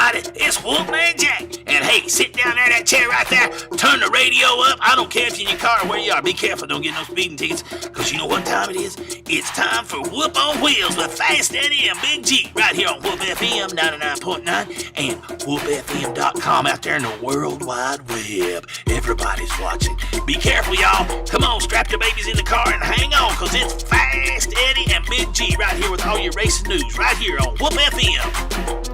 everybody. It's Wolfman Jack. And hey, sit down there in that chair right there. Turn the radio up. I don't care if you're in your car or where you are. Be careful, don't get no speeding tickets. Because you know what time it is? It's time for Whoop on Wheels with Fast Eddie and Big G. Right here on Whoop FM 99.9 and WhoopFM.com out there in the World Wide Web. Everybody's watching. Be careful, y'all. Come on, strap your babies in the car and hang on, because it's Fast Eddie and Big G right here with all your racing news right here on Whoop FM.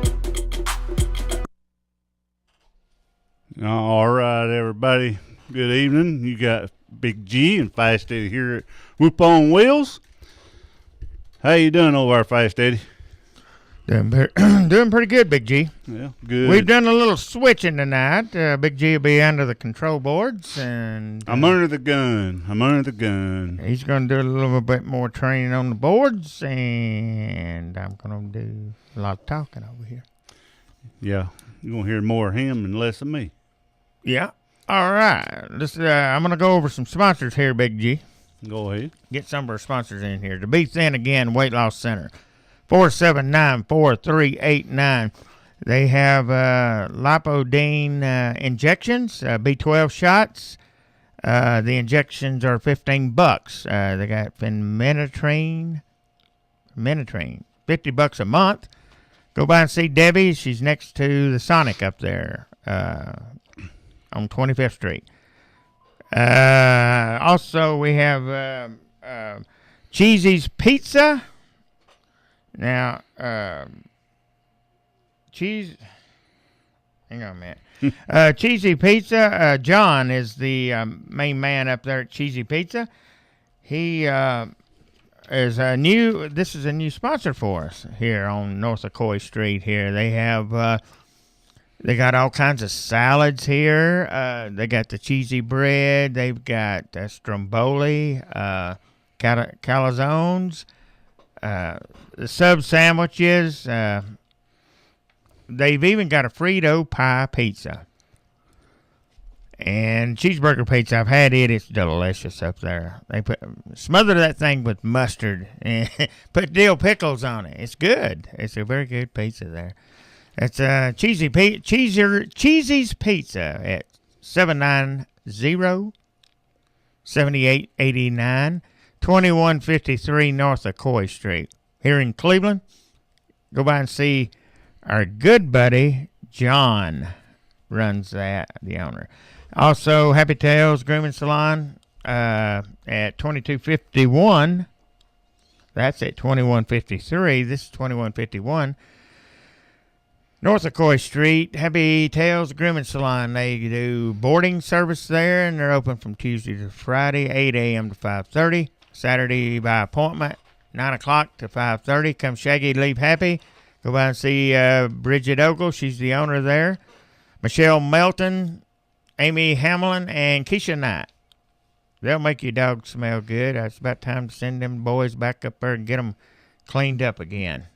All right, everybody. Good evening. You got Big G and Fast Eddie here at Whoop on Wheels. How you doing over there, Fast Eddie? Doing pretty good, Big G. Yeah, good. We've done a little switching tonight. Big G will be under the control boards, and I'm under the gun. He's going to do a little bit more training on the boards, and I'm going to do a lot of talking over here. Yeah, you're going to hear more of him and less of me. Yeah. All right. I'm going to go over some sponsors here, Big G. Go ahead. Get some of our sponsors in here. To Be Thin Again Weight Loss Center, 479-4389. They have lipodine injections, B12 shots. The injections are $15. They got phenmetrine, $50 a month. Go by and see Debbie. She's next to the Sonic up there on 25th Street. Also, we have Cheesy's Pizza. Now, hang on a minute. Cheesy Pizza. John is the main man up there at Cheesy Pizza. He is this is a new sponsor for us here on North Ocoee Street here. They have, they got all kinds of salads here. They got the cheesy bread. They've got stromboli, calzones, the sub sandwiches. They've even got a Frito pie pizza. And cheeseburger pizza, I've had it. It's delicious up there. They smother that thing with mustard and put dill pickles on it. It's good. It's a very good pizza there. It's Cheesy's Pizza at 790-7889, 2153 North Ocoee Street. Here in Cleveland, go by and see our good buddy John runs that, the owner. Also, Happy Tales Grooming Salon at 2251. That's at 2153. This is 2151. North Ocoee Street, Happy Tales Grooming Salon. They do boarding service there, and they're open from Tuesday to Friday, 8 a.m. to 5:30. Saturday by appointment, 9 o'clock to 5:30. Come shaggy, leave happy. Go by and see Bridget Ogle. She's the owner there. Michelle Melton, Amy Hamlin, and Keisha Knight. They'll make your dog smell good. It's about time to send them boys back up there and get them cleaned up again.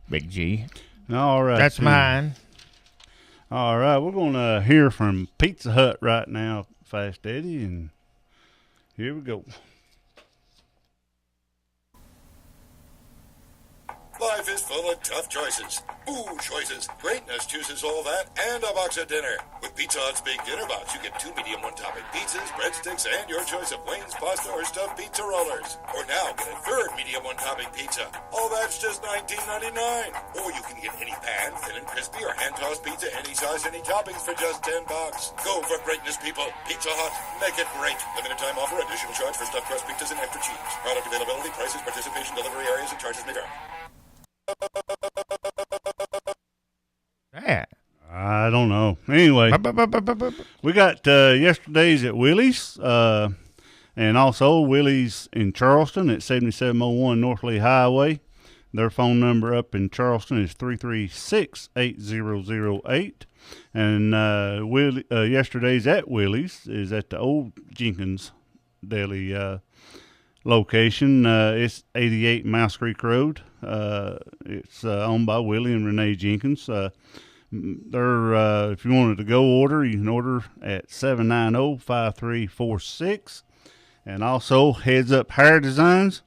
Big G. All right. That's mine. All right. We're going to hear from Pizza Hut right now, Fast Eddie, and here we go. Life is full of tough choices. Food choices. Greatness chooses all that and a box of dinner. With Pizza Hut's Big Dinner Box, you get 2 medium one-topping pizzas, breadsticks, and your choice of wings, pasta, or stuffed pizza rollers. Or now, get a third medium one-topping pizza. All that's just $19.99. Or you can get any pan, thin and crispy, or hand-tossed pizza, any size, any toppings for just $10. Go for greatness, people. Pizza Hut. Make it great. Limited time offer. Additional charge for stuffed crust pizzas and extra cheese. Product availability, prices, participation, delivery areas, and charges may vary. Yeah. I don't know. Anyway, we got yesterday's at Willie's, and also Willie's in Charleston at 7701 North Lee Highway. Their phone number up in Charleston is 336-8008. And yesterday's at Willie's is at the old Jenkins Deli location. It's 88 Mouse Creek Road. It's owned by Willie and Renee Jenkins. They're if you wanted to go order, you can order at 790-5346. And also Heads Up Hair Designs.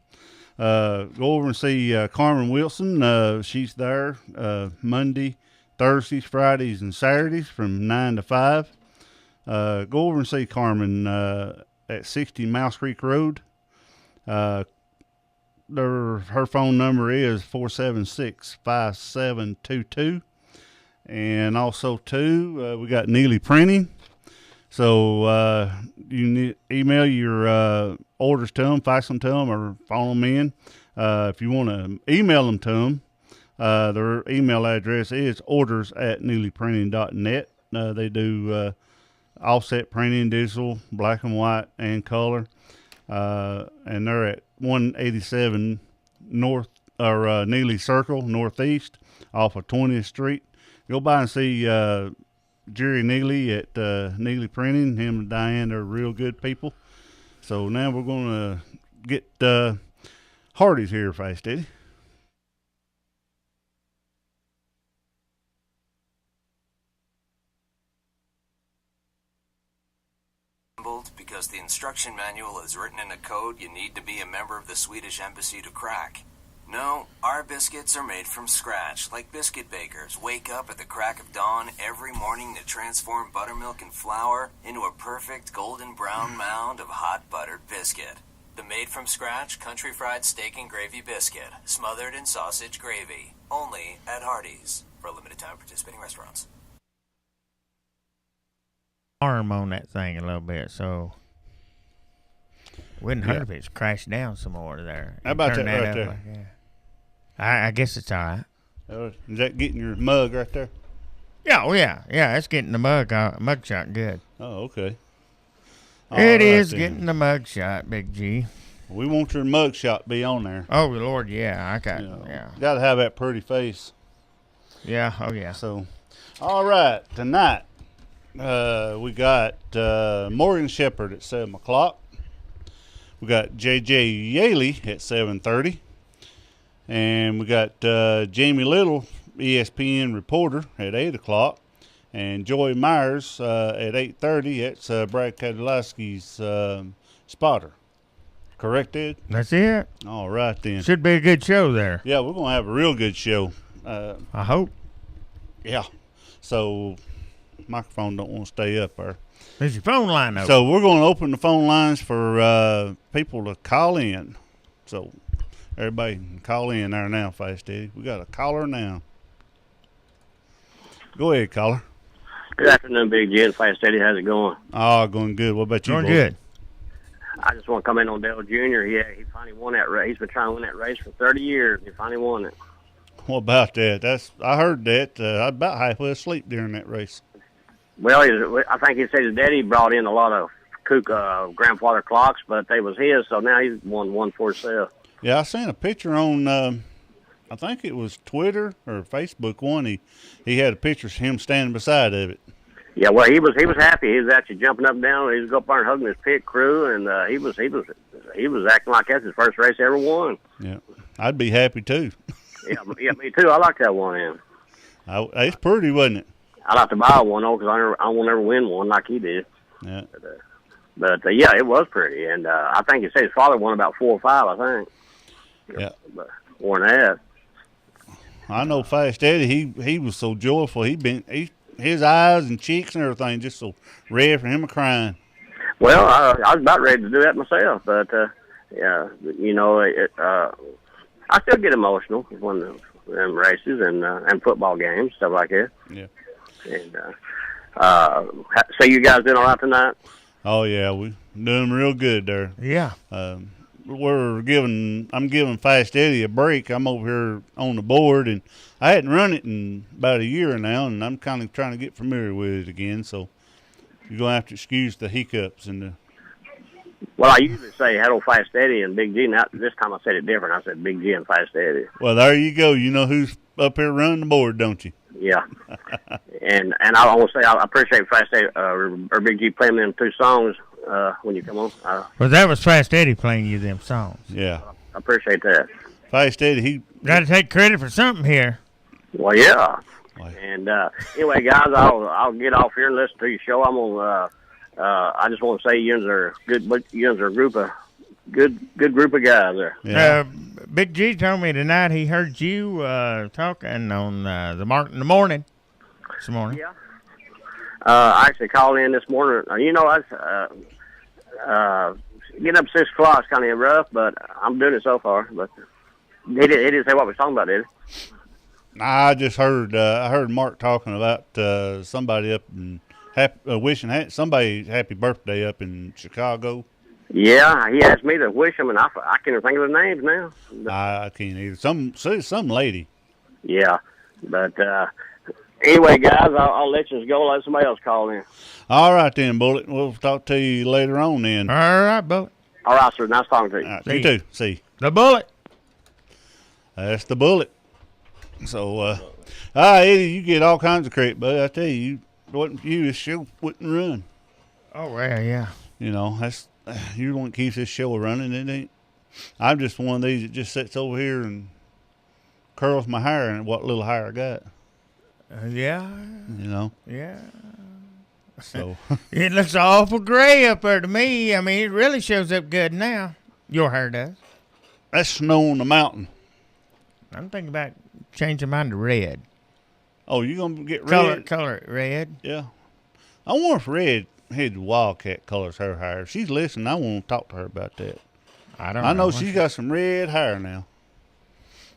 Go over and see Carmen Wilson. She's there Monday Thursdays, Fridays, and Saturdays from 9 to 5. Go over and see Carmen at 60 Mouse Creek Road. Her phone number is 476-5722. And also, too, we got Neely Printing. So you need email your orders to them, fax them to them, or phone them in. If you want to email them to them, their email address is orders@neelyprinting.net. They do offset printing, digital, black and white, and color. And they're at 187 North Neely Circle Northeast off of 20th Street. Go by and see Jerry Neely at Neely Printing. Him and Diane are real good people. So now we're going to get Hardy's here, Fast Eddie. Because the instruction manual is written in a code you need to be a member of the Swedish Embassy to crack. No, our biscuits are made from scratch, like biscuit bakers wake up at the crack of dawn every morning to transform buttermilk and flour into a perfect golden brown mound of hot buttered biscuit. The made-from-scratch country fried steak and gravy biscuit, smothered in sausage gravy, only at Hardee's, for a limited time participating restaurants. Arm on that thing a little bit, so wouldn't hurt if it's crashed down some more there. How about Turn that right up there? like that. I guess it's all right. Is that getting your mug right there? Yeah, oh yeah, it's getting the mug shot good. Oh, okay. It is getting the mug shot, Big G. We want your mug shot to be on there. Oh Lord, yeah, I got Got to have that pretty face. Yeah, oh yeah. So, all right, tonight we got Morgan Shepherd at 7 o'clock. We got J.J. Yaley at 7:30. And we got Jamie Little, ESPN reporter, at 8 o'clock. And Joy Myers at 8:30. That's Brad Kadlowski's spotter. Correct, Ed? That's it. All right, then. Should be a good show there. Yeah, we're going to have a real good show. I hope. Yeah. So, microphone don't want to stay up there. There's your phone line open. So, we're going to open the phone lines for people to call in. So, everybody can call in there now, Fast Eddie. We got a caller now. Go ahead, caller. Good afternoon, Big G and Fast Eddie. How's it going? Oh, going good. What about you, Going boy? good. I just want to comment on Dale Jr. He finally won that race. He's been trying to win that race for 30 years. He finally won it. What about that? I heard that. I was about halfway asleep during that race. Well, I think he said his daddy brought in a lot of grandfather clocks, but they was his, so now he's won one for himself. Yeah, I seen a picture on, I think it was Twitter or Facebook one. He had a picture of him standing beside of it. Yeah, well, he was happy. He was actually jumping up and down. He was going up there and hugging his pit crew, and he was acting like that's his first race he ever won. Yeah, I'd be happy too. Yeah, me too. I like that one. In. It's pretty, wasn't it? I like to buy one though, because I won't ever win one like he did. Yeah. But yeah, it was pretty, and I think he said his father won about 4 or 5. I think. Yeah. But 4.5. I know Fast Eddie. He was so joyful. His eyes and cheeks and everything just so red for him a crying. Well, I was about ready to do that myself, but yeah, you know, I still get emotional when them races and football games, stuff like that. Yeah. And so you guys doing all right tonight? Oh yeah, we doing real good there. Yeah. I'm giving Fast Eddie a break. I'm over here on the board, and I hadn't run it in about a year now, and I'm kind of trying to get familiar with it again. So you're gonna have to excuse the hiccups and the. Well, I usually say hello, Fast Eddie and Big G. Now this time I said it different. I said Big G and Fast Eddie. Well, there you go. You know who's up here running the board, don't you? Yeah. and I want to say I appreciate Fast Eddie or Big G playing them 2 songs when you come on. Well, that was Fast Eddie playing you them songs. Yeah. I appreciate that. Fast Eddie, he got to take credit for something here. Well, yeah. And anyway, guys, I'll get off here and listen to your show. I'm gonna. I just want to say you are good. You are a good group of guys there. Yeah. Big G told me tonight he heard you talking on the Mark in the morning. this morning. Yeah. I actually called in this morning. You know, I getting up 6 o'clock is kind of rough, but I'm doing it so far. But he didn't say what we was talking about, did he? I just heard I heard Mark talking about somebody up in wishing somebody happy birthday up in Chicago. Yeah, he asked me to wish him, and I can't even think of the names now. I can't either. Some lady. Yeah, but anyway, guys, I'll let you go. Let somebody else call in. All right then, Bullet. We'll talk to you later on then. All right, Bullet. All right, sir. Nice talking to you. Right, you too. See. The Bullet. That's the Bullet. So, Eddie, you get all kinds of credit, but I tell you, wasn't for you, this show wouldn't run. Oh, well, yeah. You know, that's you're the one that keeps this show running, it ain't. I'm just one of these that just sits over here and curls my hair and what little hair I got. Yeah. You know? Yeah. So It looks awful gray up there to me. I mean, it really shows up good now. Your hair does. that's snow on the mountain. I'm thinking about changing mine to red. Oh, you gonna get red? Color it red. Yeah. I wonder if Red-headed Wildcat colors her hair. If she's listening, I want to talk to her about that. I don't I know what she's got some red hair now.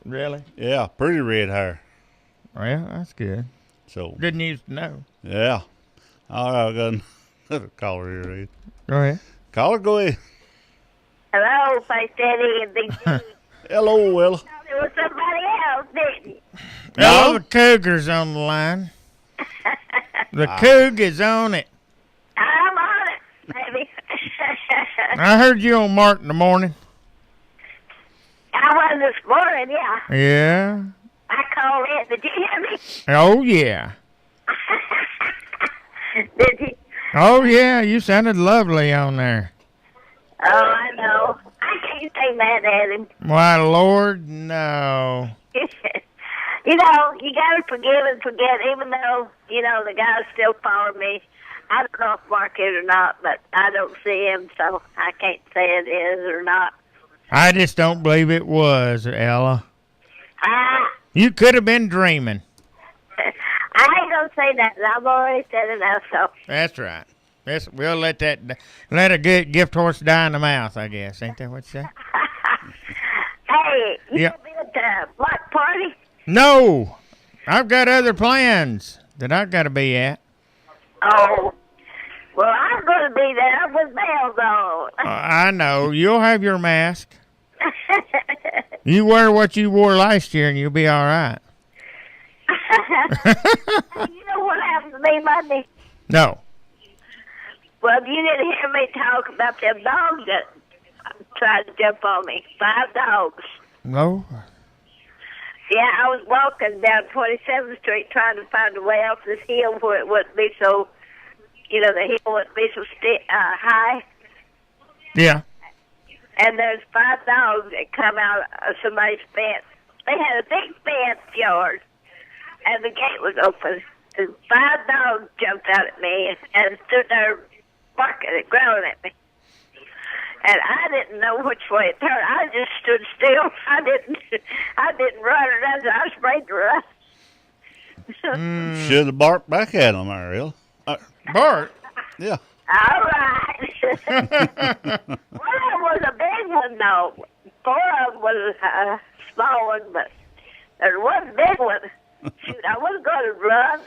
Really? Yeah, pretty red hair. Well, that's good. So Good news to know. yeah. All right, I got another caller here, Ed. Go ahead. Caller, go ahead. Hello, Face Daddy and Big D. Hello, Ella. It was somebody else, didn't you? Oh, the Cougar's on the line. The Coug is on it. I'm on it, baby. I heard you on Mark in the morning. I was this morning, yeah. Yeah. I called in. Did you hear me? Oh, yeah. Did you? Oh, yeah. You sounded lovely on there. Oh, I know. I can't say mad at him. Why, Lord, no. You know, you gotta forgive and forget, even though, you know, the guy's still following me. I don't know if Mark is or not, but I don't see him, so I can't say it is or not. I just don't believe it was, Ella. Ah, You could have been dreaming. I ain't gonna say that. I've already said enough, so. That's right. We'll let a good gift horse die in the mouth, I guess. Ain't that what you say? Hey, you Yeah. gonna be at the block party? No. I've got other plans that I've got to be at. Oh, well, I'm gonna be there with bells on. I know. You'll have your mask. You wear what you wore last year and you'll be all right. You know what happened to me Monday? No. Well, you didn't hear me talk about them dogs that tried to jump on me. 5 dogs. No. Yeah, I was walking down 27th Street trying to find a way off this hill where it wouldn't be so, you know, the hill wouldn't be so high. Yeah. And there's 5 dogs that come out of somebody's fence. They had a big fence yard, and the gate was open. And 5 dogs jumped out at me and stood there barking and growling at me. And I didn't know which way it turned. I just stood still. I didn't run or nothing. I was afraid to run. Should have barked back at him, Ariel. Bart. Yeah. All right. One of them was a big one, though. 4 of them was a small one, but there was one big one. Shoot, I wasn't going to run.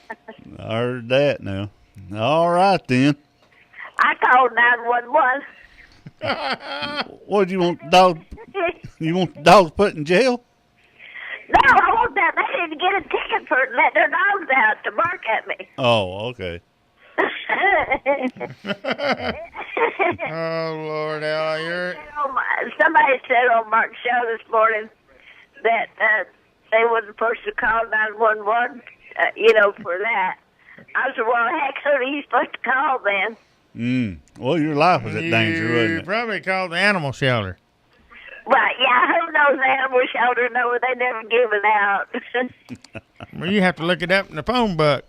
I heard that now. All right, then. I called 911. What, do you want the dog? You want the dogs put in jail? No, I want that lady to get a ticket for letting her dogs out to bark at me. Oh, okay. Oh, Lord, Ella, Somebody said on Mark's show this morning that they were the first to call 911, you know, for that. I said, well, heck, who are you supposed to call then? Well, your life was in danger, You wasn't it? probably called the animal shelter. Right, yeah, who knows the animal shelter? No, they never give it out. Well, you have to look it up in the phone book.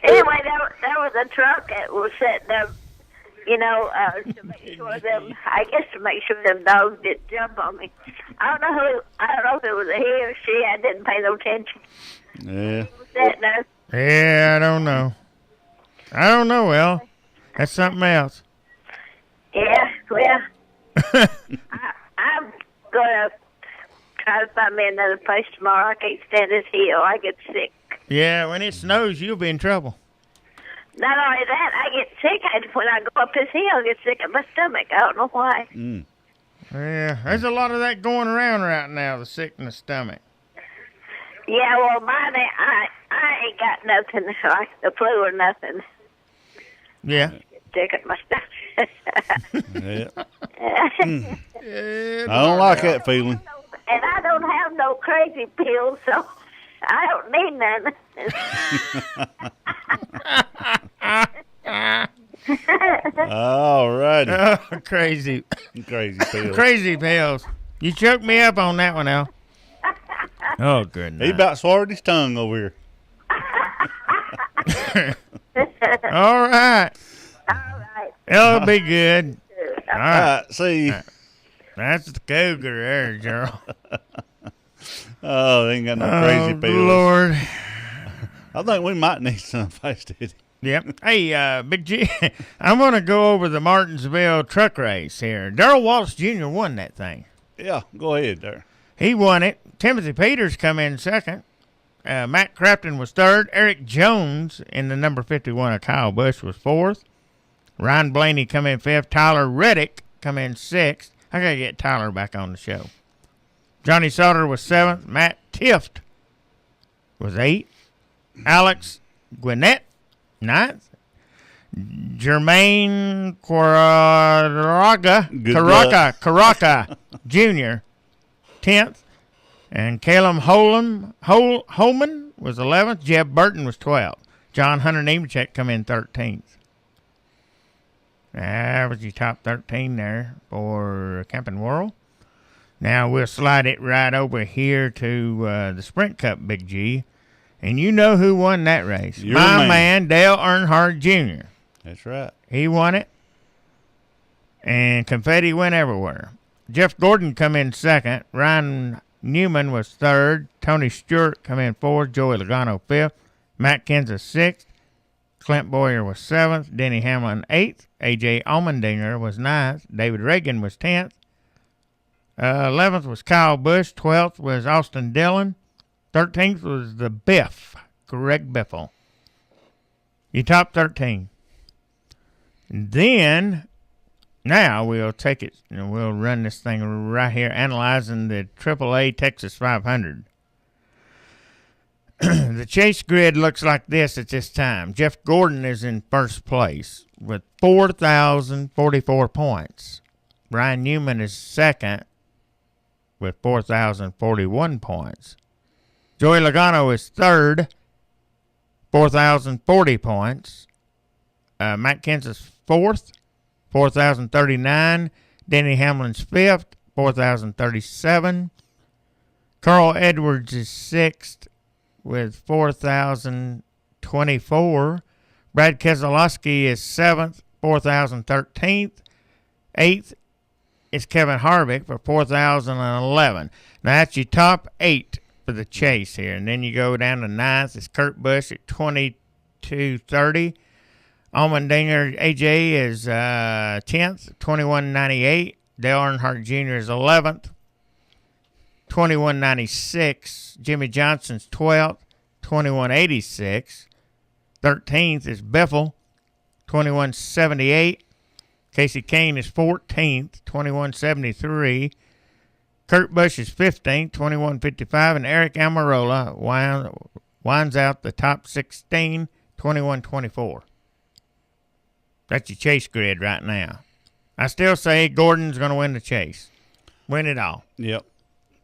Anyway, there was a truck that was setting up, you know, to make sure to make sure them dogs didn't jump on me. I don't know if it was a he or she. I didn't pay no attention. Yeah. He was sitting there, Yeah, I don't know. Well, that's something else. Yeah, well, I'm gonna try to find me another place tomorrow. I can't stand this hill. I get sick. Yeah, when it snows, you'll be in trouble. Not only that, I get sick. When I go up this hill, I get sick in my stomach. I don't know why. Yeah, there's a lot of that going around right now, the sick in the stomach. Yeah, well, mine, I ain't got nothing like the flu or nothing. Yeah. Sick in my stomach. Yeah. I don't like that feeling. And I don't have no crazy pills, so I don't need none. All righty. Oh, crazy. Crazy pills. Crazy pills. You choked me up on that one, Al. Oh, good night. He about swallowed his tongue over here. All right. All right. It'll be good. All All right. right, see. That's the cougar there, Gerald. Oh, they ain't got no crazy pills. Lord. I think we might need some fast Eddie. Yep. Hey, Big G, I'm going to go over the Martinsville truck race here. Darrell Wallace Jr. won that thing. Yeah, go ahead there. He won it. Timothy Peters come in second. Matt Crafton was third. Eric Jones in the number 51 of Kyle Busch was fourth. Ryan Blaney come in fifth. Tyler Reddick come in sixth. I got to get Tyler back on the show. Johnny Sauter was seventh. Matt Tift was eighth. Alex Gwinnett, ninth. Jermaine Caraca Jr., 10th. And Caleb Holman was 11th. Jeb Burton was 12th. John Hunter Nemechek come in 13th. That was your top 13 there for Camping World. Now we'll slide it right over here to the Sprint Cup, Big G. And you know who won that race. My man, Dale Earnhardt Jr. That's right. He won it. And confetti went everywhere. Jeff Gordon come in second. Ryan Newman was third. Tony Stewart come in fourth. Joey Logano fifth. Matt Kenseth sixth. Clint Boyer was seventh. Denny Hamlin eighth. A.J. Allmendinger was ninth. David Reagan was 10th. 11th was Kyle Busch. 12th was Austin Dillon. 13th was the Biff, Greg Biffle. You top 13. And then, now we'll take it and we'll run this thing right here, analyzing the AAA Texas 500. The chase grid looks like this at this time. Jeff Gordon is in first place with 4,044 points. Ryan Newman is second with 4,041 points. Joey Logano is third, 4,040 points. Matt Kenseth's fourth, 4,039. Denny Hamlin's fifth, 4,037. Carl Edwards is sixth with 4,024. Brad Keselowski is seventh, 4,013th. Eighth is Kevin Harvick for 4,011. Now that's your top 8 for the chase here. And then you go down to ninth. It's Kurt Busch at 2230. Allmendinger AJ is 10th, 2198. Dale Earnhardt Jr. is 11th, 2196. Jimmy Johnson's 12th, 2186. 13th is Biffle, 2178. Casey Kane is 14th, 2173. Kurt Busch is 15th, 2155. And Eric Almirola winds out the top 16, 2124. That's your chase grid right now. I still say Gordon's going to win the chase. Win it all. Yep.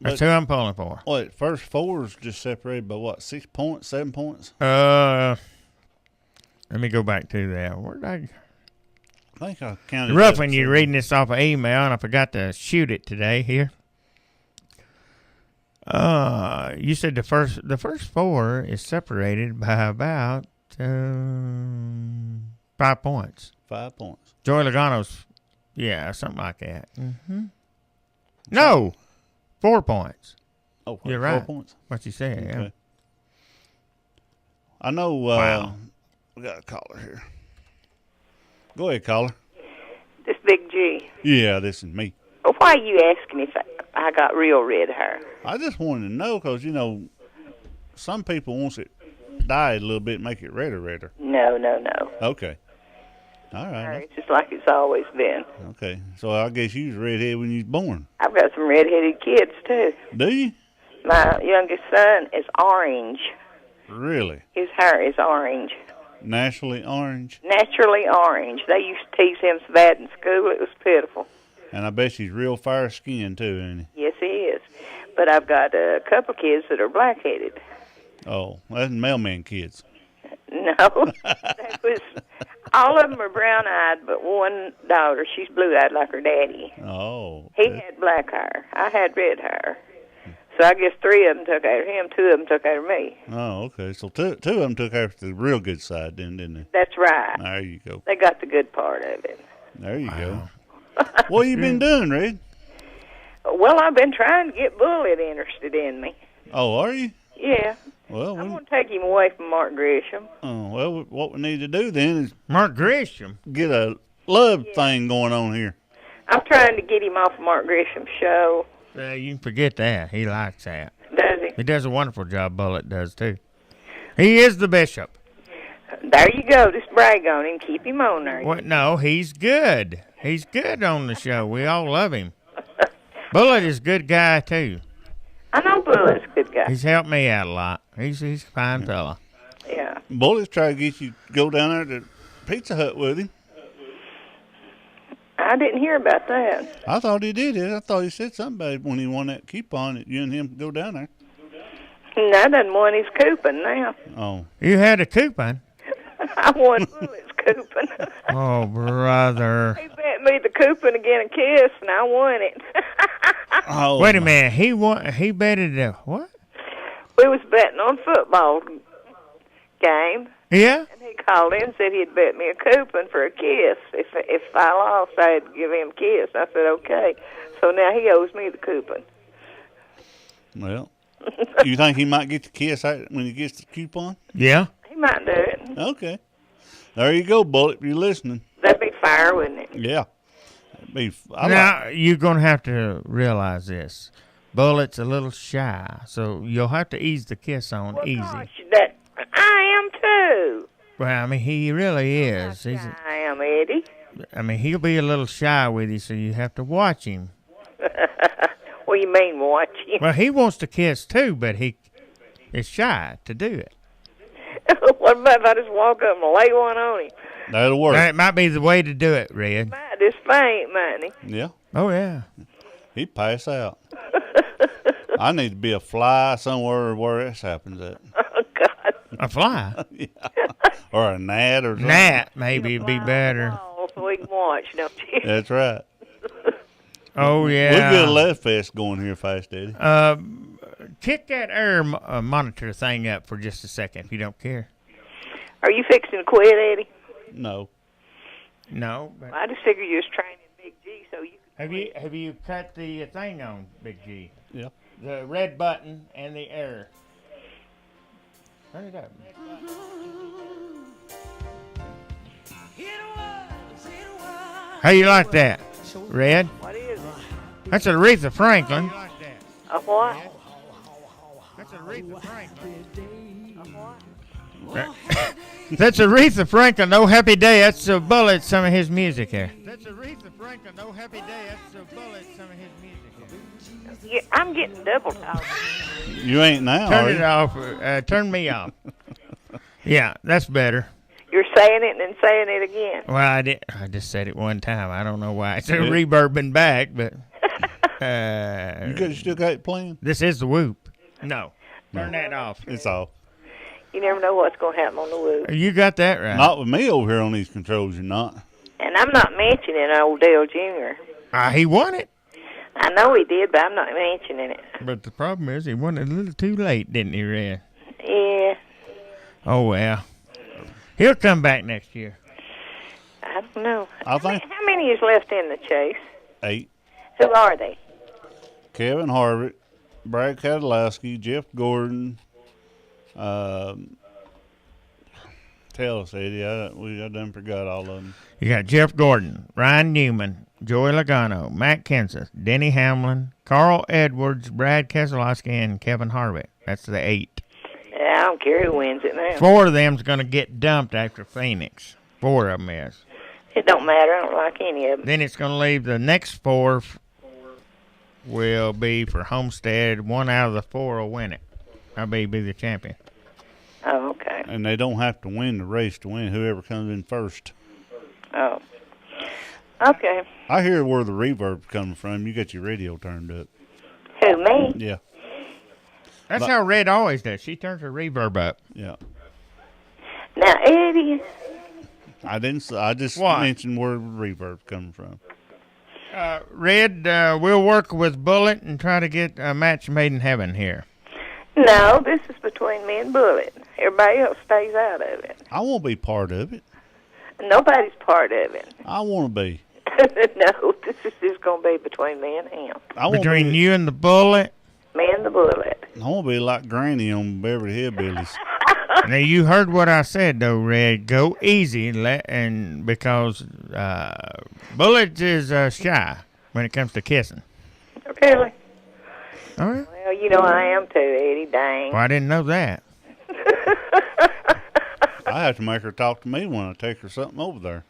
That's who I'm pulling for. What, first four is just separated by what, 6 points, 7 points? Let me go back to that. Where did I think I counted. Rough when you're reading this off of email, and I forgot to shoot it today here. You said the first four is separated by about 5 points. 5 points. Joey Logano's, yeah, something like that. Mm-hmm. No, 4 points. Oh, you're right. 4 points. What you said, okay. yeah. I know. Wow. We got a caller here. Go ahead, caller. This Big G. Yeah, this is me. Well, why are you asking if I got real red hair? I just wanted to know because, you know, some people wants it dyed a little bit, make it redder. No. Okay. All right. It's just like it's always been. Okay. So I guess you was redhead when you was born. I've got some red-headed kids, too. Do you? My youngest son is orange. Really? His hair is orange. Naturally orange? Naturally orange. They used to tease him so bad in school, it was pitiful. And I bet she's real fair skinned too, ain't he? Yes, he is. But I've got a couple kids that are black-headed. Oh, that's mailman kids. No. That was, all of them are brown-eyed, but one daughter, she's blue-eyed like her daddy. Oh. He had black hair. I had red hair. So I guess 3 of them took after him, 2 of them took after me. Oh, okay. So two of them took after the real good side then, didn't they? That's right. There you go. They got the good part of it. There you go. What you been doing, Red? Well, I've been trying to get Bullet interested in me. Oh, are you? Yeah. Well, I'm going to take him away from Mark Grisham. oh, well, what we need to do then is Mark Grisham. get a love thing going on here. I'm trying to get him off Mark Grisham's show. You can forget that. He likes that. Does he? He does a wonderful job. Bullet does too. He is the bishop. There you go. Just brag on him. Keep him on there. What? No, he's good. He's good on the show. We all love him. Bullet is a good guy too. I know Bullet's a good guy. He's helped me out a lot. He's a fine fella. Yeah. Bullet's trying to get you to go down there to Pizza Hut with him. I didn't hear about that. I thought he did it. I thought he said something about it when he won that coupon that you and him could go down there. No, I done won his coupon now. Oh. You had a coupon? I won Bullet's coupon. Oh, brother. He bet me the coupon to get a kiss, and I won it. Oh, Wait a minute. He won. He betted what? We was betting on football game, Yeah. and he called in and said he'd bet me a coupon for a kiss. If I lost, I'd give him a kiss. I said, okay. So now he owes me the coupon. Well, you think he might get the kiss out when he gets the coupon? Yeah. He might do it. Okay. There you go, Bullet, if you're listening. That'd be fire, wouldn't it? Yeah. Now, you're going to have to realize this. Bullet's a little shy, so you'll have to ease the kiss on Well, easy. gosh, I am too. Well, I mean, he really is. I am, Eddie. I mean, he'll be a little shy with you, so you have to watch him. What do you mean, watch him? Well, he wants to kiss too, but he is shy to do it. What about if I just walk up and lay one on him? That'll work. That might be the way to do it, Red. Might just faint, mightn't he? Yeah. Oh, yeah. He'd pass out. I need to be a fly somewhere where this happens at. Oh, God. A fly? Yeah. Or a gnat or something. Gnat, maybe it'd be better. Oh, so we can watch, don't you? That's right. Oh, We'll yeah. get a left fest going here fast, Eddie. Kick that air monitor thing up for just a second, if you don't care. Are you fixing to quit, Eddie? No. No. But I just figured you was training Big G so you could have you cut the thing on, Big G? Yeah. The red button and the air. Turn it up. How you like that, Red? What is it? That's Aretha Franklin. A what? That's Aretha Franklin. A what? That's Aretha Franklin. Oh, happy day. That's a Bullet. Some of his music here. That's Aretha Franklin. Oh, happy day. That's a Bullet. Some of his music here. Yeah, I'm getting double talk. You ain't now, Turn are it you? off. Turn me off. Yeah, that's better. You're saying it and then saying it again. Well, I just said it one time. I don't know why. It's reverbing back, but You still got it playing? this is the whoop. No. Turn that off. It's off. You never know what's going to happen on the woo. You got that right. Not with me over here on these controls, you're not. And I'm not mentioning old Dale Jr. He won it. I know he did, but I'm not mentioning it. But the problem is he won it a little too late, didn't he, Red? Yeah, Oh, well. He'll come back next year. I don't know. I think How many is left in the chase? 8. Who are they? Kevin Harvick, Brad Keselowski, Jeff Gordon, Tell us, Eddie. I done forgot all of them. You got Jeff Gordon, Ryan Newman, Joey Logano, Matt Kenseth, Denny Hamlin, Carl Edwards, Brad Keselowski, and Kevin Harvick. That's the 8. Yeah, I don't care who wins it now. 4 of them's going to get dumped after Phoenix. 4 of them is. It don't matter. I don't like any of them. Then it's going to leave the next 4 will be for Homestead. 1 out of the 4 will win it. I'll be the champion. Oh, okay. And they don't have to win the race to win. Whoever comes in first. Oh. Okay. I hear where the reverb's coming from. You got your radio turned up. Who, me? Yeah. That's how Red always does. She turns her reverb up. Yeah. Now, Eddie. I didn't. I just What? mentioned where the reverb's coming from. Red, we'll work with Bullet and try to get a match made in heaven here. No, this is between me and Bullet. Everybody else stays out of it. I won't be part of it. Nobody's part of it. I want to be. No, this is just going to be between me and him. I want Between be, you and the Bullet. Me and the Bullet. I want to be like Granny on Beverly Hillbillies. Now you heard what I said though, Red. Go easy, because Bullet is shy when it comes to kissing. Really? All right. Well, you know I am too, Eddie. Dang. Well, I didn't know that. I have to make her talk to me when I take her something over there.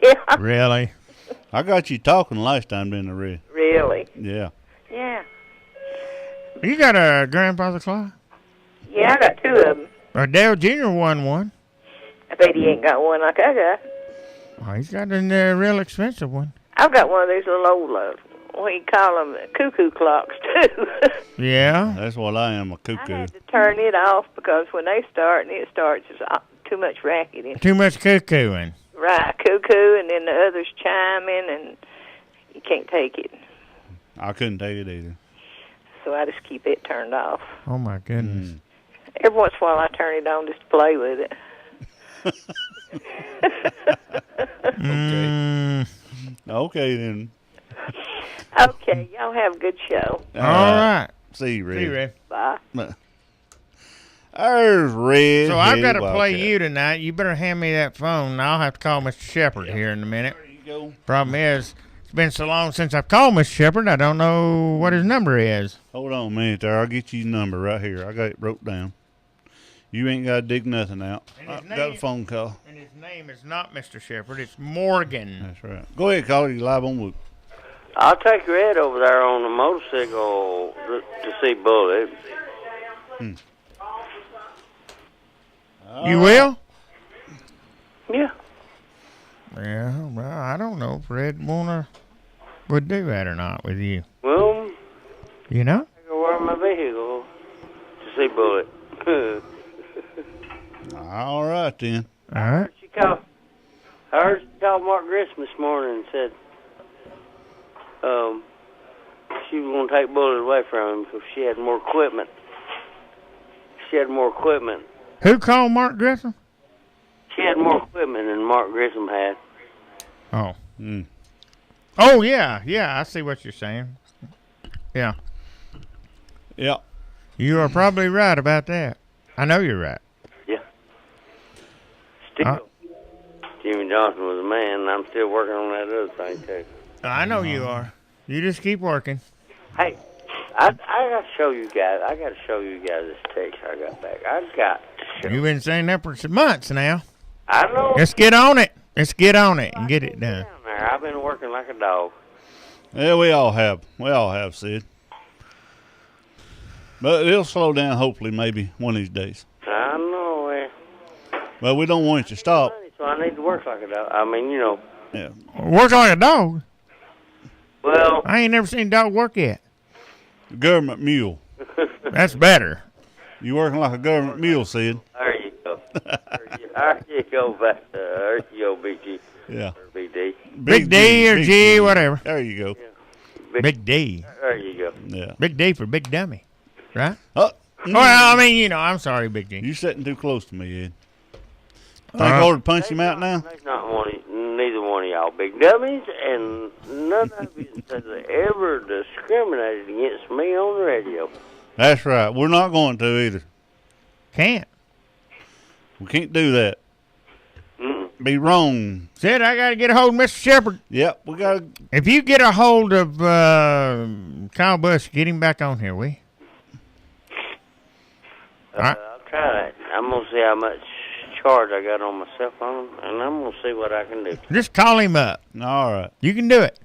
Yeah. Really? I got you talking last time, didn't I, Red? Really? Yeah. Yeah. You got a grandfather clock? Yeah, I got 2 of them. Or Dale Jr. won one. I bet he ain't got one like I got. Oh, he's got a real expensive one. I've got one of these little old, what you call them, cuckoo clocks, too. Yeah. That's what I am, a I cuckoo. had to turn it off because when they start, and it starts, it's too much racket. Too much cuckooing. Right, cuckoo, and then the others chiming, and you can't take it. I couldn't take it either. So I just keep it turned off. Oh, my goodness. Every once in a while I turn it on just to play with it. Okay, then. Okay, y'all have a good show. All right. See you, Red. See you, Red. Bye. There's Red. So I've got to Wildcat. play you tonight. You better hand me that phone. Now I'll have to call Mr. Shepard here in a minute. There you go. Problem is, it's been so long since I've called Mr. Shepard, I don't know what his number is. Hold on a minute there. I'll get you your number right here. I got it wrote down. You ain't got to dig nothing out. I got a phone call. And his name is not Mr. Shepard. It's Morgan. That's right. Go ahead, call it. You live on Whoop. I'll take Red over there on the motorcycle to see Bullet. You will? Yeah. Yeah, well, I don't know if Red would do that or not with you. Well, You know? I go wear my vehicle to see Bullet. All right, then. All right. I heard she called Mark Grissom this morning and said she was going to take Bullet away from him because she had more equipment. Who called Mark Grissom? She had more equipment than Mark Grissom had. Oh. Mm. Oh, yeah. Yeah, I see what you're saying. Yeah. Yeah. You are probably right about that. I know you're right. Yeah. Still, Jimmy Johnson was a man, and I'm still working on that other thing, too. I know you are. You just keep working. Hey, I got to show you guys. This text I got back. I got to show You've been saying that for some months now. I know. Let's get on it. Let's get on it and get it done. Down there. I've been working like a dog. Yeah, we all have. We all have, Sid. But it'll slow down, hopefully, maybe one of these days. I know. But we don't want it to stop. So I need to work like a dog. I mean, you know. Yeah. Work like a dog. Well, I ain't never seen a dog work yet. Government mule. That's better. You working like a government mule, Sid. there you go. There you go, back. There you go, Big G. Yeah. Or Big D. Big D or Big G, whatever. There you go. Big D. There you go. Yeah. Big D for big dummy. Right? Oh, Well, I mean, you know, I'm sorry, Big D. you sitting too close to me, Ed. Think I ought to punch him out now? There's not neither one of y'all big dummies, and none of you has ever discriminated against me on the radio. That's right. We're not going to either. Can't. We can't do that. Be wrong. Said I got to get a hold of Mr. Shepard. Yep, we got. If you get a hold of Kyle Bush, get him back on here, will you? All right. I'll try that. I'm going to see how much charge I got on my cell phone, and I'm going to see what I can do. Just call him up. All right. You can do it.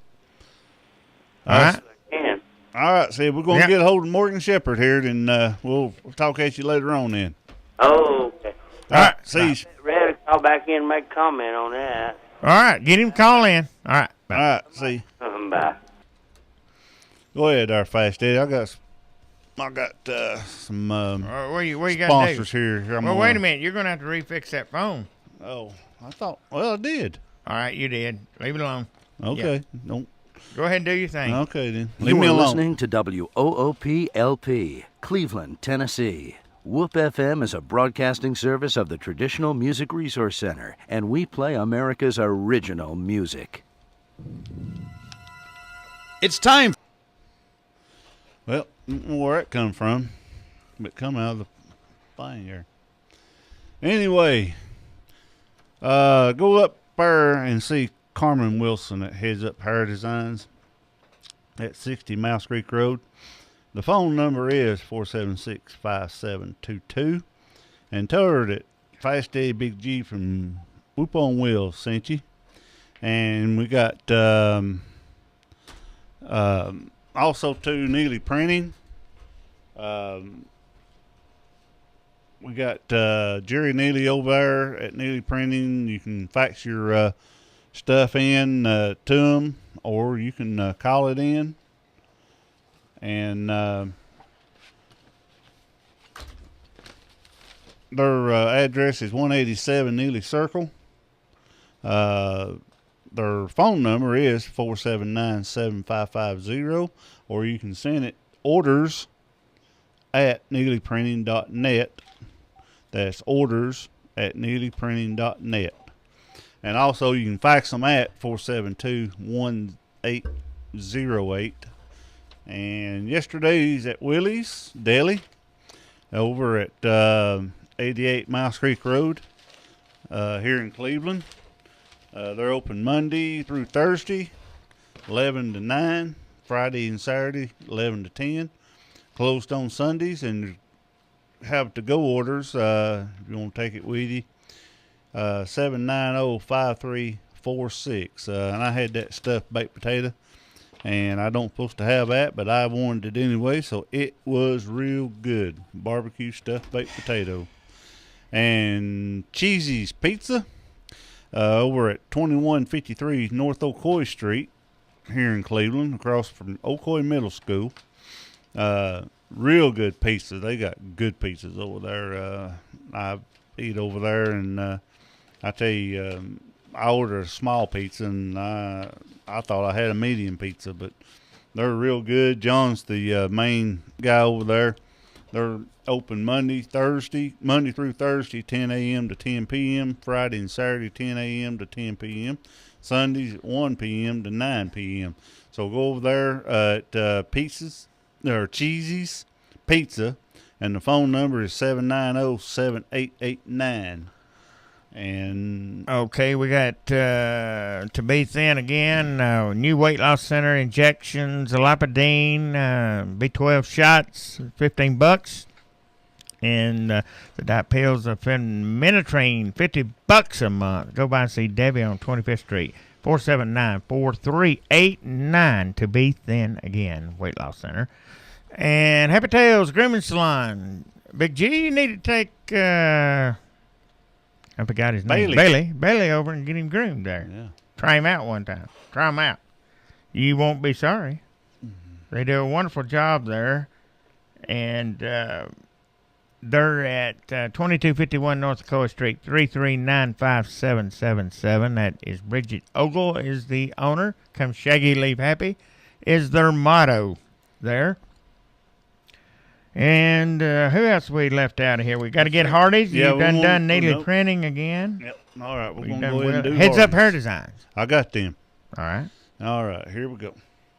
All right. I can. All right, see, we're going to get a hold of Morgan Shepard here, and we'll talk at you later on then. Oh, okay. All right, see you. Ready to call back in and make a comment on that. All right, get him call in. All right. Bye. All right, see you. Bye. Go ahead there, Fast Eddie. I got some Where you got to do? sponsors here. Well, wait a minute. You're going to have to refix that phone. Oh, well, I did. All right, you did. Leave it alone. Okay. Don't. Go ahead and do your thing. Okay, then. Leave You me are alone. listening to WOOP-LP, Cleveland, Tennessee. WOOP FM is a broadcasting service of the Traditional Music Resource Center, and we play America's original music. It's time. Well, I don't know where it come from, but it come out of the thing here. Anyway, go up there and see Carmen Wilson that heads up Hair Designs at 60 Mouse Creek Road. The phone number is 476-5722. And tell her that Fast Day Big G from Whoop on Wheels sent you. And we got also too Neely Printing. We got Jerry Neely over there at Neely Printing. You can fax your stuff in to them, or you can call it in. And their address is 187 Neely Circle. Their phone number is 479-7550, or you can send it orders at neelyprinting.net. That's orders at neelyprinting.net. And also you can fax them at 472-1808. And yesterday's at Willie's Deli over at 88 Mouse Creek Road here in Cleveland. They're open Monday through Thursday, 11 to 9. Friday and Saturday, 11 to 10. Closed on Sundays, and have to-go orders if you want to take it with you. 790-5346. And I had that stuffed baked potato, and I don't supposed to have that, but I wanted it anyway, so it was real good. Barbecue stuffed baked potato. And Cheesy's Pizza over at 2153 North Ocoee Street here in Cleveland, across from Ocoee Middle School. Real good pizza. They got good pizzas over there. I eat over there, and I tell you, I ordered a small pizza, and I thought I had a medium pizza, but they're real good. John's the main guy over there. They're open Monday through Thursday, 10 a.m. to 10 p.m., Friday and Saturday, 10 a.m. to 10 p.m., Sundays at 1 p.m. to 9 p.m. So go over there at Cheesy's Pizza, and the phone number is 790-7889. And okay, we got to be thin again. New weight loss center injections, Lipidine, B12 shots, $15, and the diet pills of phenytoin, $50 a month. Go by and see Debbie on 25th Street, 479-4389. To be thin again, weight loss center. And Happy Tails Grooming Salon. Big G, you need to take I forgot his name. Bailey over and get him groomed there. yeah. Try him out one time. Try him out. You won't be sorry. They do a wonderful job there. And they're at 2251 North Ocoee Street, 3395777. That is Bridget Ogle is the owner. Come shaggy, leave happy is their motto there. And who else we left out of here? We got to get Hardy's. Yeah, You've done Neely Printing again. Yep. All right, we're going We've to go ahead and do Heads Up Hardee's. Hair Designs. I got them. All right. All right, here we go.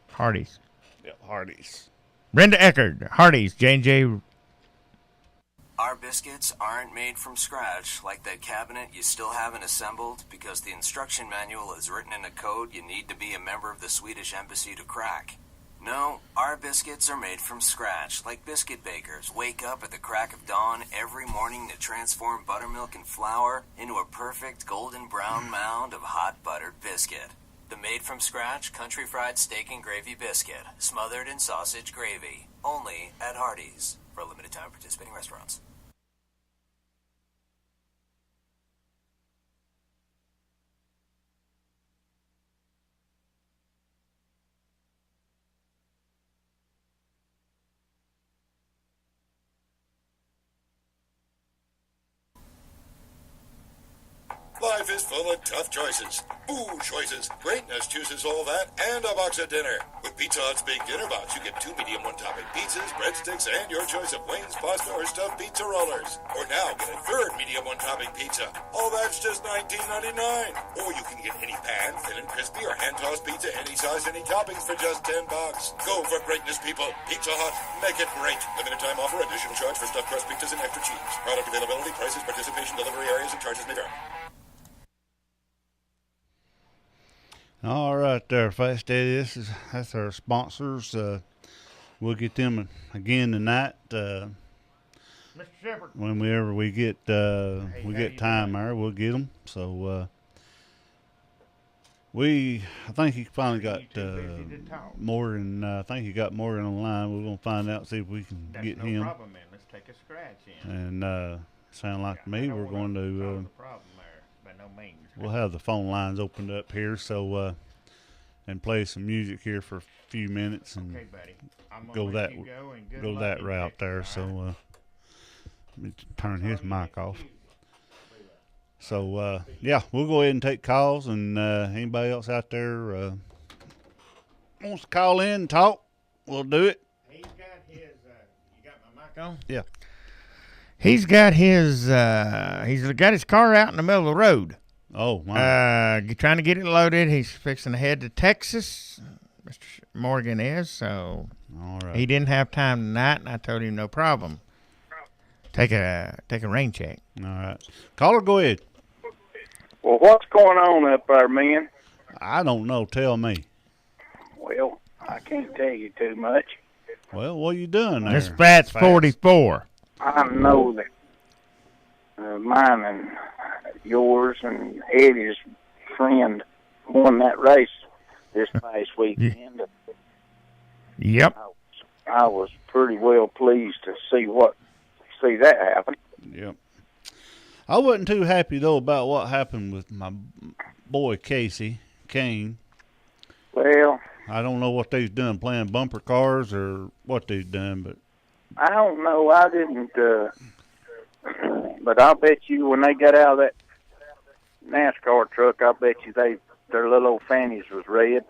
Hardy's. Yep, Hardee's. Brenda Eckerd, Hardy's, J&J. our biscuits aren't made from scratch like that cabinet you still haven't assembled because the instruction manual is written in a code you need to be a member of the Swedish Embassy to crack. No, our biscuits are made from scratch like biscuit bakers wake up at the crack of dawn every morning to transform buttermilk and flour into a perfect golden brown mound of hot buttered biscuit. The made-from-scratch country fried steak and gravy biscuit, smothered in sausage gravy, only at Hardee's, for a limited time participating restaurants. Life is full of tough choices. Boo choices. Greatness chooses all that and a box of dinner. With Pizza Hut's Big Dinner Box, you get 2 medium one-topping pizzas, breadsticks, and your choice of wings, pasta, or stuffed pizza rollers. Or now get a 3rd medium one-topping pizza. All that's just $19.99. Or you can get any pan, thin and crispy, or hand-tossed pizza, any size, any toppings for just $10. Go for greatness, people. Pizza Hut. Make it great. Limited time offer. Additional charge for stuffed crust pizzas and extra cheese. Product availability, prices, participation, delivery areas, and charges may vary. All right, there, Fast Eddie. That's our sponsors. We'll get them again tonight. Mr. Shepard. Whenever we get time there, we'll get them. So I think he finally got more than I think he got more on the line. We're gonna find out, see if we can get him. No problem, man. Let's take a scratch in. And sound like to me we're going to. The problem there, by no means. We'll have the phone lines opened up here, so and play some music here for a few minutes and okay, buddy. I'm go gonna that let you go and good go luck that in route Texas, there. all So right? let me turn his mic off. So yeah, we'll go ahead and take calls, and anybody else out there wants to call in and talk, we'll do it. He's got his. You got my mic on? Yeah. He's got his car out in the middle of the road. Oh, wow. Trying to get it loaded. He's fixing to head to Texas. Mr. Morgan is, so all right. He didn't have time tonight, and I told him no problem. Take a rain check. All right. Caller, go ahead. Well, what's going on up there, man? I don't know. Tell me. Well, I can't tell you too much. Well, what are you doing there? This Fat's 44. I know that mine and yours and Eddie's friend won that race this past weekend. Yep. I was pretty well pleased to see that happen. Yep. I wasn't too happy though about what happened with my boy Casey Kane. Well, I don't know what they've done, playing bumper cars or what they've done, but I don't know. I didn't, but I'll bet you when they got out of that NASCAR truck, I bet you their little old fannies was red.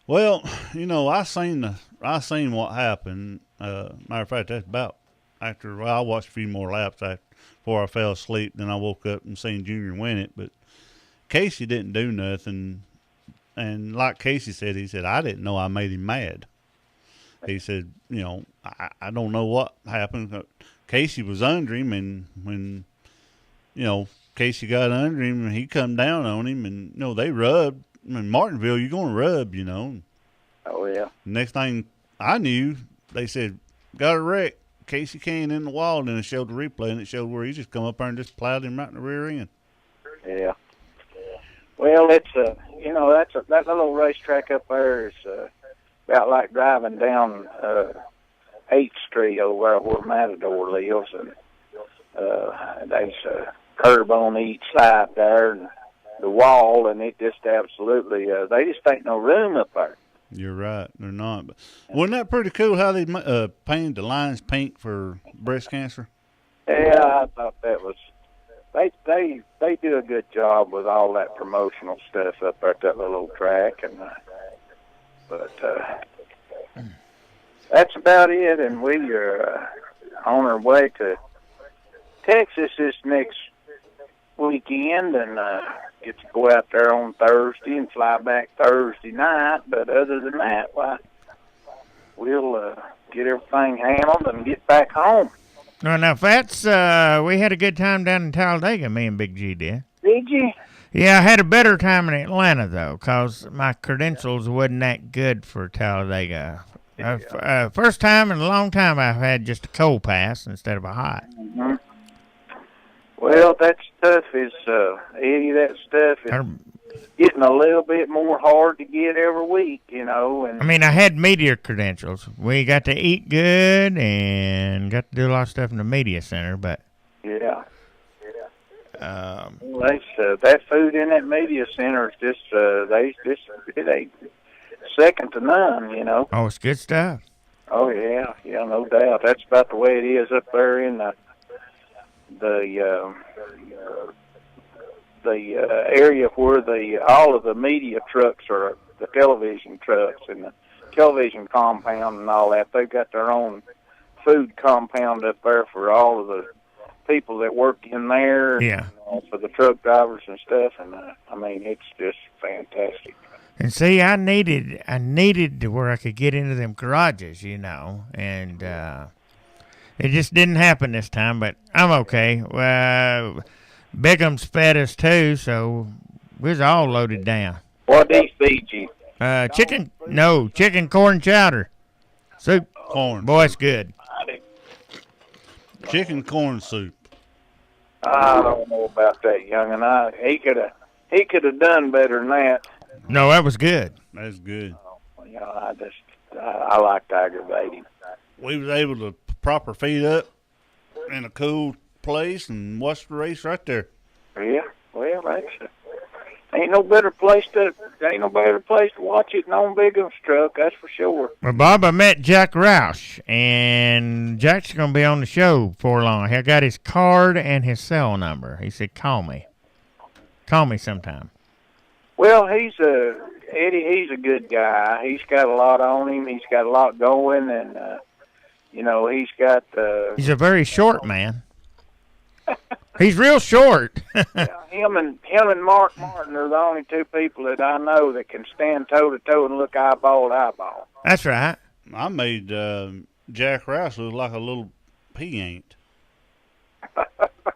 well, you know, I seen what happened. Matter of fact, that's about after I watched a few more laps before I fell asleep. Then I woke up and seen Junior win it. But Casey didn't do nothing, and like Casey said, he said I didn't know I made him mad. He said, you know, I don't know what happened. Casey was under him, and when, you know, Casey got under him, and he come down on him, and, you know, they rubbed. In Martinsville, you're going to rub, you know. Oh, yeah. Next thing I knew, they said, got a wreck. Casey Kane in the wall, and then it showed the replay, and it showed where he just come up there and just plowed him right in the rear end. Yeah. Well, it's, you know, that little racetrack up there is about like driving down 8th Street over where Matador lives, and there's a curb on each side there, and the wall, and it just absolutely, they just ain't no room up there. You're right, they're not. But wasn't that pretty cool how they painted the lines pink for breast cancer? Yeah, I thought that was. They do a good job with all that promotional stuff up there at that little old track, and but that's about it. And we are on our way to Texas this next weekend, and get to go out there on Thursday and fly back Thursday night. But other than that, why, we'll get everything handled and get back home. No, now, Fats, we had a good time down in Talladega, me and Big G did. Did you? Yeah, I had a better time in Atlanta, though, 'cause my credentials wasn't that good for Talladega. First time in a long time I've had just a cold pass instead of a hot. Mm-hmm. Well, that stuff is, Eddie, that stuff is getting a little bit more hard to get every week, you know. And I mean, I had media credentials. We got to eat good and got to do a lot of stuff in the media center, but... Yeah. Well, that food in that media center is just, it ain't second to none, you know. Oh, it's good stuff. Oh, yeah, no doubt. That's about the way it is up there in the area where all of the media trucks are, the television trucks and the television compound and all that. They've got their own food compound up there for all of the people that work in there. Yeah. For the truck drivers and stuff, and I mean, it's just fantastic. And see, I needed to where I could get into them garages, you know, and it just didn't happen this time, but I'm okay. Bigum's fed us too, so we was all loaded down. What did he feed you? Chicken corn chowder. Soup. Corn. Boy, it's good. Chicken corn soup. I don't know about that, young'un. He could have done better than that. No, that was good. That's good. You know, I like to aggravate him. We was able to proper feed up in a cool place and watch the race right there. Yeah, well, ain't no better place to watch it than on Bigum's truck. That's for sure. Well, Bob, I met Jack Roush, and Jack's going to be on the show before long. I got his card and his cell number. He said, "Call me. Call me sometime." Well, Eddie, he's a good guy. He's got a lot on him. He's got a lot going, and you know, he's got. He's a very short man. He's real short. Yeah, him and Mark Martin are the only two people that I know that can stand toe to toe and look eyeball to eyeball. That's right. I made Jack Rouse look like a little pea ant.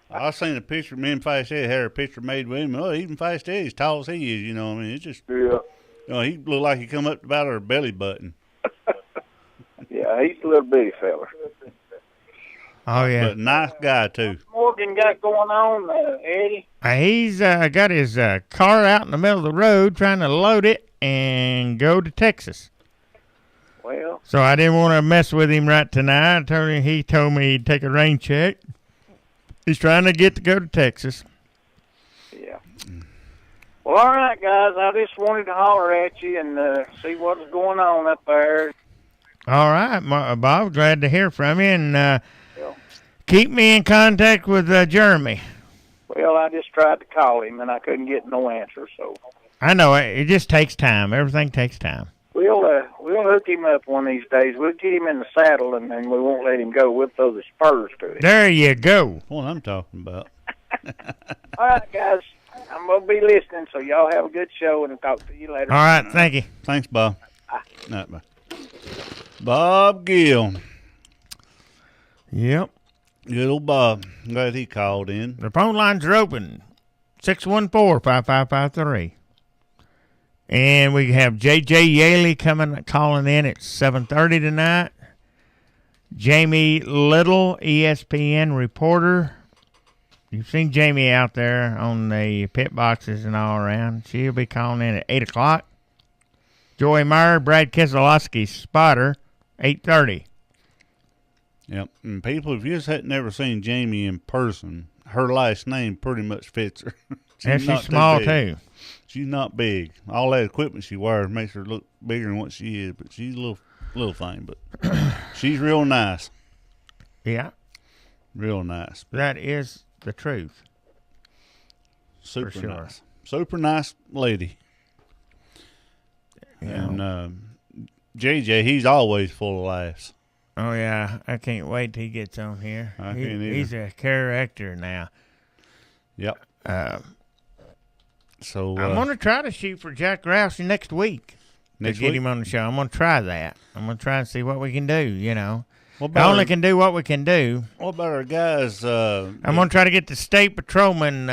I seen a picture. Me and Fast Eddie had a picture made with him. Oh, even Fast Eddie's tall as he is. You know, what I mean, it's just. Yeah. You know, he looked like he come up about our belly button. Yeah, he's a little bitty fella. Oh, yeah. But nice guy, too. Morgan got going on, Eddie? He's got his car out in the middle of the road trying to load it and go to Texas. Well. So I didn't want to mess with him right tonight. He told me he'd take a rain check. He's trying to get to go to Texas. Yeah. Well, all right, guys. I just wanted to holler at you and see what's going on up there. All right, Bob. Glad to hear from you. And keep me in contact with Jeremy. Well, I just tried to call him, and I couldn't get no answer, so. I know. It just takes time. Everything takes time. We'll hook him up one of these days. We'll get him in the saddle, and then we won't let him go. We'll throw the spurs to him. There you go. What I'm talking about. All right, guys. I'm going to be listening, so y'all have a good show, and I'll talk to you later. All right. Thank you. Thanks, Bob. Bye. Bob Gill. Yep. Good old Bob. Glad he called in. The phone lines are open. 614-5553. And we have J.J. Yaley calling in at 7:30 tonight. Jamie Little, ESPN reporter. You've seen Jamie out there on the pit boxes and all around. She'll be calling in at 8 o'clock. Joey Meyer, Brad Keselowski, spotter, 8:30. Yep. And people, if you just hadn't never seen Jamie in person, her last name pretty much fits her. And she's small, too. She's not big. All that equipment she wears makes her look bigger than what she is, but she's a little thing. But she's real nice. Yeah. Real nice. That is the truth. Super sure. nice. Super nice lady. Yeah. And JJ, he's always full of laughs. Oh, yeah. I can't wait till he gets on here. I can't either. He's a character now. Yep. So I'm going to try to shoot for Jack Rouse next week. To get him on the show. I'm going to try that. I'm going to try and see what we can do, you know. What I about only can do what we can do. What about our guys? I'm going to try to get the state patrolman.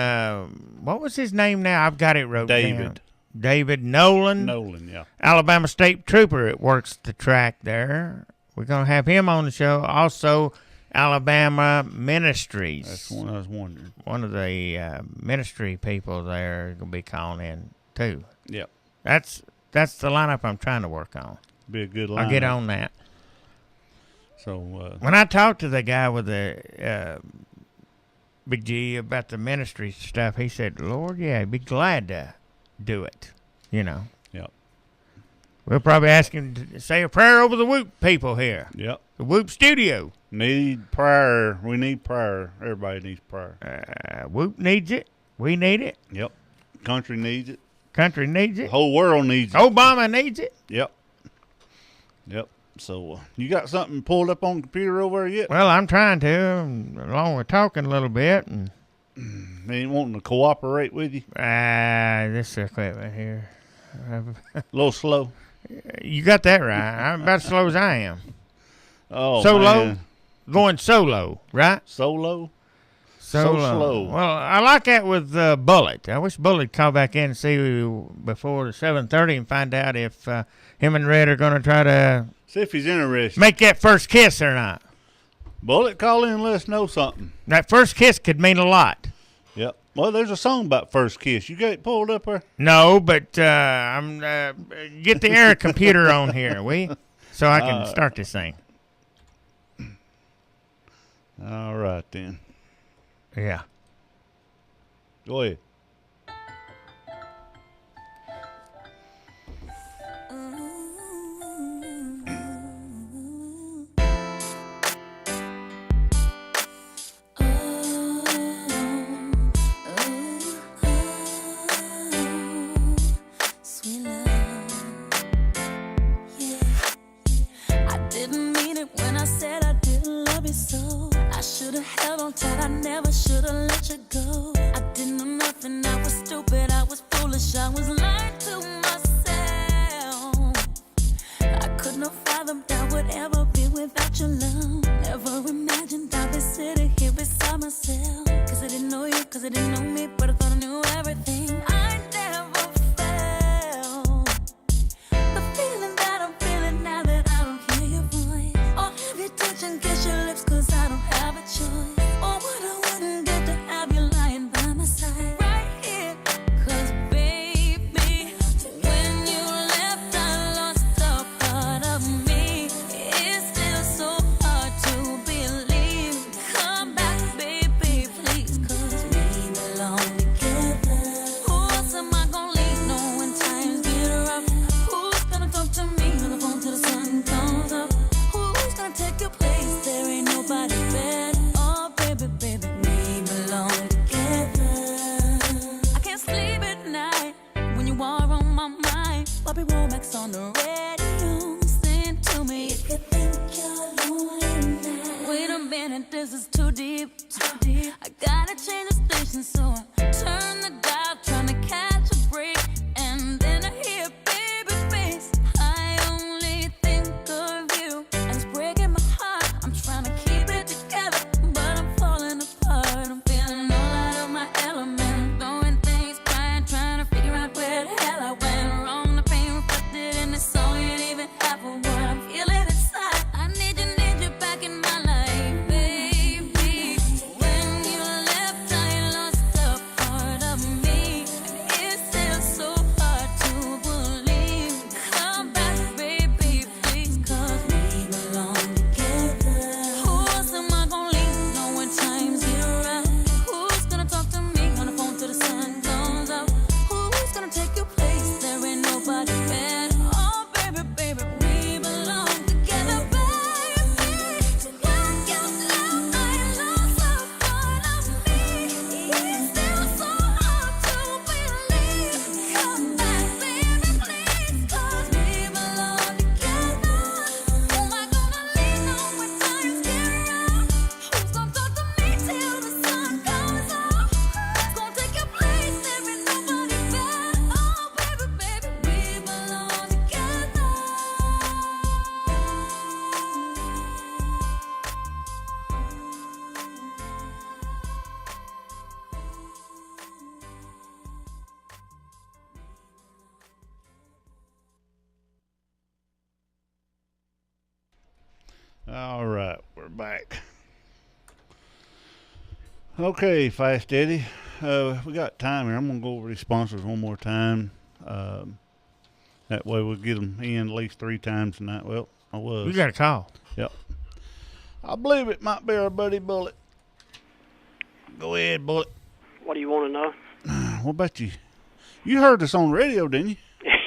What was his name now? I've got it wrote down. David Nolan. Nolan, yeah. Alabama State Trooper. It works the track there. We're going to have him on the show. Also, Alabama Ministries. That's one I was wondering. One of the ministry people there are going to be calling in, too. Yep. That's the lineup I'm trying to work on. Be a good lineup. I'll get on that. So when I talked to the guy with the Big G about the ministry stuff, he said, Lord, yeah, he'd be glad to do it, you know. Yep. We'll probably ask him to say a prayer over the Whoop people here. Yep. The Whoop studio. Need prayer. We need prayer. Everybody needs prayer. Whoop needs it. We need it. Yep. Country needs it. Country needs it. The whole world needs it. Obama needs it. Yep. Yep. So, you got something pulled up on the computer over there yet? Well, I'm trying to, along with talking a little bit. And they ain't wanting to cooperate with you? This equipment here. A little slow. You got that right. I'm about as slow as I am. Oh, solo? Man. Going solo, right? Solo? So slow. Well, I like that with Bullet. I wish Bullet would call back in and see before 7:30 and find out if him and Red are going to try to see if he's interested. Make that first kiss or not. Bullet, call in and let us know something. That first kiss could mean a lot. Yep. Well, there's a song about first kiss. You got it pulled up there? No, but I'm get the air computer on here, so I can start this thing. All right, then. Yeah. Go ahead. Okay, Fast Eddie. We got time here. I'm going to go over these sponsors one more time. That way we'll get them in at least 3 times tonight. Well, I was. You got a call. Yep. I believe it might be our buddy Bullet. Go ahead, Bullet. What do you want to know? What about you? You heard us on the radio, didn't you? Yeah.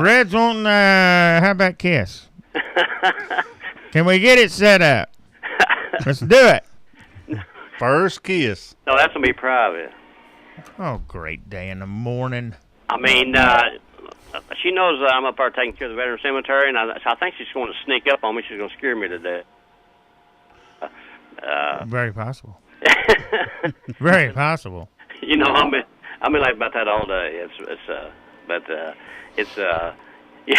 Red's wanting, how about Kiss? Can we get it set up? Let's do it. First Kiss. No, that's going to be private. Oh, great day in the morning. I mean, she knows I'm up there taking care of the veteran cemetery, and I think she's going to sneak up on me. She's going to scare me to death. Very possible. Very possible. You know, I mean like about that all day. You know, I don't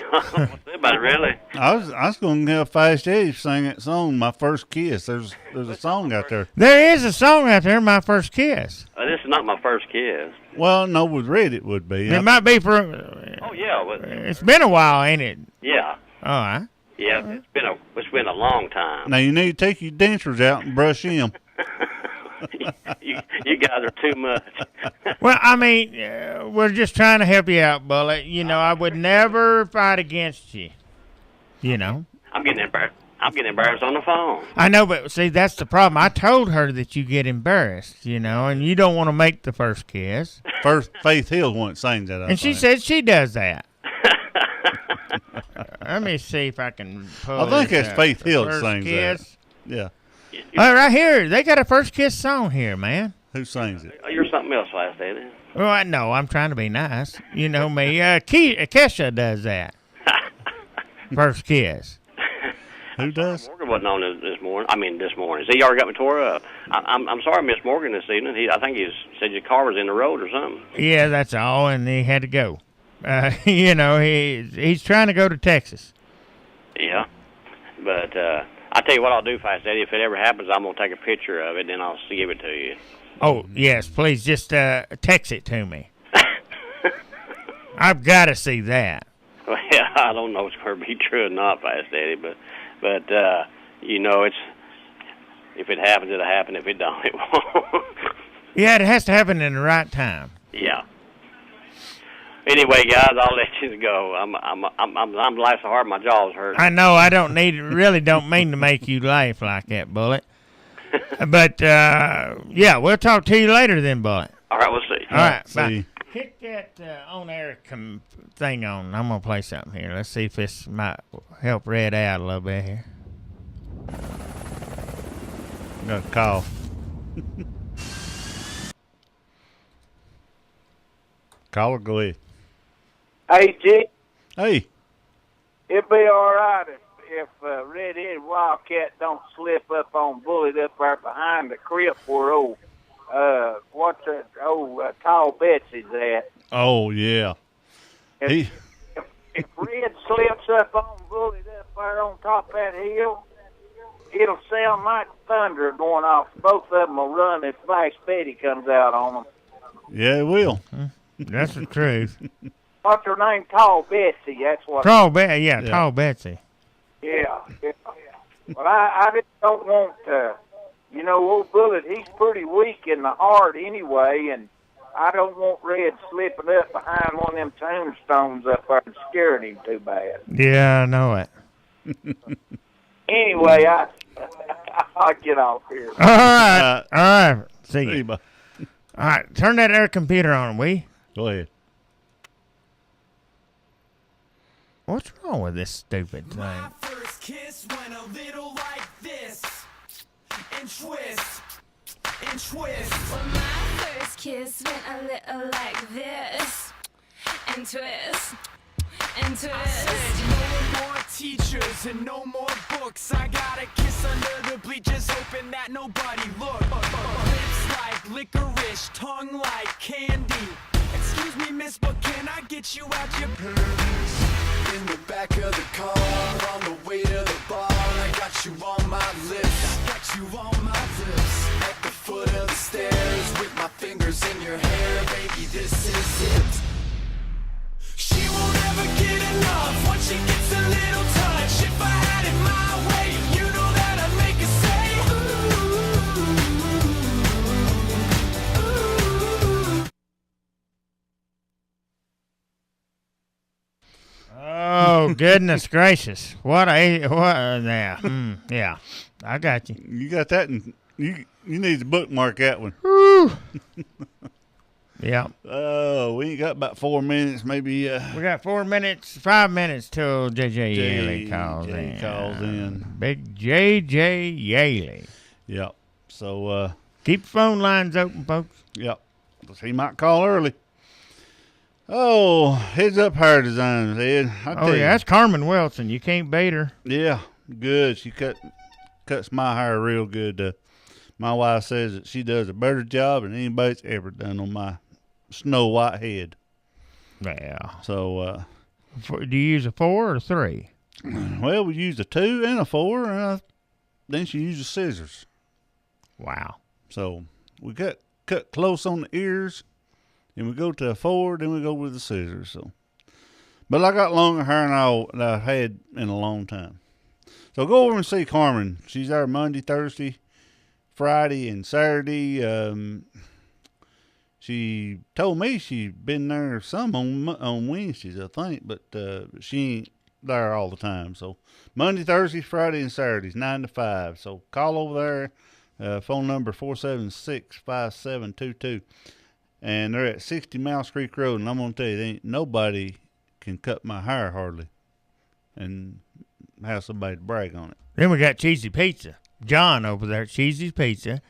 know what to say about it, really. I was going to have Fast Eddie sing that song, My First Kiss. There's a song out there. There is a song out there, My First Kiss. This is not my first kiss. Well, no, with Red it would be. It might be for... Oh, yeah. But, it's been a while, ain't it? Yeah. All right. Yeah, it's been a long time. Now, you need to take your dentures out and brush them. you guys are too much. Well, I mean, we're just trying to help you out, Bullet. You know, I would never fight against you. You know? I'm getting embarrassed on the phone. I know, but see, that's the problem. I told her that you get embarrassed, you know, and you don't want to make the first kiss. First, Faith Hill's one that sings that. And she said she does that. Let me see if I can pull I think this it's up. Faith Hill that First sings kiss. that. Yeah. Oh, right here. They got a first kiss song here, man. Who sings it? Oh, you're something else, Fast Eddie. Well, I know. I'm trying to be nice. You know me. Kesha does that. First kiss. Who does? Morgan wasn't on this morning. This morning. See, you already got me tore up. I'm sorry, Miss Morgan, this evening. I think he said your car was in the road or something. Yeah, that's all, and he had to go. You know, he's trying to go to Texas. Yeah, but I tell you what I'll do, Fast Eddie. If it ever happens, I'm gonna take a picture of it, then I'll give it to you. Oh yes, please just text it to me. I've got to see that. Well, I don't know if it's going to be true or not, Fast Eddie, but you know, if it happens, it'll happen. If it don't, it won't. Yeah, it has to happen in the right time. Yeah. Anyway, guys, I'll let you go. I'm laughing so hard my jaws hurt. I know. I really don't mean to make you laugh like that, Bullet. But yeah, we'll talk to you later then, Bullet. All right, we'll see. All right, See. bye. Kick that on-air thing on. I'm gonna play something here. Let's see if this might help Red out a little bit here. Got a call. Caller, go ahead. Hey, G, Hey. it'll be all right if Red-headed Wildcat don't slip up on Bullet up there behind the crib where Tall Betsy's at. Oh, yeah. If Red slips up on Bullet up there on top of that hill, it'll sound like thunder going off. Both of them will run as Fast Betty comes out on them. Yeah, it will. That's the truth. What's her name? Tall Betsy. That's what. Tall Betsy. Yeah, Tall Betsy. Yeah. Well, I just don't want to. You know, old Bullet, he's pretty weak in the heart anyway, and I don't want Red slipping up behind one of them tombstones up there and scaring him too bad. Yeah, I know it. Anyway, I'll get off here. All right. All right. See you. Bye. All right. Turn that air computer on, will you? Go ahead. What's wrong with this stupid thing? My first kiss went a little like this, and twist, and twist. Well, my first kiss went a little like this, and twist, and twist. I said no more teachers and no more books. I got a kiss under the bleachers, hoping that nobody looked. Lips like licorice, tongue like candy. Excuse me, miss, but can I get you out your pants? In the back of the car, on the way to the bar, I got you on my lips. I got you on my lips. At the foot of the stairs, with my fingers in your hair, baby, this is it. She won't ever get enough once she gets a little touch. If I had it my way, you know that I'd make her say, ooh. Goodness gracious. What yeah. Yeah. I got you. You got that, and you need to bookmark that one. Woo. Yeah. Oh, we ain't got about 4 minutes, maybe. We got 5 minutes till JJ Yaley calls in. Big JJ Yaley. Yep. So keep the phone lines open, folks. Yep. He might call early. Oh, heads up hair designs, Ed. That's Carmen Wilson. You can't beat her. Yeah, good. She cuts my hair real good. My wife says that she does a better job than anybody's ever done on my snow white head. Yeah. So, do you use a 4 or 3? Well, we used a 2 and a 4, and then she used the scissors. Wow. So we cut close on the ears, and we go to a 4, then we go with the scissors. So, but I got longer hair than I've had in a long time. So go over and see Carmen. She's there Monday, Thursday, Friday, and Saturday. She told me she'd been there some on Wednesdays, I think, but she ain't there all the time. So Monday, Thursday, Friday, and Saturdays, 9 to 5. So call over there. Phone number 476-5722. And they're at 60 Mouse Creek Road. And I'm going to tell you, there ain't nobody can cut my hair hardly and have somebody to brag on it. Then we got Cheesy Pizza. John over there at Cheesy's Pizza,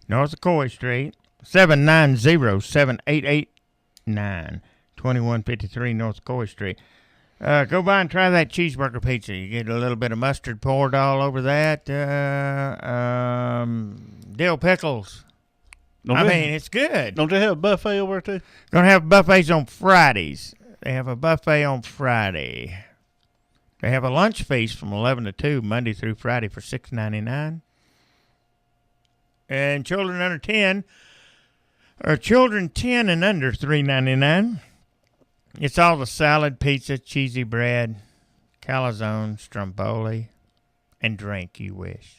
north of Coy Street, 790-7889, 2153 North Coy Street. Go by and try that cheeseburger pizza. You get a little bit of mustard poured all over that. Dill pickles. It's good. Don't they have a buffet over there too? Gonna have buffets on Fridays. They have a buffet on Friday. They have a lunch feast from 11 to 2, Monday through Friday for $6.99. And children under 10, or children 10 and under, $3.99. It's all the salad, pizza, cheesy bread, calzone, stromboli, and drink you wish.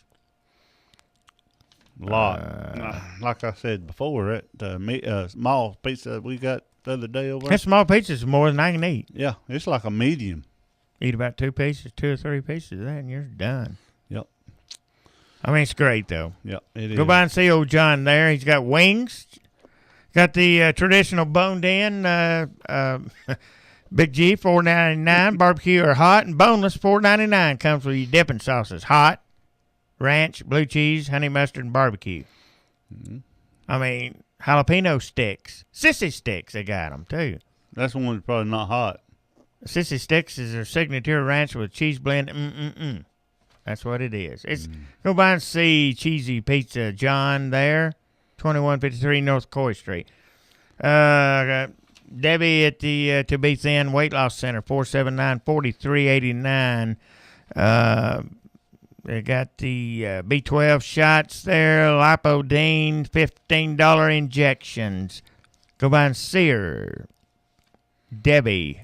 Like I said before, that small pizza we got the other day over there. That small pizza is more than I can eat. Yeah, it's like a medium. Eat about 2 or 3 pieces of that, and you're done. Yep. It's great, though. Yep, it is. Go by and see old John there. He's got wings. Got the traditional boned-in Big G, $4.99. Barbecue or hot and boneless, $4.99. Comes with your dipping sauces. Hot, ranch, blue cheese, honey mustard, and barbecue. Jalapeno sticks. Sissy sticks, they got them, too. That's one that's probably not hot. Sissy Sticks is their signature ranch with cheese blend. That's what it is. Go by and see Cheesy Pizza John there, 2153 North Coy Street. Got Debbie at the To Be Thin Weight Loss Center, 479-4389. They got the B12 shots there, Lipodine, $15 injections. Go by and see her, Debbie.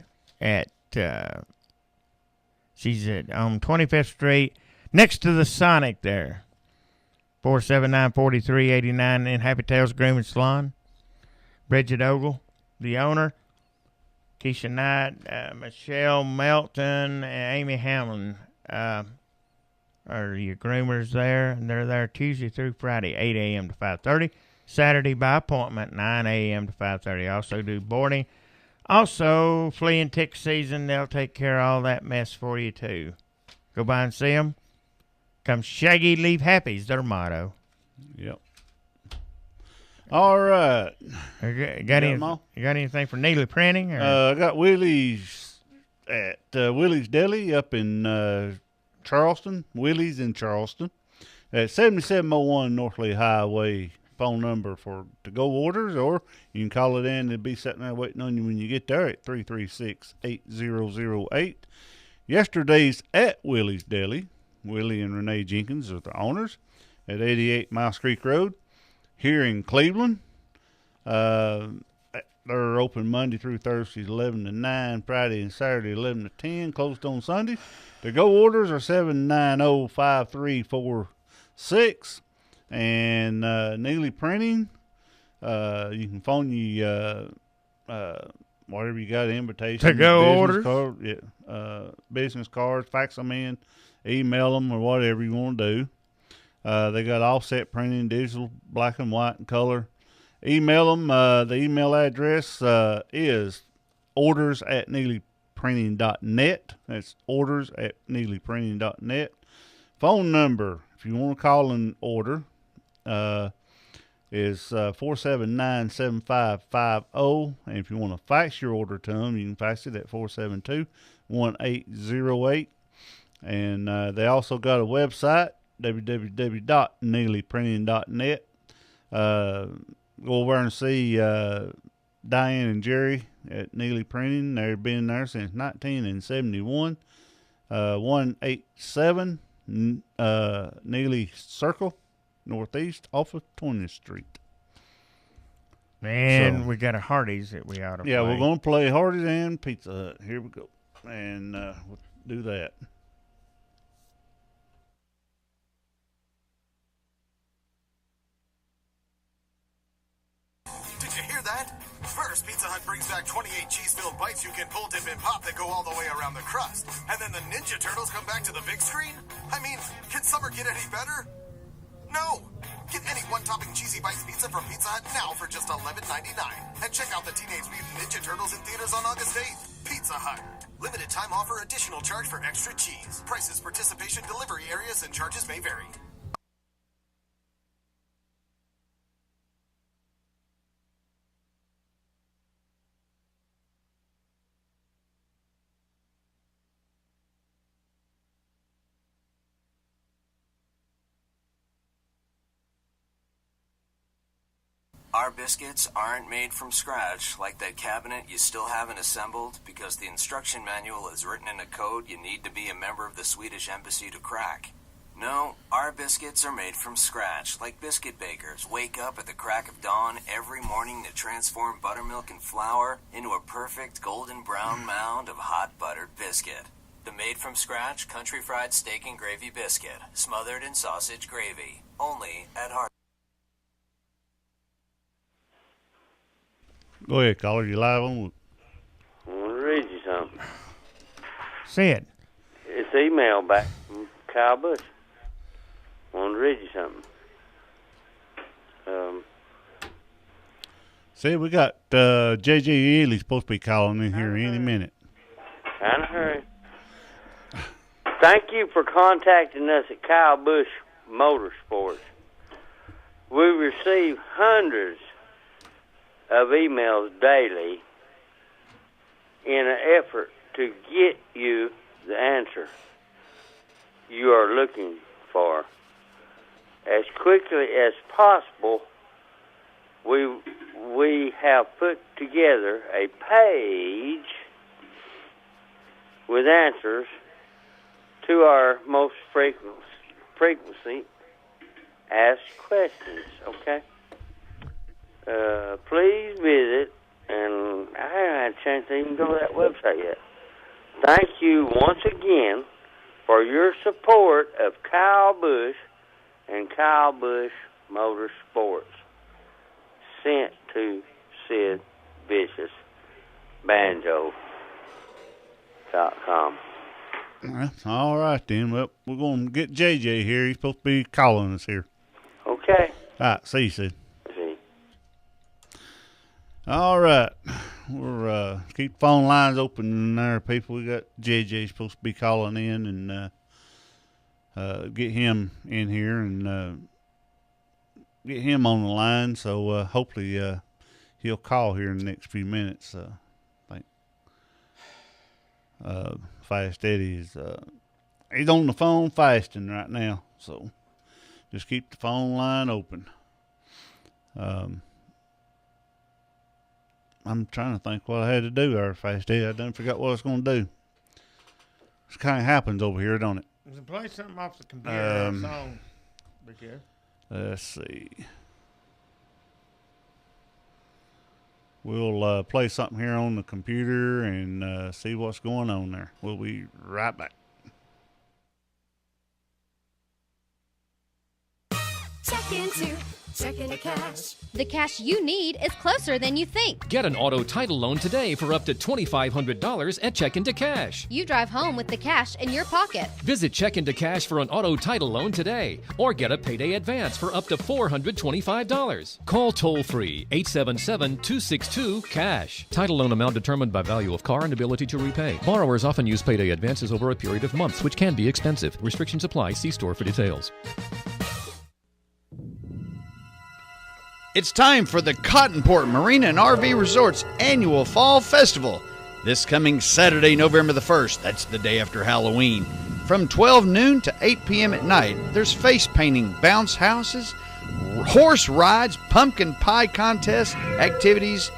She's on 25th Street, next to the Sonic there. 479-4389 in Happy Tales Grooming Salon. Bridget Ogle, the owner. Keisha Knight, Michelle Melton, and Amy Hamlin are your groomers there. And they're there Tuesday through Friday, 8 a.m. to 5:30. Saturday by appointment, 9 a.m. to 5:30. Also do boarding. Also, flea and tick season, they'll take care of all that mess for you, too. Go by and see them. Come shaggy, leave happy is their motto. Yep. All right. You got anything for Neely Printing? Or? I got Willie's at Willie's Deli up in Charleston. Willie's in Charleston at 7701 North Lee Highway. Phone number for to-go orders, or you can call it in. They'll be sitting there waiting on you when you get there at 336-8008. Yesterday's at Willie's Deli. Willie and Renee Jenkins are the owners at 88 Mouse Creek Road here in Cleveland. They're open Monday through Thursday, 11 to 9, Friday and Saturday, 11 to 10, closed on Sunday. To-go orders are 790-5346. And Neely Printing, you can phone you whatever you got, invitations, To-go business orders. card, business cards, fax them in, email them, or whatever you want to do. They got offset printing, digital, black and white, and color. Email them. The email address is orders@neelyprinting.net. That's orders@neelyprinting.net. Phone number, if you want to call and order, is 479-7550. And if you want to fax your order to them, you can fax it at 472-1808. And they also got a website, www.neelyprinting.net. Go over and see Diane and Jerry at Neely Printing. They've been there since 1971. 187 Neely Circle, Northeast, off of 20th Street. And we got a Hardee's that we ought to play. Yeah, we're going to play Hardee's and Pizza Hut. Here we go. And we'll do that. Did you hear that? First, Pizza Hut brings back 28 cheese-filled bites you can pull, dip, and pop that go all the way around the crust. And then the Ninja Turtles come back to the big screen? I mean, can summer get any better? No! Get any one-topping Cheesy Bites pizza from Pizza Hut now for just $11.99. And check out the Teenage Mutant Ninja Turtles in theaters on August 8th. Pizza Hut. Limited time offer, additional charge for extra cheese. Prices, participation, delivery areas, and charges may vary. Our biscuits aren't made from scratch like that cabinet you still haven't assembled because the instruction manual is written in a code you need to be a member of the Swedish Embassy to crack. No, our biscuits are made from scratch like biscuit bakers wake up at the crack of dawn every morning to transform buttermilk and flour into a perfect golden brown mound of hot buttered biscuit. The made from scratch country fried steak and gravy biscuit, smothered in sausage gravy, only at Hart. Go ahead, caller. You live on? I want to read you something. Say it. It's email back from Kyle Bush. I want to read you something. See, we got J.J. Ely supposed to be calling in here any minute. Kind of hurry. Thank you for contacting us at Kyle Bush Motorsports. We receive hundreds of emails daily in an effort to get you the answer you are looking for. As quickly as possible, we have put together a page with answers to our most frequently asked questions, okay? Please visit, and I haven't had a chance to even go to that website yet. Thank you once again for your support of Kyle Bush and Kyle Bush Motorsports. Sent to Sid Vicious Banjo.com. All right, then. Well, we're going to get JJ here. He's supposed to be calling us here. Okay. All right. See you, Sid. See. All right. We're keep phone lines open there, people. We got JJ supposed to be calling in and get him in here and get him on the line. So hopefully he'll call here in the next few minutes. I think Fast Eddie's he's on the phone fasting right now. So just keep the phone line open. I'm trying to think what I had to do there, Fast Eddie. I done forgot what I was going to do. This kind of happens over here, don't it? Play something off the computer, a song. Okay. Let's see. We'll play something here on the computer and see what's going on there. We'll be right back. Check into Checking to cash. The cash you need is closer than you think. Get an auto title loan today for up to $2,500 at Check Into Cash. You drive home with the cash in your pocket. Visit Check Into Cash for an auto title loan today, or get a payday advance for up to $425. Call toll-free 877-262-CASH. Title loan amount determined by value of car and ability to repay. Borrowers often use payday advances over a period of months, which can be expensive. Restrictions apply. See store for details. It's time for the Cottonport Marina and RV Resort's annual Fall Festival. This coming Saturday, November the 1st, that's the day after Halloween. From 12 noon to 8 p.m. at night, there's face painting, bounce houses, horse rides, pumpkin pie contests, activities,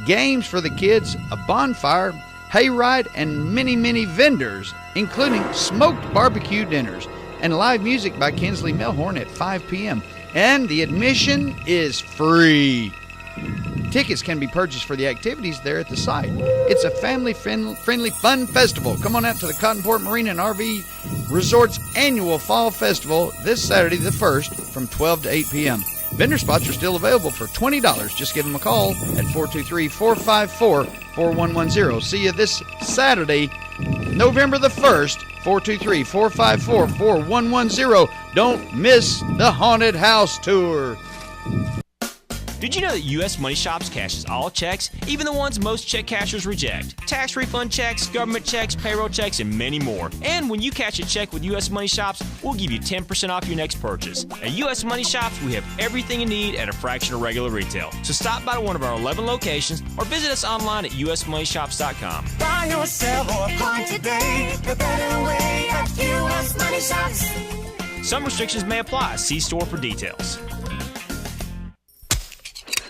games for the kids, a bonfire, hayride, and many, many vendors, including smoked barbecue dinners and live music by Kinsley Melhorn at 5 p.m. And the admission is free. Tickets can be purchased for the activities there at the site. It's a family-friendly fun festival. Come on out to the Cottonport Marina and RV Resort's annual Fall Festival this Saturday the 1st from 12 to 8 p.m. Vendor spots are still available for $20. Just give them a call at 423-454-4110. See you this Saturday, November the 1st, 423-454-4110. Don't miss the Haunted House Tour. Did you know that U.S. Money Shops cashes all checks, even the ones most check cashers reject? Tax refund checks, government checks, payroll checks, and many more. And when you cash a check with U.S. Money Shops, we'll give you 10% off your next purchase. At U.S. Money Shops, we have everything you need at a fraction of regular retail. So stop by one of our 11 locations or visit us online at usmoneyshops.com. Buy yourself or coin today. The better way at U.S. Money Shops. Some restrictions may apply. See store for details.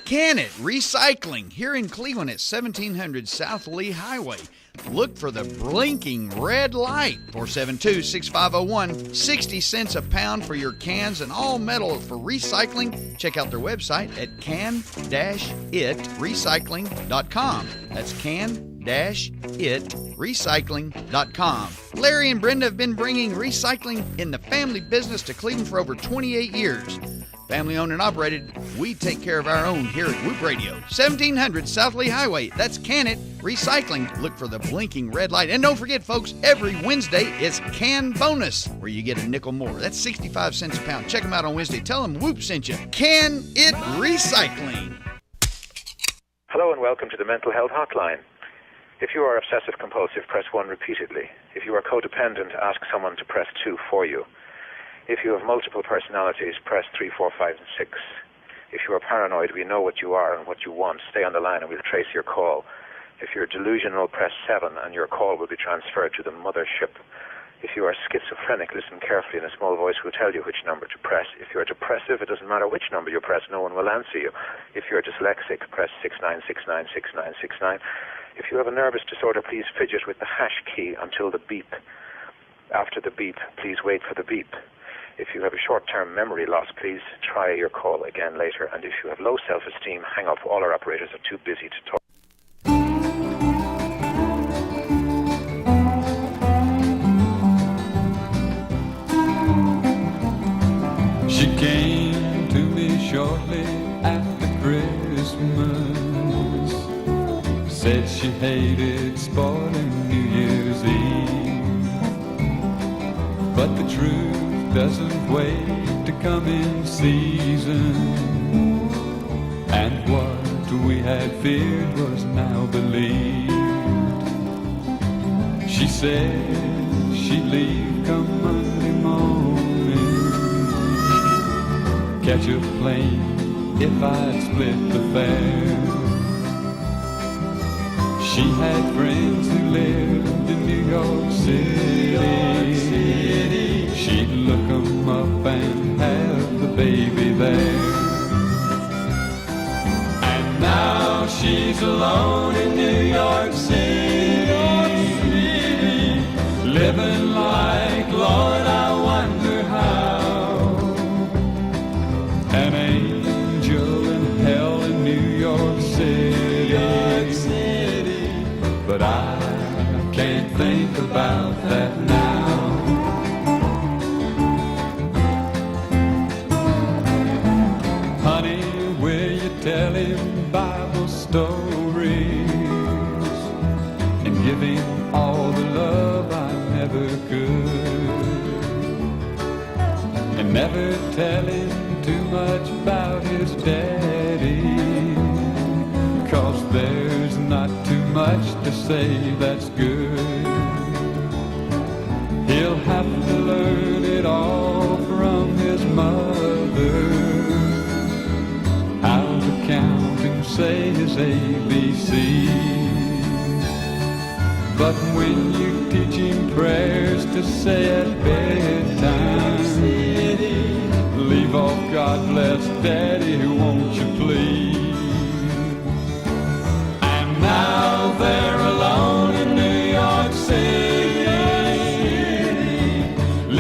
Can It Recycling here in Cleveland at 1700 South Lee Highway. Look for the blinking red light. 472-6501. 60 cents a pound for your cans and all metal for recycling. Check out their website at can-itrecycling.com. That's can-itrecycling.com. Larry and Brenda have been bringing recycling in the family business to Cleveland for over 28 years. Family owned and operated, we take care of our own here at Whoop Radio. 1700 South Lee Highway. That's Can It Recycling. Look for the blinking red light. And don't forget, folks, every Wednesday is Can Bonus, where you get a nickel more. That's 65 cents a pound. Check them out on Wednesday. Tell them Whoop sent you. Can It Recycling. Hello and welcome to the Mental Health Hotline. If you are obsessive compulsive, press 1 repeatedly. If you are codependent, ask someone to press 2 for you. If you have multiple personalities, press 3, 4, 5, and 6. If you are paranoid, we know what you are and what you want. Stay on the line and we'll trace your call. If you're delusional, press 7 and your call will be transferred to the mothership. If you are schizophrenic, listen carefully and a small voice will tell you which number to press. If you are depressive, it doesn't matter which number you press, no one will answer you. If you are dyslexic, press 69696969. If you have a nervous disorder, please fidget with the hash key until the beep. After the beep, please wait for the beep. If you have a short-term memory loss, please try your call again later. And if you have low self-esteem, hang up. All our operators are too busy to talk. She came to me shortly after Christmas. Said she hated spoiling New Year's Eve. But the truth doesn't wait to come in season, and what we had feared was now believed. She said she'd leave come Monday morning, catch a plane if I'd split the fare. She had friends who lived in New York City. She'd look 'em up and have the baby there. And now she's alone in New York City, living like, Lord, I wonder how. An angel in hell in New York City, but I can't think about that now. Honey, will you tell him Bible stories and give him all the love I never could? And never tell him too much about his daddy, 'cause there's not too much to say that's good. He'll have to learn it all from his mother, how to count and say his ABC. But when you teach him prayers to say at bedtime, leave off God bless Daddy, won't you please? And now they're alone in New York City,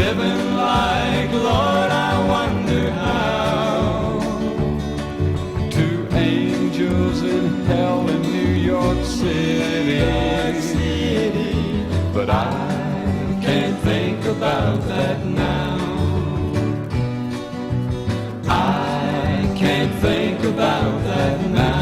living like, Lord, I wonder how. Two angels in hell in New York City, but I can't think about that now. I can't think about that now.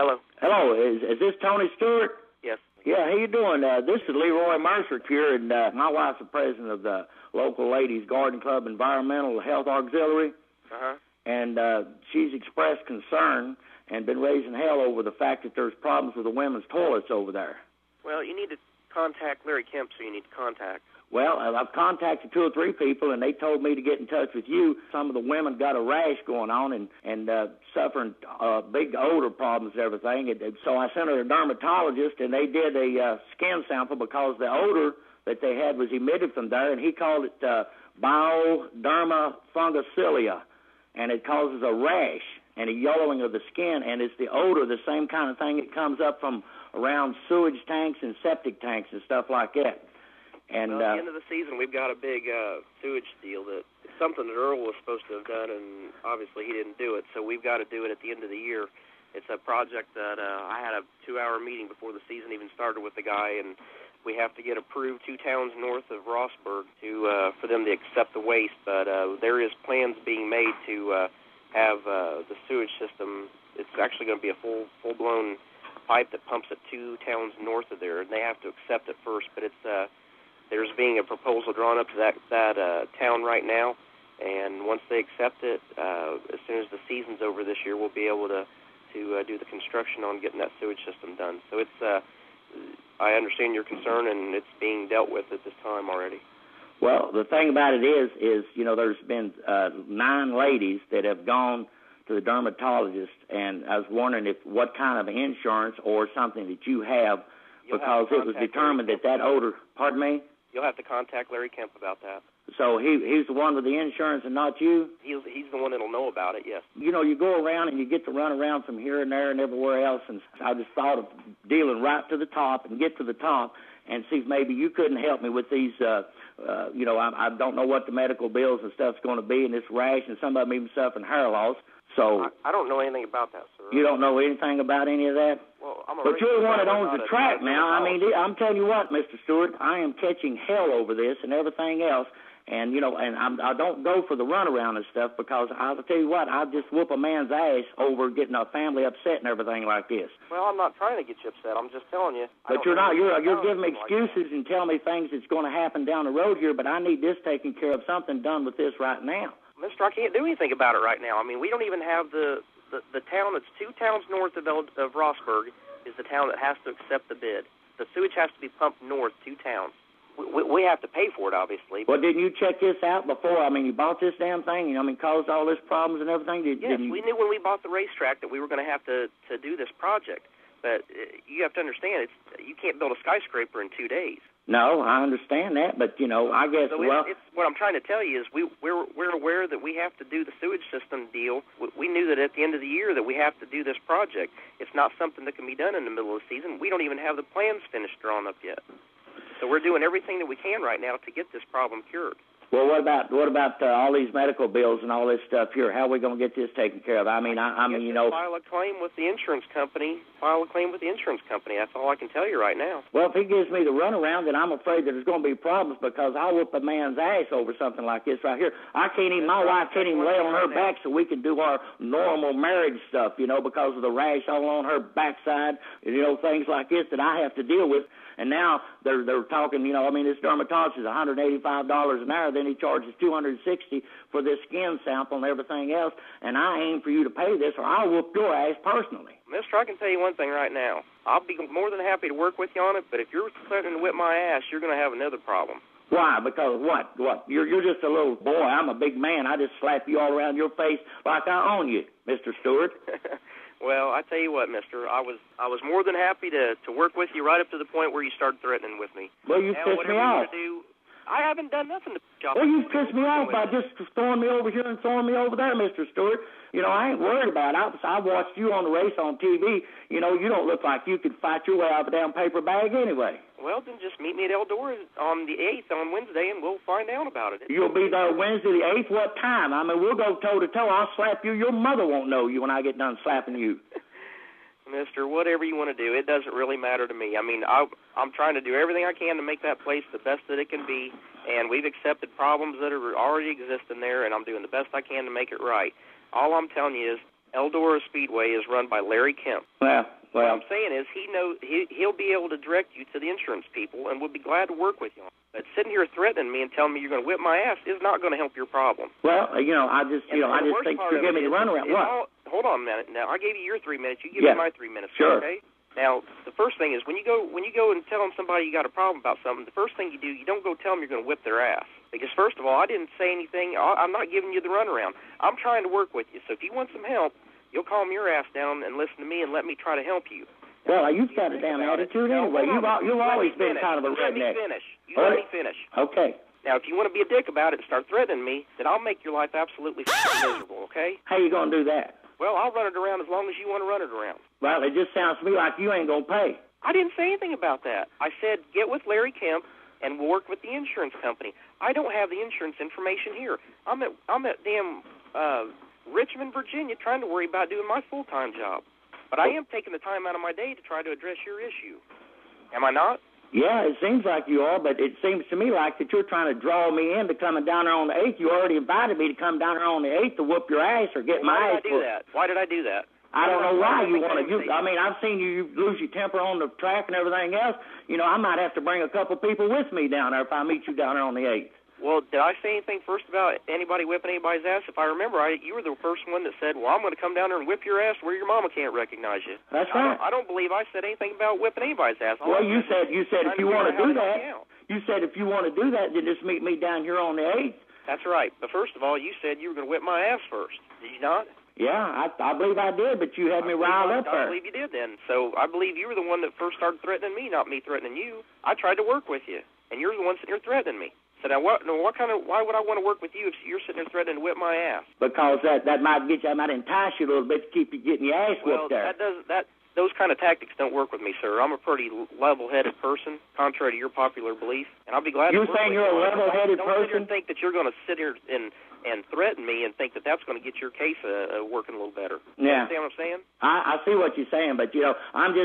Hello. Hello, is this Tony Stewart? Yes. Yeah, how you doing? This is Leroy Mercer here, and my wife's the president of the local Ladies Garden Club Environmental Health Auxiliary, Uh-huh. and she's expressed concern and been raising hell over the fact that there's problems with the women's toilets over there. Well, you need to contact Larry Kemp, so you need to contact. Well, I've contacted 2 or 3 people, and they told me to get in touch with you. Some of the women got a rash going on and suffering big odor problems and everything. So I sent her to a dermatologist, and they did a skin sample because the odor that they had was emitted from there, and he called it bioderma fungicilia, and it causes a rash and a yellowing of the skin, and it's the odor, the same kind of thing that comes up from around sewage tanks and septic tanks and stuff like that. And well, at the end of the season, we've got a big sewage deal that it's something that Earl was supposed to have done, and obviously he didn't do it, so we've got to do it at the end of the year. It's a project that I had a 2-hour meeting before the season even started with the guy, and we have to get approved 2 towns north of Rossburg to for them to accept the waste, but there is plans being made to have the sewage system. It's actually going to be a full-blown pipe that pumps at 2 towns north of there, and they have to accept it first, but it's there's being a proposal drawn up to that town right now, and once they accept it, as soon as the season's over this year, we'll be able to do the construction on getting that sewage system done. So it's I understand your concern, and it's being dealt with at this time already. Well, the thing about it is you know, there's been 9 ladies that have gone to the dermatologist, and I was wondering what kind of insurance or something that you have, because it was determined that odor. Pardon me. You'll have to contact Larry Kemp about that. So he's the one with the insurance and not you? He's the one that'll know about it, yes. You know, you go around and you get to run around from here and there and everywhere else, and I just thought of dealing right to the top and get to the top and see if maybe you couldn't help me with these, you know, I don't know what the medical bills and stuff's going to be, and this rash, and some of them even suffering hair loss. So I don't know anything about that, sir. You don't know anything about any of that? Well, but you're the one that owns the track now. I mean, I'm telling you what, Mr. Stewart, I am catching hell over this and everything else. And, you know, and I don't go for the runaround and stuff because I'll tell you what, I just whoop a man's ass over getting a family upset and everything like this. Well, I'm not trying to get you upset. I'm just telling you. But you're not. You're giving me excuses and telling me things that's going to happen down the road here, but I need this taken care of, something done with this right now. Mister, I can't do anything about it right now. I mean, we don't even have the town that's 2 towns north of Rossburg is the town that has to accept the bid. The sewage has to be pumped north 2 towns. We have to pay for it, obviously. Well, didn't you check this out before? I mean, you bought this damn thing, you know, I mean, caused all this problems and everything? Yes, we knew when we bought the racetrack that we were going to have to do this project. But you have to understand, you can't build a skyscraper in 2 days. No, I understand that, but, you know, I guess, so well... It's what I'm trying to tell you is we're aware that we have to do the sewage system deal. We knew that at the end of the year that we have to do this project. It's not something that can be done in the middle of the season. We don't even have the plans finished drawn up yet. So we're doing everything that we can right now to get this problem cured. Well, what about all these medical bills and all this stuff here? How are we going to get this taken care of? I mean, you know... File a claim with the insurance company. That's all I can tell you right now. Well, if he gives me the runaround, then I'm afraid that there's going to be problems because I'll whoop a man's ass over something like this right here. My wife can't even lay on her back so we can do our normal marriage stuff, you know, because of the rash all on her backside, you know, things like this that I have to deal with. And now they're talking, you know, I mean, this dermatologist is $185 an hour. Then he charges $260 for this skin sample and everything else. And I aim for you to pay this, or I'll whoop your ass personally. Mister, I can tell you one thing right now. I'll be more than happy to work with you on it. But if you're threatening to whip my ass, you're going to have another problem. Why? Because what? You're just a little boy. I'm a big man. I just slap you all around your face like I own you, Mr. Stewart. Well, I tell you what, mister, I was more than happy to work with you right up to the point where you started threatening with me. Well, you pissed me off. I haven't done nothing to piss you off. Well, you pissed me off by just throwing me over here and throwing me over there, Mr. Stewart. You know, I ain't worried about it. I watched you on the race on TV. You know, you don't look like you could fight your way out of a damn paper bag anyway. Well, then just meet me at Eldora on the 8th on Wednesday, and we'll find out about it. You'll be there Wednesday the 8th? What time? I mean, we'll go toe-to-toe. I'll slap you. Your mother won't know you when I get done slapping you. Mister, whatever you want to do, it doesn't really matter to me. I mean, I'm trying to do everything I can to make that place the best that it can be, and we've accepted problems that are already existing there, and I'm doing the best I can to make it right. All I'm telling you is Eldora Speedway is run by Larry Kemp. Well, what I'm saying is he'll be able to direct you to the insurance people, and we'll be glad to work with you. But sitting here threatening me and telling me you're going to whip my ass is not going to help your problem. Well, I just think you're giving me the runaround. What? Hold on a minute. Now I gave you your 3 minutes. You give me my 3 minutes. Sure. Okay. Now the first thing is when you go and tell somebody you got a problem about something, the first thing you do, you don't go tell them you're going to whip their ass. Because first of all, I didn't say anything. I'm not giving you the runaround. I'm trying to work with you. So if you want some help, you'll calm your ass down and listen to me and let me try to help you. Well, you've got a damn attitude anyway. You've always been kind of a redneck. Let me finish. Okay. Now, if you want to be a dick about it and start threatening me, then I'll make your life absolutely miserable, okay? How you going to do that? Well, I'll run it around as long as you want to run it around. Well, it just sounds to me like you ain't going to pay. I didn't say anything about that. I said get with Larry Kemp and we'll work with the insurance company. I don't have the insurance information here. I'm at damn Richmond, Virginia, trying to worry about doing my full-time job. But I am taking the time out of my day to try to address your issue. Am I not? Yeah, it seems like you are, but it seems to me like that you're trying to draw me into coming down there on the 8th. You already invited me to come down there on the 8th to whoop your ass or get my ass. Why did I do that? I don't know why you want to. I mean, I've seen you lose your temper on the track and everything else. You know, I might have to bring a couple people with me down there if I meet you down there on the 8th. Well, did I say anything first about anybody whipping anybody's ass? If I remember, you were the first one that said, well, I'm going to come down there and whip your ass where your mama can't recognize you. That's right. I don't believe I said anything about whipping anybody's ass. Well, you said if you want to do that, then just meet me down here on the 8th. That's right. But first of all, you said you were going to whip my ass first. Did you not? Yeah, I believe I did, but you had me riled up there. I believe you did then. So I believe you were the one that first started threatening me, not me threatening you. I tried to work with you, and you're the one sitting here threatening me. So now, why would I want to work with you if you're sitting there threatening to whip my ass? Because that might entice you a little bit to keep you getting your ass whipped there. Those kind of tactics don't work with me, sir. I'm a pretty level-headed person, contrary to your popular belief, and I'll be glad to work with you. You're saying you're a level-headed person? Don't sit here and think that you're going to sit here and threaten me and think that that's going to get your case working a little better. Yeah. You understand what I'm saying? I see what you're saying, but,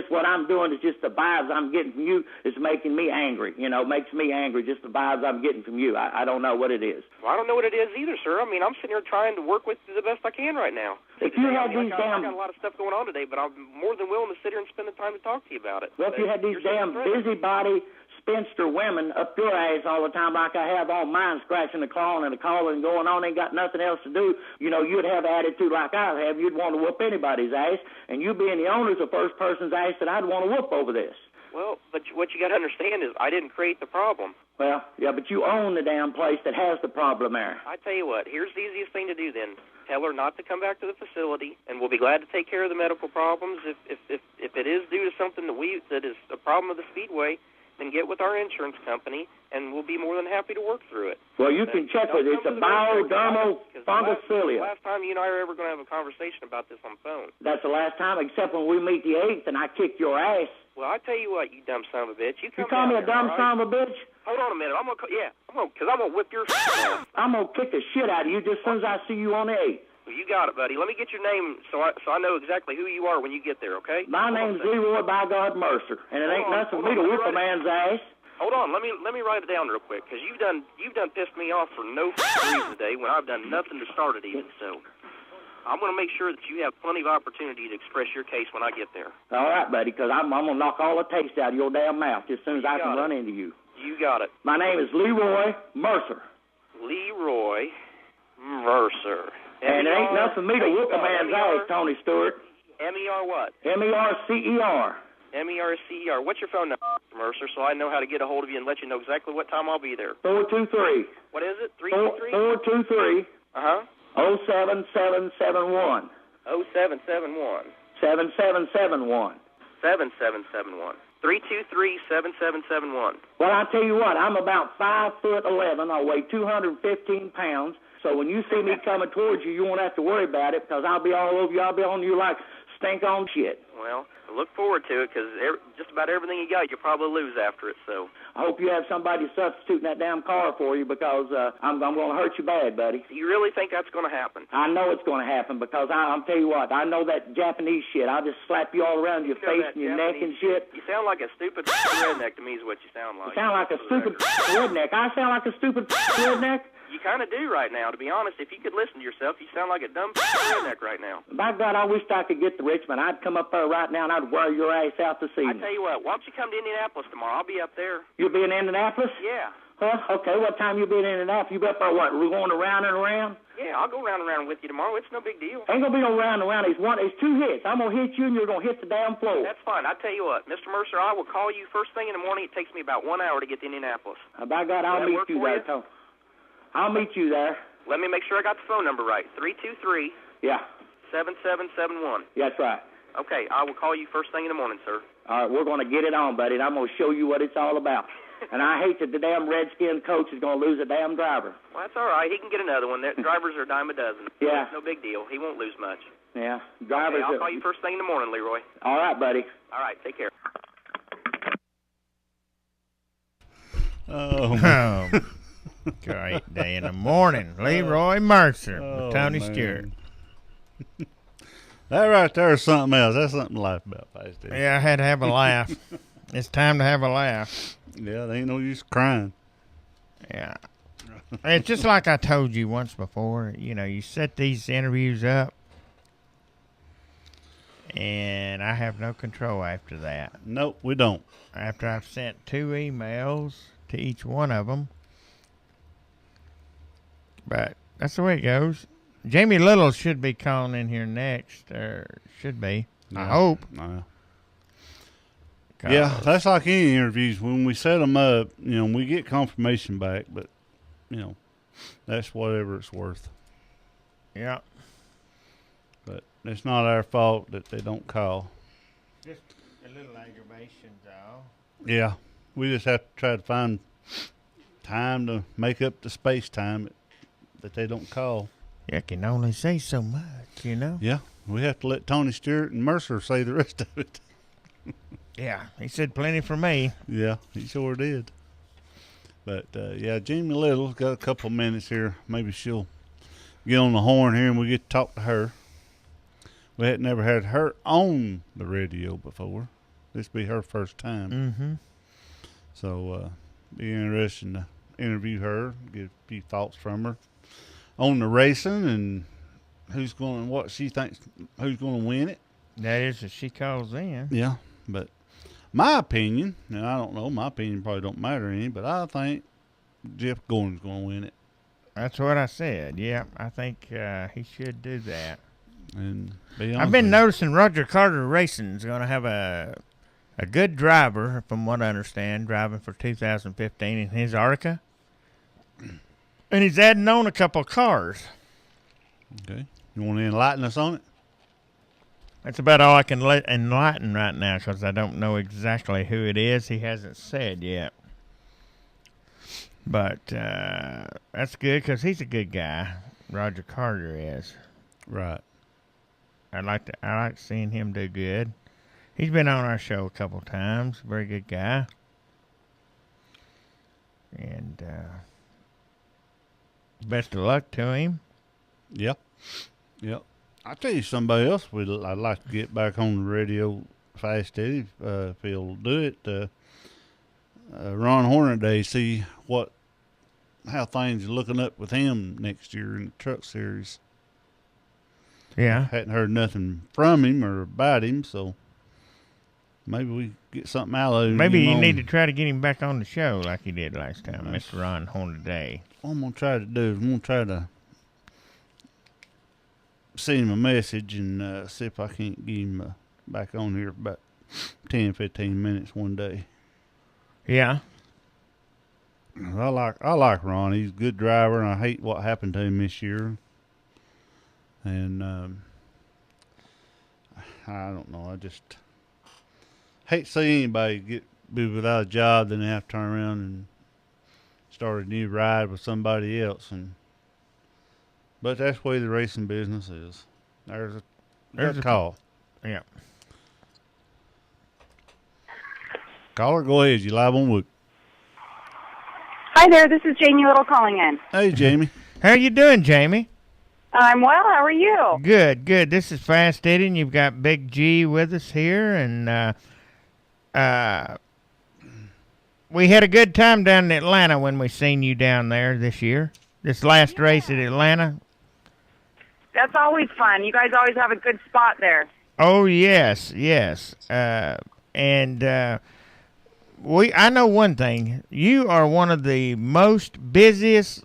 what I'm doing is just the vibes I'm getting from you is making me angry. Makes me angry, just the vibes I'm getting from you. I don't know what it is. Well, I don't know what it is either, sir. I mean, I'm sitting here trying to work with you the best I can right now. If you had these I got a lot of stuff going on today, but I'm more than willing to sit here and spend the time to talk to you about it. Well, if you had these damn busybody spinster women up your ass all the time like I have on mine, scratching the claw and the collar and going on, ain't got nothing else to do, you'd have attitude like I have. You'd want to whoop anybody's ass, and you being the owner's the first person's ass that I'd want to whoop over this. Well, but what you got to understand is I didn't create the problem. Well, yeah, but you own the damn place that has the problem there. I tell you what, here's the easiest thing to do then. Tell her not to come back to the facility, and we'll be glad to take care of the medical problems. If it is due to something that is a problem of the Speedway, then get with our insurance company, and we'll be more than happy to work through it. Well, you can check with it. It's a biodermal fungicilia. The last time you and I are ever going to have a conversation about this on the phone. That's the last time, except when we meet the 8th and I kick your ass. Well, I tell you what, you dumb son of a bitch. You call me a dumb son of a bitch? Hold on a minute. I'm gonna whip your ass. I'm gonna kick the shit out of you just as soon as I see you on the 8th. Well, you got it, buddy. Let me get your name so I know exactly who you are when you get there, okay? My name's Leroy by God Mercer, and it ain't nothing for me to whip a man's ass. Hold on, let me write it down real quick, because you've done pissed me off for no reason today when I've done nothing to start it even. So I'm going to make sure that you have plenty of opportunity to express your case when I get there. All right, buddy, because I'm going to knock all the taste out of your damn mouth as soon as I can run into you. You got it. My name is Leroy Mercer. Leroy Mercer. And it ain't nothing for me to whoop a man's ass, Tony Stewart. M-E-R what? M-E-R-C-E-R. M-E-R-C-E-R. What's your phone number, Mercer, so I know how to get a hold of you and let you know exactly what time I'll be there? 423. What is it? 323? 423. 07771. 0771. 7771. 7771. 323-7771. Well, I tell you what, I'm about 5'11". I weigh 215 pounds. So when you see me coming towards you, you won't have to worry about it because I'll be all over you. I'll be on you like stink on shit. Well, I look forward to it because just about everything you got, you'll probably lose after it. So I hope you have somebody substituting that damn car for you because I'm going to hurt you bad, buddy. Do you really think that's going to happen? I know it's going to happen because I'll tell you what, I know that Japanese shit. I'll just slap you all around your face and your neck and shit. You sound like a stupid redneck to me is what you sound like. You sound like a stupid redneck. I sound like a stupid redneck? You kind of do right now, to be honest. If you could listen to yourself, you sound like a dumb redneck right now. By God, I wish I could get to Richmond. I'd come up there right now and I'd wear your ass out this evening. I tell you what, why don't you come to Indianapolis tomorrow? I'll be up there. You'll be in Indianapolis? Yeah. Huh? Okay, what time you be in Indianapolis? You be up there, what, we're going around and around? Yeah, I'll go round and around with you tomorrow. It's no big deal. Ain't gonna be no round and round. It's 2 hits. I'm gonna hit you and you're gonna hit the damn floor. That's fine. I tell you what, Mr. Mercer, I will call you first thing in the morning. It takes me about 1 hour to get to Indianapolis. By God, I'll meet you there, Tom. I'll meet you there. Let me make sure I got the phone number right. 323. Yeah. 7771. That's right. Okay, I will call you first thing in the morning, sir. All right, we're going to get it on, buddy, and I'm going to show you what it's all about. And I hate that the damn Redskin coach is going to lose a damn driver. Well, that's all right. He can get another one. Drivers are a dime a dozen. Yeah. It's no big deal. He won't lose much. Yeah. Drivers. Okay, I'll call you first thing in the morning, Leroy. All right, buddy. All right, take care. Oh, great day in the morning. Leroy Mercer with Tony Stewart. That right there is something else. That's something to laugh about, Fast Eddie. Yeah, I had to have a laugh. It's time to have a laugh. Yeah, there ain't no use crying. Yeah. It's just like I told you once before. You know, you set these interviews up, and I have no control after that. Nope, we don't. After I've sent 2 emails to each one of them. But that's the way it goes. Jamie Little should be calling in here next, or should be. Yeah. I hope. Yeah, that's like any interviews. When we set them up, you know, we get confirmation back, but, you know, that's whatever it's worth. Yeah. But it's not our fault that they don't call. Just a little aggravation, though. Yeah, we just have to try to find time to make up the space time that they don't call. You can only say so much, you know? Yeah, we have to let Tony Stewart and Mercer say the rest of it. Yeah, he said plenty for me. Yeah, he sure did. But, yeah, Jamie Little's got a couple of minutes here. Maybe she'll get on the horn here and we get to talk to her. We had never had her on the radio before. This will be her first time. Mm-hmm. So, be interesting to interview her, get a few thoughts from her on the racing and what she thinks, who's going to win it. That is if she calls in. Yeah, but my opinion, and I don't know, my opinion probably don't matter any, but I think Jeff Gordon's going to win it. That's what I said. Yeah, I think he should do that. And be I've been noticing Roger Carter Racing is going to have a good driver, from what I understand, driving for 2015 in his Arca. And he's adding on a couple of cars. Okay. You want to enlighten us on it? That's about all I can enlighten right now because I don't know exactly who it is. He hasn't said yet. But that's good because he's a good guy. Roger Carter is. Right. I like seeing him do good. He's been on our show a couple times. Very good guy. And best of luck to him. Yep. Yep. I'll tell you somebody else I'd like to get back on the radio, Fast Eddie, if he'll do it. Ron Hornaday, see how things are looking up with him next year in the Truck Series. Yeah. Hadn't heard nothing from him or about him, so maybe we get something out of him. Maybe you need to try to get him back on the show like he did last time, Mr. Ron Hornaday. What I'm going to try to do is I'm going to try to send him a message and see if I can't get him back on here about 10, 15 minutes one day. Yeah. I like Ron. He's a good driver, and I hate what happened to him this year. And I don't know. I just hate to see anybody be without a job, then they have to turn around and start a new ride with somebody else. But that's the way the racing business is. There's a call. Yeah. Caller, go ahead. You live on WOOP. Hi there, this is Jamie Little calling in. Hey, Jamie. How you doing, Jamie? I'm well, how are you? Good, good. This is Fast Eddie, and you've got Big G with us here, and we had a good time down in Atlanta when we seen you down there this year. this last race at Atlanta? That's always fun. You guys always have a good spot there. Oh, yes. I know one thing. You are one of the most busiest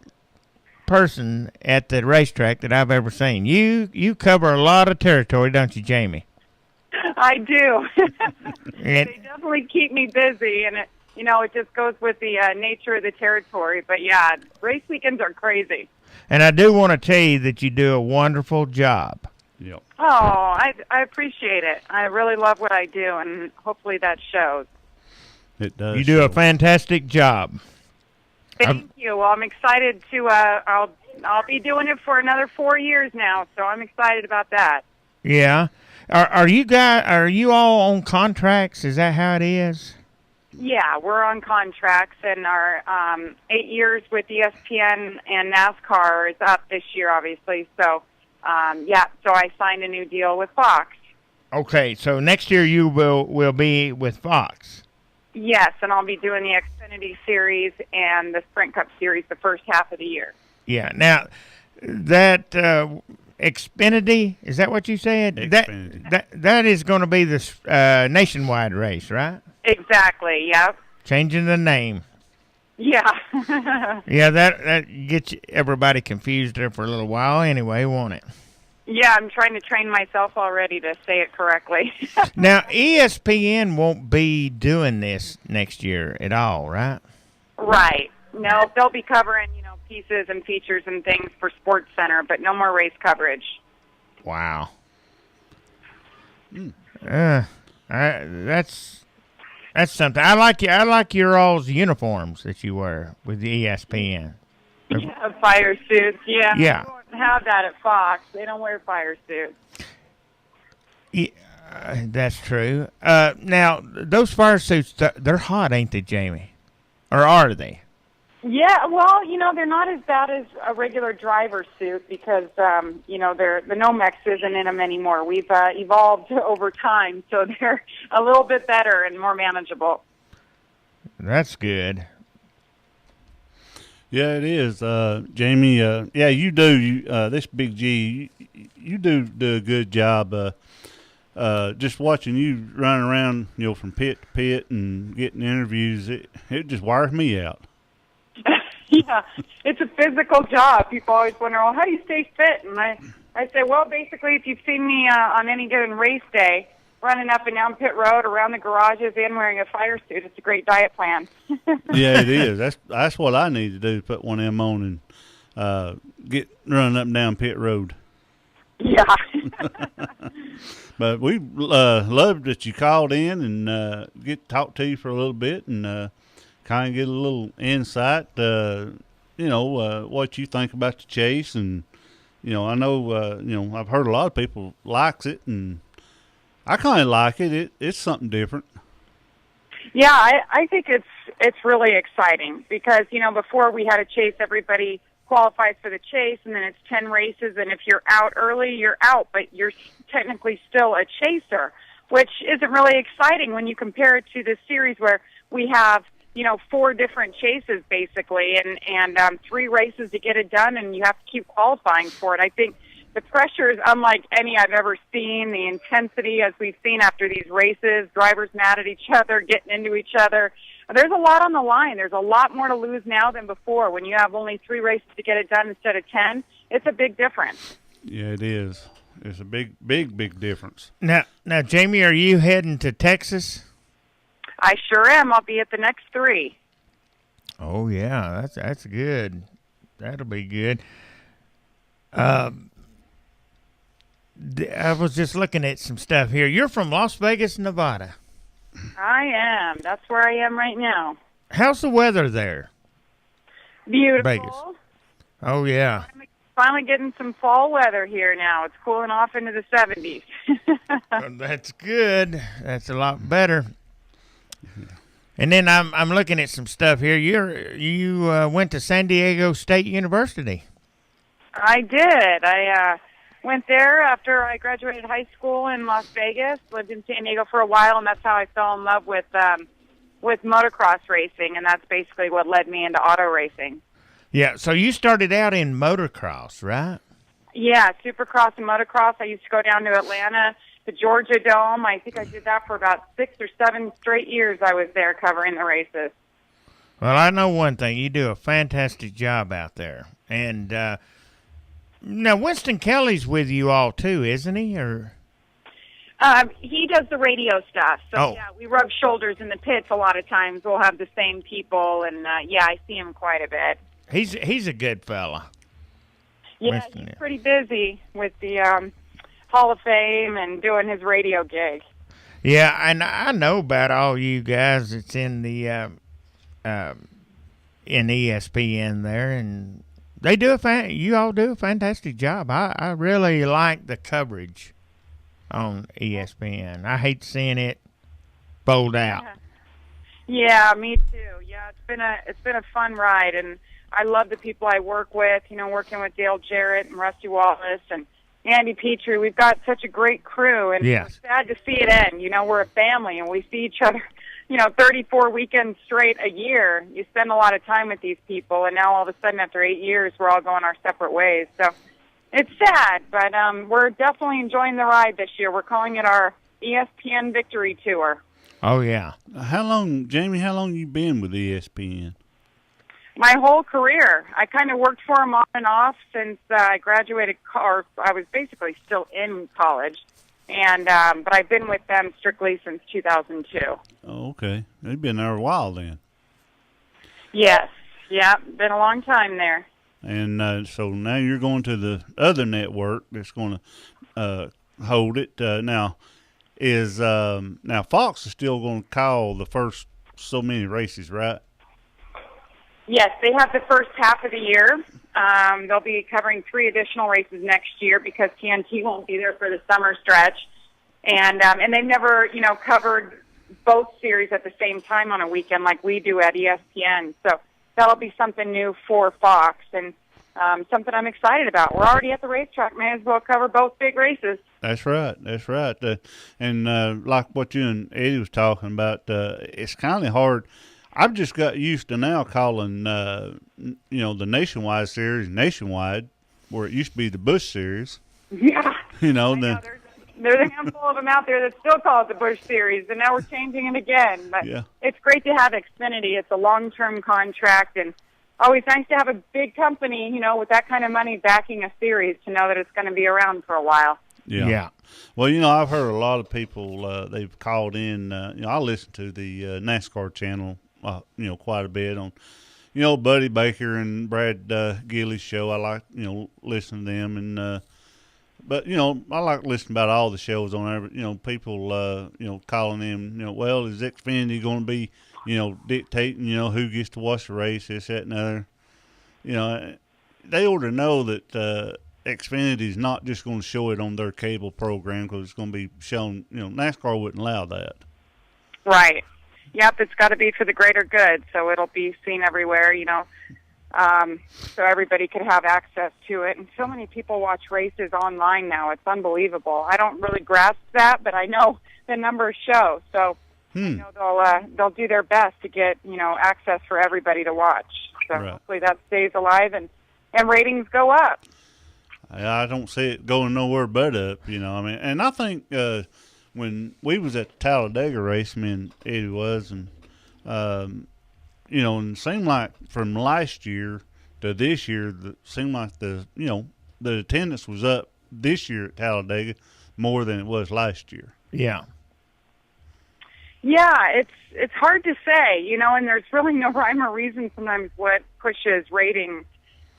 person at the racetrack that I've ever seen. You cover a lot of territory, don't you, Jamie? I do. They definitely keep me busy, and it just goes with the nature of the territory. But yeah, race weekends are crazy. And I do want to tell you that you do a wonderful job. Yep. Oh, I appreciate it. I really love what I do, and hopefully that shows. It does. You do a fantastic job. Thank you. Well, I'm excited to. I'll be doing it for another 4 years now, so I'm excited about that. Yeah. Are you all on contracts? Is that how it is? Yeah, we're on contracts, and our 8 years with ESPN and NASCAR is up this year, obviously. So, so I signed a new deal with Fox. Okay, so next year you will be with Fox. Yes, and I'll be doing the Xfinity Series and the Sprint Cup Series the first half of the year. Yeah. Now, that Xfinity, is that what you said? Xfinity. That is going to be this nationwide race, right? Exactly. Yep. Changing the name. Yeah. Yeah, that gets everybody confused there for a little while anyway, won't it? Yeah, I'm trying to train myself already to say it correctly. Now, ESPN won't be doing this next year at all, right? Right. No, they'll be covering, pieces and features and things for Sports Center, but no more race coverage. Wow. That's something. I like your all's uniforms that you wear with the ESPN. Yeah, fire suits. Yeah. Yeah. They don't have that at Fox. They don't wear fire suits. Yeah, that's true. Now, those fire suits, they're hot, ain't they, Jamie? Or are they? Yeah, well, they're not as bad as a regular driver suit because, the Nomex isn't in them anymore. We've evolved over time, so they're a little bit better and more manageable. That's good. Yeah, it is, Jamie. Yeah, you do. This Big G, you do a good job. Just watching you run around, from pit to pit and getting interviews, it just wires me out. Yeah, it's a physical job. People always wonder, well, how do you stay fit? And I say, well, basically, if you've seen me on any given race day, running up and down pit road, around the garages, and wearing a fire suit, it's a great diet plan. Yeah, it is. That's what I need to do, put one of them on and get running up and down pit road. Yeah. But we loved that you called in and get to talk to you for a little bit and kind of get a little insight, what you think about the chase. And, I know, I've heard a lot of people likes it, and I kind of like it. It's something different. Yeah, I think it's really exciting because, before we had a chase, everybody qualifies for the chase, and then it's 10 races, and if you're out early, you're out, but you're technically still a chaser, which isn't really exciting when you compare it to this series where we have 4 different chases basically, and 3 races to get it done, and you have to keep qualifying for it. I think the pressure is unlike any I've ever seen. The intensity, as we've seen after these races, drivers mad at each other, getting into each other. There's a lot on the line. There's a lot more to lose now than before. When you have only 3 races to get it done instead of 10, it's a big difference. Yeah, it is. It's a big difference. Now, Jamie, are you heading to Texas? I sure am. I'll be at the next 3. Oh yeah, that's good. That'll be good. I was just looking at some stuff here. You're from Las Vegas, Nevada. I am. That's where I am right now. How's the weather there? Beautiful. Vegas. Oh yeah. Finally getting some fall weather here now. It's cooling off into the 70s. That's good. That's a lot better. And then I'm looking at some stuff here. You went to San Diego State University. I did. I went there after I graduated high school in Las Vegas. Lived in San Diego for a while, and that's how I fell in love with motocross racing, and that's basically what led me into auto racing. Yeah, so you started out in motocross, right? Yeah, Supercross and motocross. I used to go down to Atlanta, the Georgia Dome. I think I did that for about 6 or 7 straight years. I was there covering the races. Well, I know one thing. You do a fantastic job out there. And now Winston Kelly's with you all too, isn't he? Or He does the radio stuff. So, yeah, we rub shoulders in the pits a lot of times. We'll have the same people, and, yeah, I see him quite a bit. He's a good fella. Yeah, Winston, he's pretty busy with the Hall of Fame and doing his radio gig. Yeah, and I know about all you guys that's in the in ESPN there, and they do you all do a fantastic job. I really like the coverage on ESPN. I hate seeing it bowled out. Yeah, me too. Yeah, it's been a fun ride, and I love the people I work with. You know, working with Dale Jarrett and Rusty Wallace and Andy Petrie. We've got such a great crew, and Yes. we're sad to see it end. You know, we're a family, and we see each other, 34 weekends straight a year. You spend a lot of time with these people, and now all of a sudden, after 8 years, we're all going our separate ways. So it's sad, but we're definitely enjoying the ride this year. We're calling it our ESPN Victory Tour. Oh, yeah. How long, Jamie, you been with ESPN? My whole career. I kind of worked for them on and off since I graduated, or I was basically still in college. And but I've been with them strictly since 2002. Oh, okay. They've been there a while then. Yes. Yeah, been a long time there. And so now you're going to the other network that's going to hold it. Now Fox is still going to call the first so many races, right? Yes, they have the first half of the year. They'll be covering 3 additional races next year because TNT won't be there for the summer stretch. And they've never, covered both series at the same time on a weekend like we do at ESPN. So that'll be something new for Fox and something I'm excited about. We're already at the racetrack. May as well cover both big races. That's right. And like what you and Eddie was talking about, it's kind of hard. I've just got used to now calling, the Nationwide series nationwide, where it used to be the Busch series. Yeah. There's a handful of them out there that still call it the Busch series, and now we're changing it again. But It's great to have Xfinity. It's a long-term contract, and always nice to have a big company, with that kind of money backing a series to know that it's going to be around for a while. Yeah. Well, I've heard a lot of people, they've called in, I listen to the NASCAR channel, quite a bit on, Buddy Baker and Brad Gilly's show. I like, listening to them. And, but, I like listening about all the shows on there. But, people, calling in, well, is Xfinity going to be, dictating, who gets to watch the race, this, that, and the other. They ought to know that Xfinity is not just going to show it on their cable program because it's going to be shown, NASCAR wouldn't allow that. Right. Yep, it's got to be for the greater good, so it'll be seen everywhere, so everybody can have access to it. And so many people watch races online now. It's unbelievable. I don't really grasp that, but I know the numbers show. So I know they'll do their best to get, access for everybody to watch. So hopefully that stays alive and ratings go up. I don't see it going nowhere but up, and I think when we was at the Talladega race, me and Eddie was, and and it seemed like from last year to this year, it seemed like the attendance was up this year at Talladega more than it was last year. Yeah. Yeah, it's hard to say, and there's really no rhyme or reason sometimes what pushes ratings.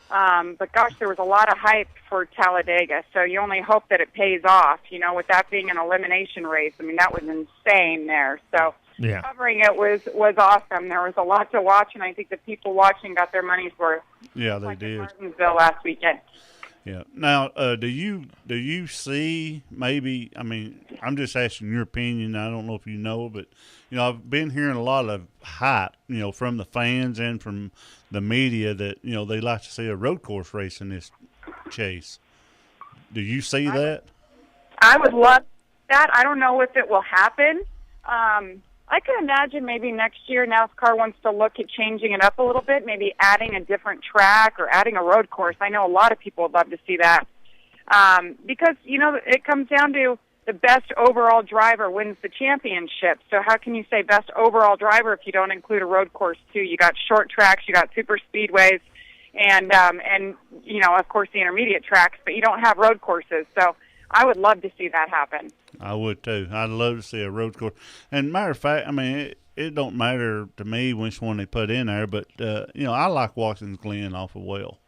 But gosh, there was a lot of hype for Talladega, so you only hope that it pays off, with that being an elimination race. I mean, that was insane there. So covering it was awesome. There was a lot to watch, and I think the people watching got their money's worth. Yeah, they did. Martinsville last weekend. Yeah. Now, do you see maybe? I mean, I'm just asking your opinion. I don't know if you know, but I've been hearing a lot of hype, from the fans and from the media that they like to see a road course race in this chase. Do you see that? I would love that. I don't know if it will happen. I could imagine maybe next year NASCAR wants to look at changing it up a little bit, maybe adding a different track or adding a road course. I know a lot of people would love to see that. Because, it comes down to the best overall driver wins the championship. So how can you say best overall driver if you don't include a road course too? You got short tracks, you got super speedways, and of course the intermediate tracks, but you don't have road courses. So I would love to see that happen. I would too. I'd love to see a road course. And matter of fact, I mean, it don't matter to me which one they put in there, but I like Watkins Glen off of Well.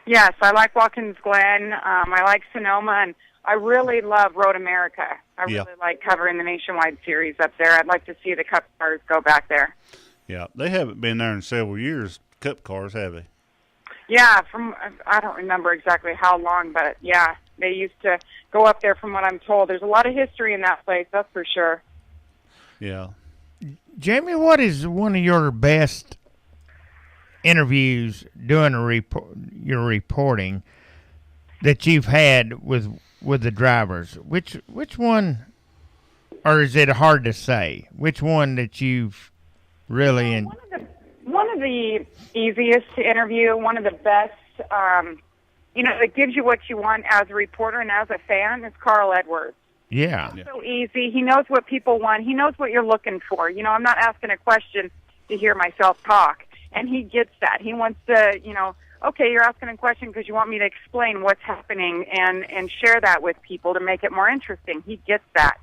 Yes, I like Watkins Glen. I like Sonoma, and I really love Road America. I really like covering the Nationwide Series up there. I'd like to see the Cup cars go back there. Yeah, they haven't been there in several years, Cup cars, have they? Yeah, I don't remember exactly how long, but yeah, they used to go up there from what I'm told. There's a lot of history in that place, that's for sure. Yeah. Jamie, what is one of your best interviews doing your reporting that you've had with the drivers? Which one, or is it hard to say? Which one that you've really... One of the easiest to interview, one of the best, that gives you what you want as a reporter and as a fan is Carl Edwards. Yeah. It's so easy. He knows what people want. He knows what you're looking for. I'm not asking a question to hear myself talk, and he gets that. He wants to, okay, you're asking a question because you want me to explain what's happening and share that with people to make it more interesting. He gets that.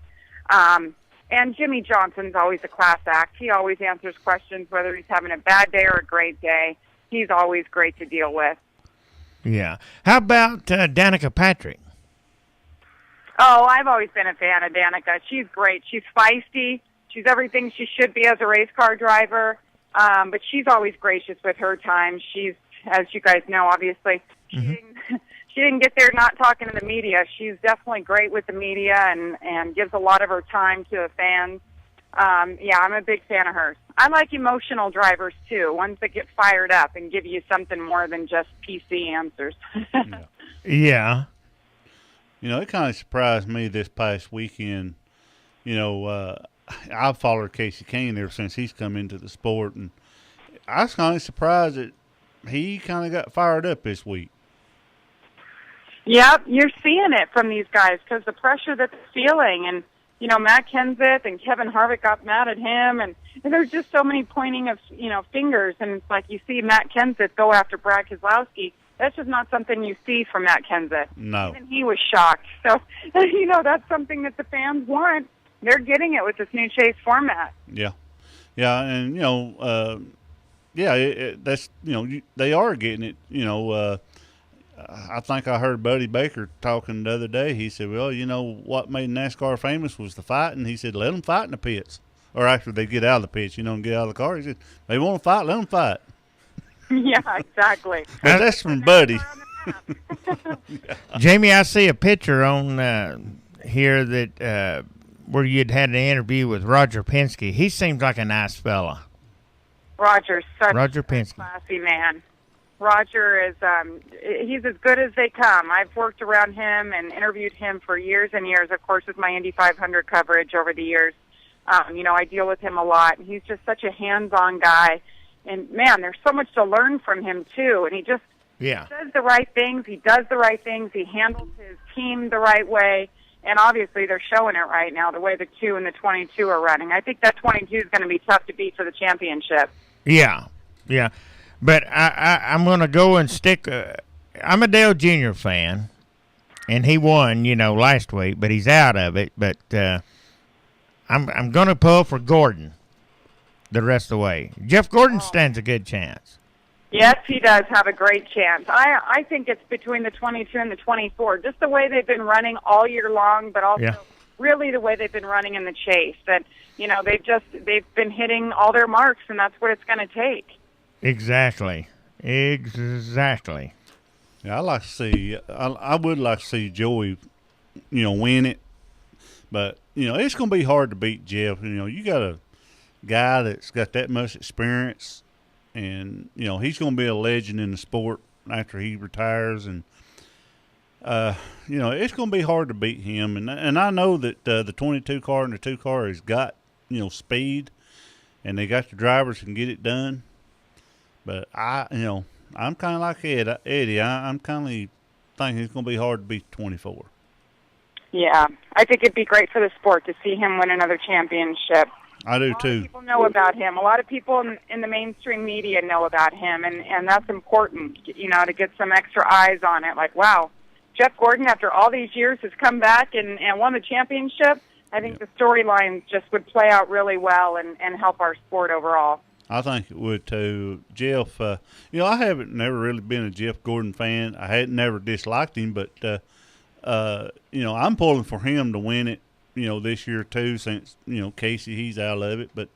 And Jimmy Johnson's always a class act. He always answers questions, whether he's having a bad day or a great day. He's always great to deal with. Yeah. How about Danica Patrick? Oh, I've always been a fan of Danica. She's great. She's feisty. She's everything she should be as a race car driver. But she's always gracious with her time. She's, as you guys know, obviously, she didn't get there not talking to the media. She's definitely great with the media and gives a lot of her time to the fans. I'm a big fan of hers. I like emotional drivers, too, ones that get fired up and give you something more than just PC answers. Yeah. It kind of surprised me this past weekend. I've followed Casey Kane ever since he's come into the sport, and I was kind of surprised that he kind of got fired up this week. Yep, you're seeing it from these guys because the pressure that they're feeling. And, Matt Kenseth and Kevin Harvick got mad at him. And there's just so many pointing of, fingers. And it's like you see Matt Kenseth go after Brad Keselowski. That's just not something you see from Matt Kenseth. No. Even he was shocked. So, that's something that the fans want. They're getting it with this new chase format. Yeah. Yeah, and, that's, they are getting it, I think I heard Buddy Baker talking the other day. He said, well, what made NASCAR famous was the fighting. He said, let them fight in the pits. Or after they get out of the pits, and get out of the car. He said, they want to fight, let them fight. Yeah, exactly. That's from Buddy. Jamie, I see a picture on here that where you'd had an interview with Roger Penske. He seems like a nice fella. Roger's such Roger Penske. a classy man. Roger is, he's as good as they come. I've worked around him and interviewed him for years and years, of course, with my Indy 500 coverage over the years. I deal with him a lot. And he's just such a hands-on guy. And, man, there's so much to learn from him, too. And he just says the right things. He does the right things. He handles his team the right way. And, obviously, they're showing it right now, the way the 2 and the 22 are running. I think that 22 is going to be tough to beat for the championship. Yeah, yeah. But I'm going to go and stick. I'm a Dale Jr. fan, and he won, last week, but he's out of it. But I'm going to pull for Gordon the rest of the way. Jeff Gordon stands a good chance. Yes, he does have a great chance. I think it's between the 22 and the 24, just the way they've been running all year long, but also really the way they've been running in the chase. That they've been hitting all their marks, and that's what it's going to take. Exactly. Yeah, I like to see. I would like to see Joey, win it, but it's going to be hard to beat Jeff. You got a guy that's got that much experience, and he's going to be a legend in the sport after he retires, and it's going to be hard to beat him. And I know that the 22 car and the 2 car has got speed, and they got the drivers can get it done. But I'm kind of like Eddie. I'm kind of thinking it's going to be hard to beat 24. Yeah, I think it'd be great for the sport to see him win another championship. I do A lot too. of people know about him. A lot of people in the mainstream media know about him, and that's important, to get some extra eyes on it. Like, wow, Jeff Gordon, after all these years, has come back and won the championship. I think the storyline just would play out really well and help our sport overall. I think it would too. Jeff, I haven't never really been a Jeff Gordon fan. I hadn't never disliked him, but I'm pulling for him to win it. This year too, since Casey, he's out of it. But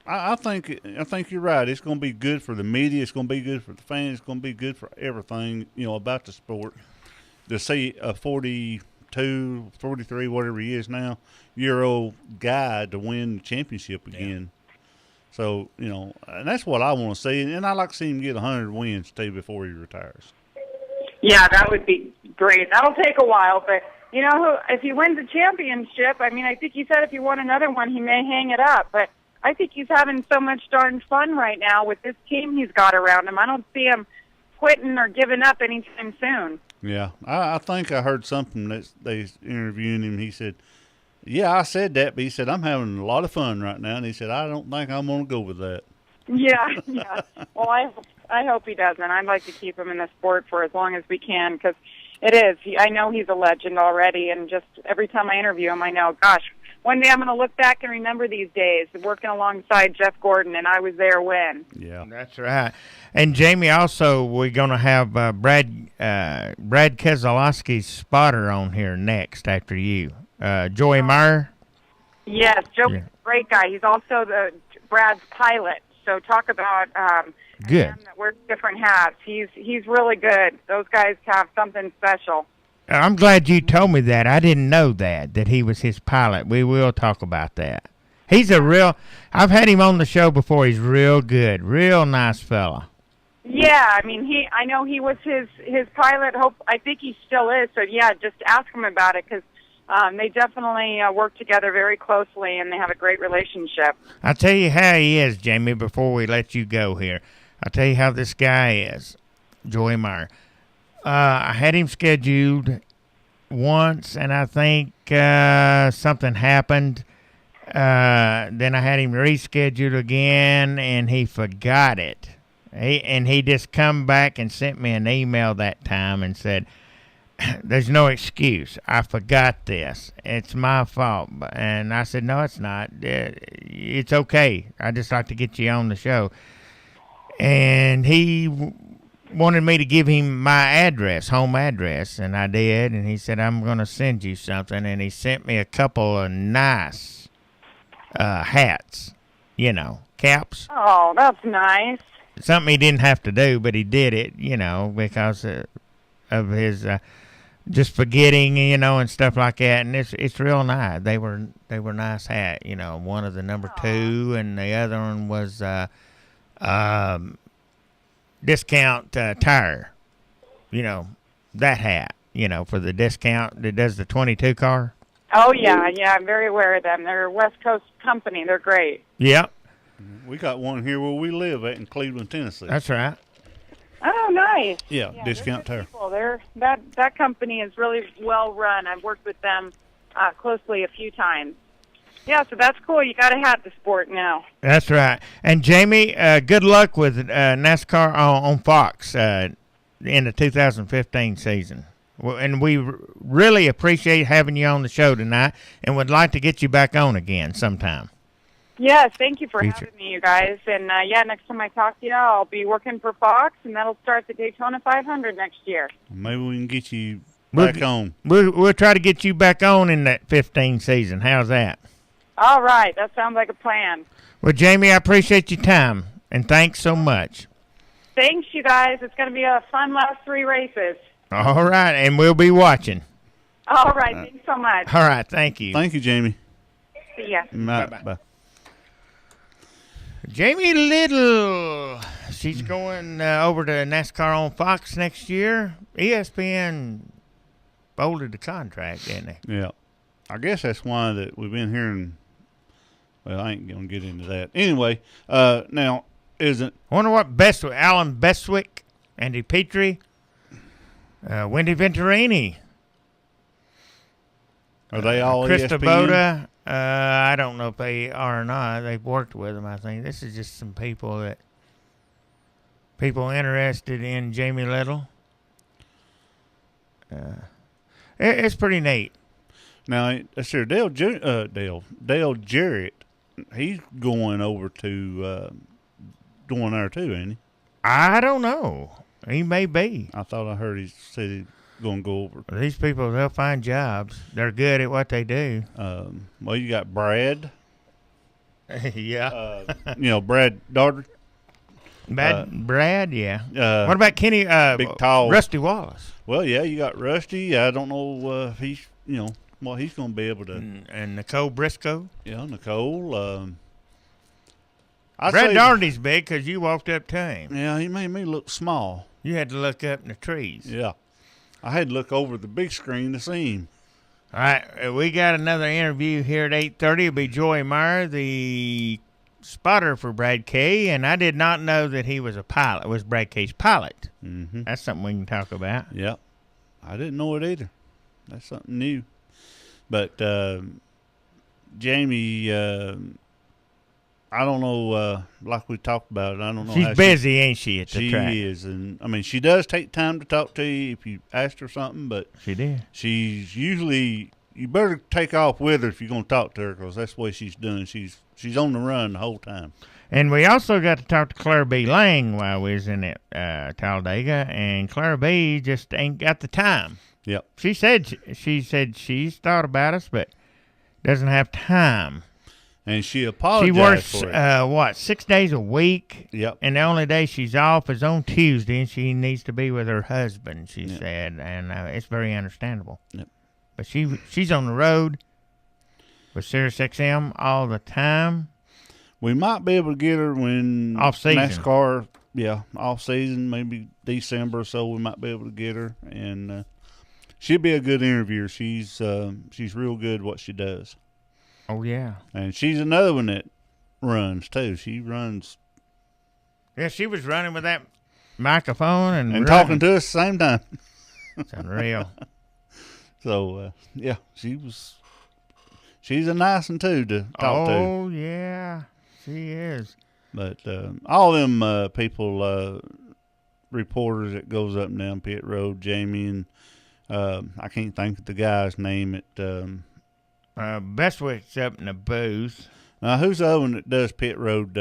I think you're right. It's going to be good for the media. It's going to be good for the fans. It's going to be good for everything about the sport. To see a 42, 43, whatever he is now, year-old guy to win the championship again. Yeah. So and that's what I want to see. And I like to see him get 100 wins too before he retires. Yeah, that would be great. That'll take a while, but if he wins a championship, I think he said if he won another one, he may hang it up. But I think he's having so much darn fun right now with this team he's got around him. I don't see him quitting or giving up anytime soon. Yeah, I think I heard something that they interviewing him. He said, "Yeah, I said that," but he said, "I'm having a lot of fun right now," and he said, "I don't think I'm going to go with that." Yeah. Well, I hope he doesn't. I'd like to keep him in the sport for as long as we can because it is. I know he's a legend already, and just every time I interview him, I know, gosh, one day I'm going to look back and remember these days working alongside Jeff Gordon, and I was there when. Yeah, that's right. And Jamie, also, we're going to have Brad Keselowski's spotter on here next after you. Joey Meyer. Yes, Joey's a great guy. He's also Brad's pilot. So talk about good. A man that wears different hats. He's really good. Those guys have something special. I'm glad you told me that. I didn't know that he was his pilot. We will talk about that. He's I've had him on the show before. He's real good. Real nice fella. Yeah, I know he was his pilot. I think he still is. So yeah, just ask him about it because they definitely work together very closely and they have a great relationship. I'll tell you how he is, Jamie, before we let you go here. I'll tell you how this guy is, Joey Meyer. I had him scheduled once, and I think something happened. Then I had him rescheduled again, and he forgot it. He just come back and sent me an email that time and said, "There's no excuse. I forgot this. It's my fault." And I said, "No, it's not. It's okay. I just like to get you on the show." And he wanted me to give him my home address, and I did. And he said, "I'm going to send you something." And he sent me a couple of nice hats, caps. Oh, that's nice. Something he didn't have to do, but he did it, because of his just forgetting, and stuff like that. And it's real nice. They were nice hat, one of the number 2, and the other one was discount tire, that hat, for the discount that does the 22 car. Oh yeah, I'm very aware of them. They're a West Coast company. They're great. Yep. We got one here where we live in Cleveland, Tennessee. That's right. Oh, nice. Yeah, discount tire. That company is really well run. I've worked with them closely a few times. Yeah, so that's cool. You got a hat to sport now. That's right. And Jamie, good luck with NASCAR on Fox in the 2015 season. And we really appreciate having you on the show tonight, and would like to get you back on again sometime. Yes, thank you for having me, you guys. And, next time I talk to you, I'll be working for Fox, and that'll start the Daytona 500 next year. Maybe we can get you back on. We'll try to get you back on in that 15 season. How's that? All right. That sounds like a plan. Well, Jamie, I appreciate your time, and thanks so much. Thanks, you guys. It's going to be a fun last 3 races. All right, and we'll be watching. All right. Thanks so much. All right. Thank you. Thank you, Jamie. See ya. Bye. Jamie Little, she's going over to NASCAR on Fox next year. ESPN folded the contract, didn't they? Yeah. I guess that's why that we've been hearing. Well, I ain't gonna get into that. Anyway, now isn't. I wonder what Alan Bestwick, Andy Petrie, Wendy Venturini. Are they all Krista ESPN? Boda? I don't know if they are or not. They've worked with them, I think. This is just some people interested in Jamie Little. It's pretty neat. Now, sure, Dale Jarrett, he's going over to going there too, ain't he? I don't know. He may be. I thought I heard he said he's going to go over. These people, they'll find jobs. They're good at what they do. Well, you got Brad. Yeah. Brad Darter. Brad, yeah. What about Kenny? Big tall Rusty Wallace. Well, yeah, you got Rusty. I don't know if he's what he's going to be able to. And Nicole Briscoe. Yeah, Nicole. Brad Darty's big because you walked up to him. Yeah, he made me look small. You had to look up in the trees. Yeah, I had to look over the big screen to see him. All right, we got another interview here at 8:30. It'll be Joy Meyer, the spotter for Brad Kay, and I did not know that he was a pilot. Was Brad Kay's pilot? Mm-hmm. That's something we can talk about. Yeah, I didn't know it either. That's something new. But Jamie, I don't know. Like we talked about it, I don't know. She's busy, ain't she? At the track, she is, and I mean, she does take time to talk to you if you ask her something. But she did. She's usually, you better take off with her if you're going to talk to her, because that's the way she's doing. She's on the run the whole time. And we also got to talk to Clara B. Lang while we was in Talladega, and Clara B. just ain't got the time. Yep. She said she's thought about us, but doesn't have time. And she apologized. She works for it. 6 days a week. Yep. And the only day she's off is on Tuesday, and she needs to be with her husband. She said, and it's very understandable. Yep. But she's on the road with SiriusXM all the time. We might be able to get her when off season. NASCAR, off season, maybe December or so. We might be able to get her, and she'd be a good interviewer. She's real good at what she does. Oh yeah, and she's another one that runs too. She runs. Yeah, she was running with that microphone and talking to us at the same time. It's unreal. So she's a nice one too to talk to. Oh yeah, she is. But all them people, reporters that goes up and down pit road, Jamie and I can't think of the guy's name at. Bestwick's up in the booth. Now, who's the other one that does pit road?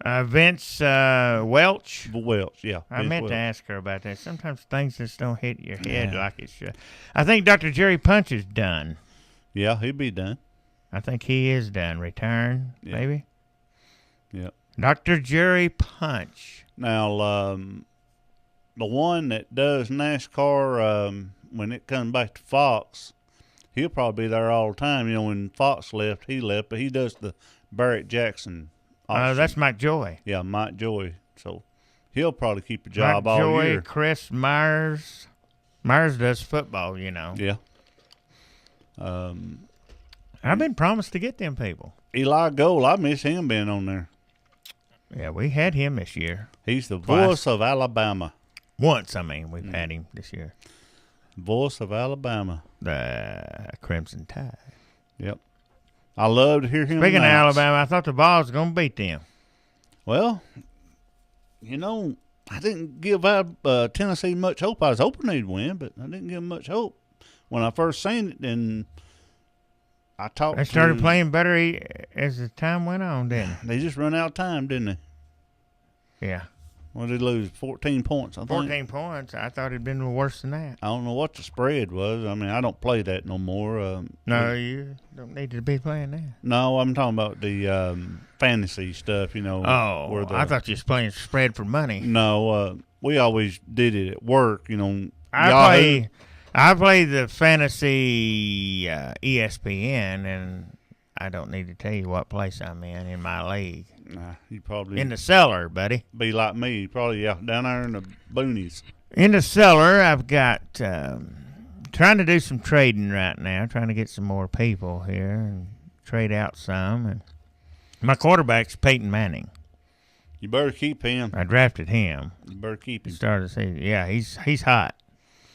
Vince Welch. Welch, yeah. I meant to ask her about that. Sometimes things just don't hit your head like it should. I think Dr. Jerry Punch is done. Yeah, he'll be done. I think he is done. Return, maybe? Yeah. Dr. Jerry Punch. Now, the one that does NASCAR, when it comes back to Fox, he'll probably be there all the time. When Fox left, he left, but he does the Barrett Jackson. That's Mike Joy. Yeah, Mike Joy. So he'll probably keep a job Mike all Joy, year. Chris Myers. Myers does football, Yeah. I've been promised to get them people. Eli Gold, I miss him being on there. Yeah, we had him this year. He's the voice of Alabama. Once, we've had him this year. Voice of Alabama. The Crimson Tide. Yep. I love to hear him. Speaking of Alabama, I thought the Vols was going to beat them. Well, I didn't give Tennessee much hope. I was hoping they'd win, but I didn't give them much hope. When I first seen it, and I talked They started playing better as the time went on, didn't they? They just run out of time, didn't they? Yeah. Well, they lose 14 points, I think. 14 points. I thought it'd been worse than that. I don't know what the spread was. I don't play that no more. No, you don't need to be playing that. No, I'm talking about the fantasy stuff, Oh, where I thought you was playing spread for money. No, we always did it at work, I play the fantasy ESPN, and I don't need to tell you what place I'm in my league. Nah, you probably in the cellar, buddy. Be like me, probably down there in the boonies. In the cellar, I've got trying to do some trading right now, trying to get some more people here and trade out some. And my quarterback's Peyton Manning. You better keep him. I drafted him. You better keep him. Started to see, yeah, he's hot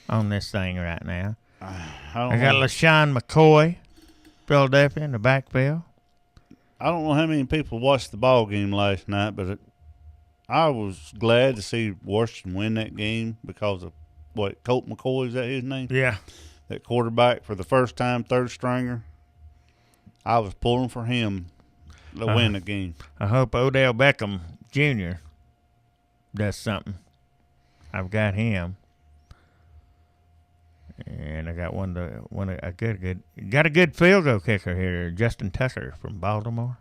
on this thing right now. I got LaShawn McCoy, Philadelphia in the backfield. I don't know how many people watched the ball game last night, but I was glad to see Washington win that game because of Colt McCoy, is that his name? Yeah. That quarterback for the first time, third stringer. I was pulling for him to win the game. I hope Odell Beckham Jr. does something. I've got him. And I got got a good field goal kicker here, Justin Tucker from Baltimore.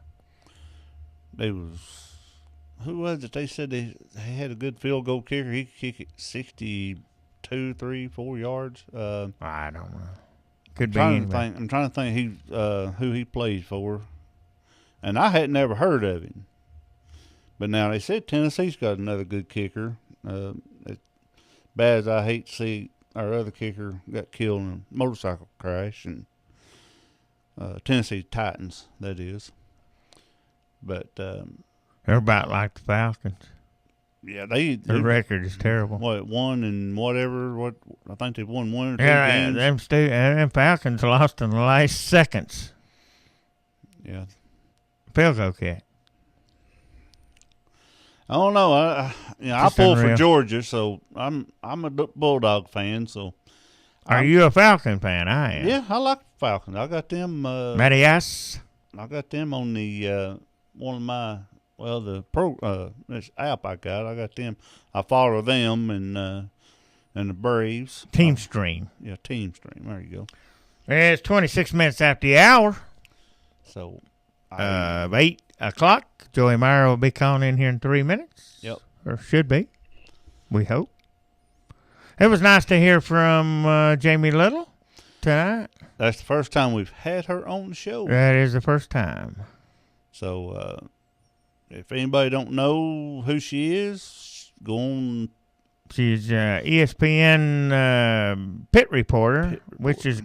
Who was it? They said they had a good field goal kicker. He could kick it 62, 3, 4 yards. I don't know. Could be. I'm trying to think who he plays for, and I had never heard of him. But now they said Tennessee's got another good kicker. As bad as I hate to see our other kicker got killed in a motorcycle crash, and Tennessee Titans, that is. But they're about like the Falcons. Yeah, their record is terrible. What, 1 and whatever? I think they've won 1 or 2 games. Them Falcons lost in the last seconds. Yeah, field goal kick. I don't know. I pull for Georgia, so I'm a Bulldog fan. So, are you a Falcon fan? I am. Yeah, I like Falcons. I got them. Mattias. I got them on the one of my this app I got them. I follow them and the Braves. Team Stream. Yeah, Team Stream. There you go. It's 26 minutes after the hour. So, 8 o'clock. Joey Meyer will be calling in here in 3 minutes. Yep. Or should be. We hope. It was nice to hear from Jamie Little tonight. That's the first time we've had her on the show. That is the first time. So, if anybody don't know who she is, go on. She's ESPN pit reporter, which is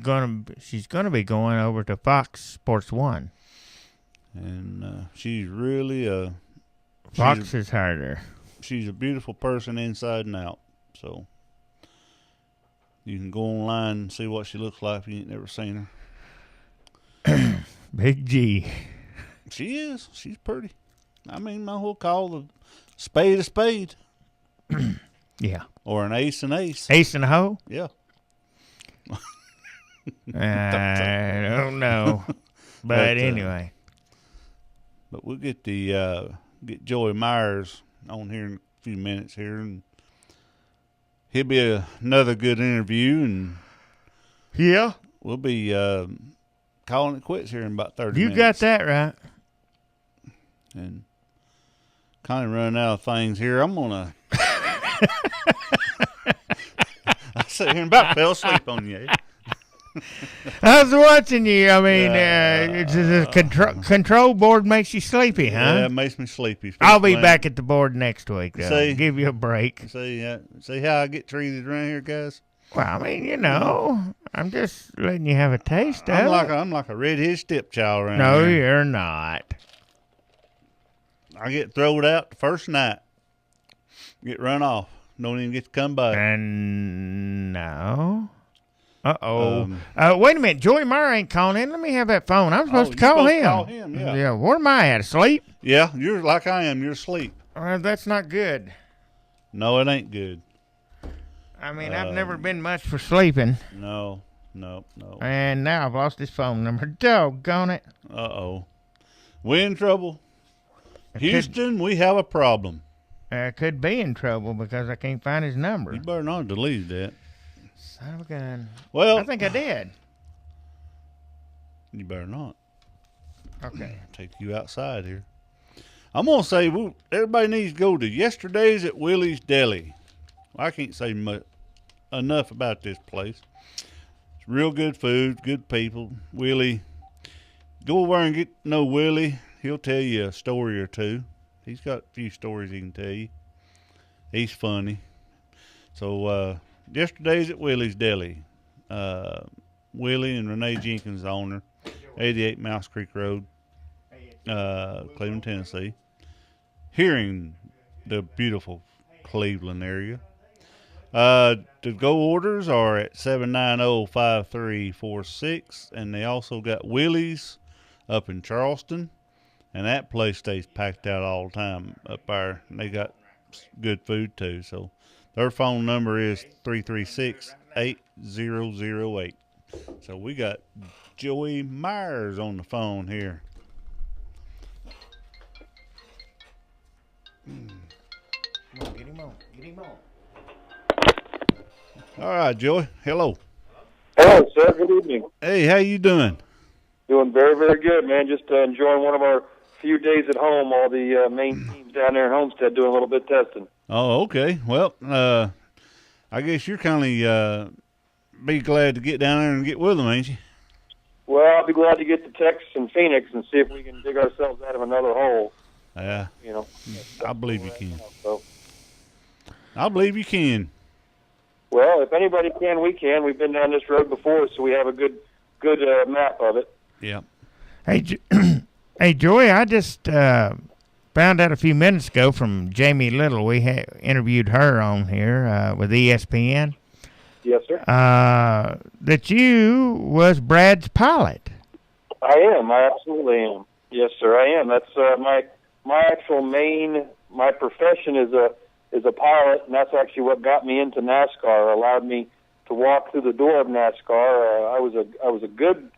she's gonna be going over to Fox Sports 1. And she's really Fox has hired her. She's a beautiful person inside and out. So you can go online and see what she looks like if you ain't never seen her. Big G. She is. She's pretty. I mean, I will call a spade a spade. Yeah. Or an ace an ace. Ace in a hole? Yeah. I don't know. But anyway. But we'll get get Joey Myers on here in a few minutes here, and he'll be another good interview, and yeah, we'll be calling it quits here in about 30 minutes. You got that right. And kind of running out of things here. I'm gonna I sit here and about fell asleep on you. I was watching you. I mean, the control board makes you sleepy, huh? Yeah, it makes me sleepy. I'll be back at the board next week, though. See, give you a break. See how I get treated around here, guys? Well, I mean, I'm just letting you have a taste of it. I'm like a redheaded stepchild around here. No, you're not. I get thrown out the first night. Get run off. Don't even get to come back. And no. Uh-oh. Wait a minute. Joey Meyer ain't calling in. Let me have that phone. I'm supposed to call him. Call him, yeah. Yeah, where am I at? Asleep? Yeah, you're like I am. You're asleep. That's not good. No, it ain't good. I mean, I've never been much for sleeping. No. And now I've lost his phone number. Doggone it. Uh-oh. We in trouble. Houston, we have a problem. I could be in trouble because I can't find his number. You better not delete that. Son of a gun. Well, I think I did. You better not. Okay. Take you outside here. I'm going to say everybody needs to go to Yesterday's at Willie's Deli. I can't say enough about this place. It's real good food, good people. Willie, go over and get to know Willie. He'll tell you a story or two. He's got a few stories he can tell you. He's funny. So, Yesterday's at Willie's Deli. Willie and Renee Jenkins, the owner, 88 Mouse Creek Road, Cleveland, Tennessee. Here in the beautiful Cleveland area. The go orders are at 790-5346, and they also got Willie's up in Charleston, and that place stays packed out all the time up there. And they got good food too. So their phone number is 336-8008. So we got Joey Myers on the phone here. Get him on. Get him on. All right, Joey. Hello. Hello, sir. Good evening. Hey, how you doing? Doing very, very good, man. Just enjoying one of our few days at home. All the main teams down there in Homestead doing a little bit of testing. Oh, okay. Well, I guess you're kind of be glad to get down there and get with them, ain't you? Well, I'll be glad to get to Texas and Phoenix and see if we can dig ourselves out of another hole. Yeah. You know. I believe you can. So. I believe you can. Well, if anybody can, we can. We've been down this road before, so we have a good map of it. Yeah. Hey, hey, Joey, I just found out a few minutes ago from Jamie Little. We interviewed her on here with ESPN. Yes, sir. That you was Brad's pilot. I am. I absolutely am. Yes, sir. I am. That's my actual my profession is a pilot, and that's actually what got me into NASCAR. Allowed me to walk through the door of NASCAR. I was a good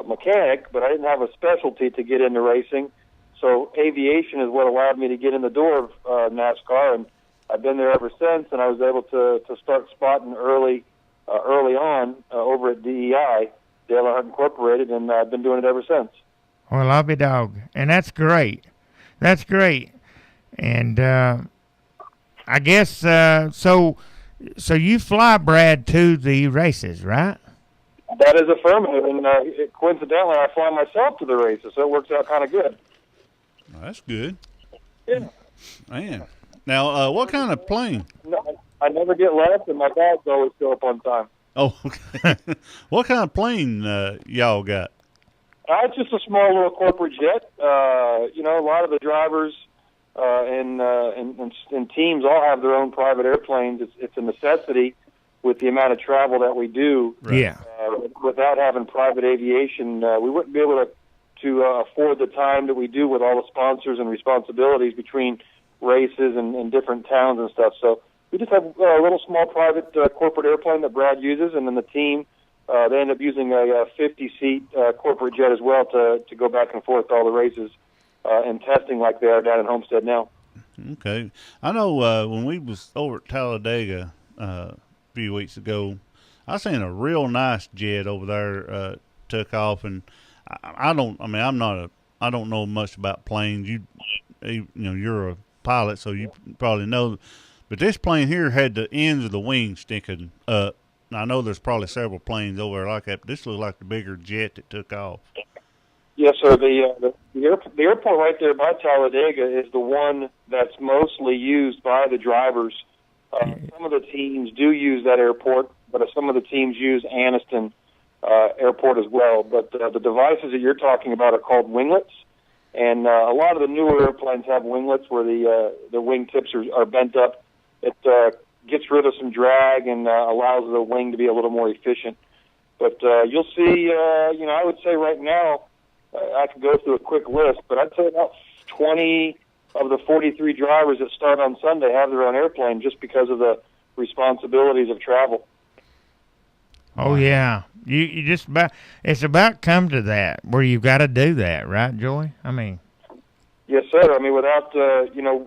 mechanic, but I didn't have a specialty to get into racing. So aviation is what allowed me to get in the door of NASCAR, and I've been there ever since. And I was able to start spotting early on over at DEI, Dale Earnhardt Incorporated, and I've been doing it ever since. Well, I'll be dog, and that's great. That's great, and I guess so you fly Brad to the races, right? That is affirmative, and coincidentally, I fly myself to the races, so it works out kind of good. Well, that's good. Yeah. Man. Now, what kind of plane? No, I never get left, and my bags always show up on time. Oh, okay. What kind of plane y'all got? It's just a small little corporate jet. A lot of the drivers and teams all have their own private airplanes. It's a necessity with the amount of travel that we do. Right. Yeah. Without having private aviation, we wouldn't be able to afford the time that we do with all the sponsors and responsibilities between races and different towns and stuff. So we just have a little small private corporate airplane that Brad uses, and then the team, they end up using a 50-seat corporate jet as well to go back and forth to all the races and testing like they are down in Homestead now. Okay. I know when we was over at Talladega a few weeks ago, I seen a real nice jet over there took off, and I don't know much about planes. You're a pilot, so you probably know. But this plane here had the ends of the wings sticking up. I know there's probably several planes over there like that, but this looks like the bigger jet that took off. Yes, sir. The airport right there by Talladega is the one that's mostly used by the drivers. Some of the teams do use that airport, but some of the teams use Anniston Airport as well. But the devices that you're talking about are called winglets, and a lot of the newer airplanes have winglets where the wing tips are bent up. It gets rid of some drag and allows the wing to be a little more efficient. But you'll see, I would say right now, I could go through a quick list, but I'd say about 20 of the 43 drivers that start on Sunday have their own airplane just because of the responsibilities of travel. Oh, yeah. You just it's about come to that where you've got to do that, right, Joey? I mean. Yes, sir. I mean, without,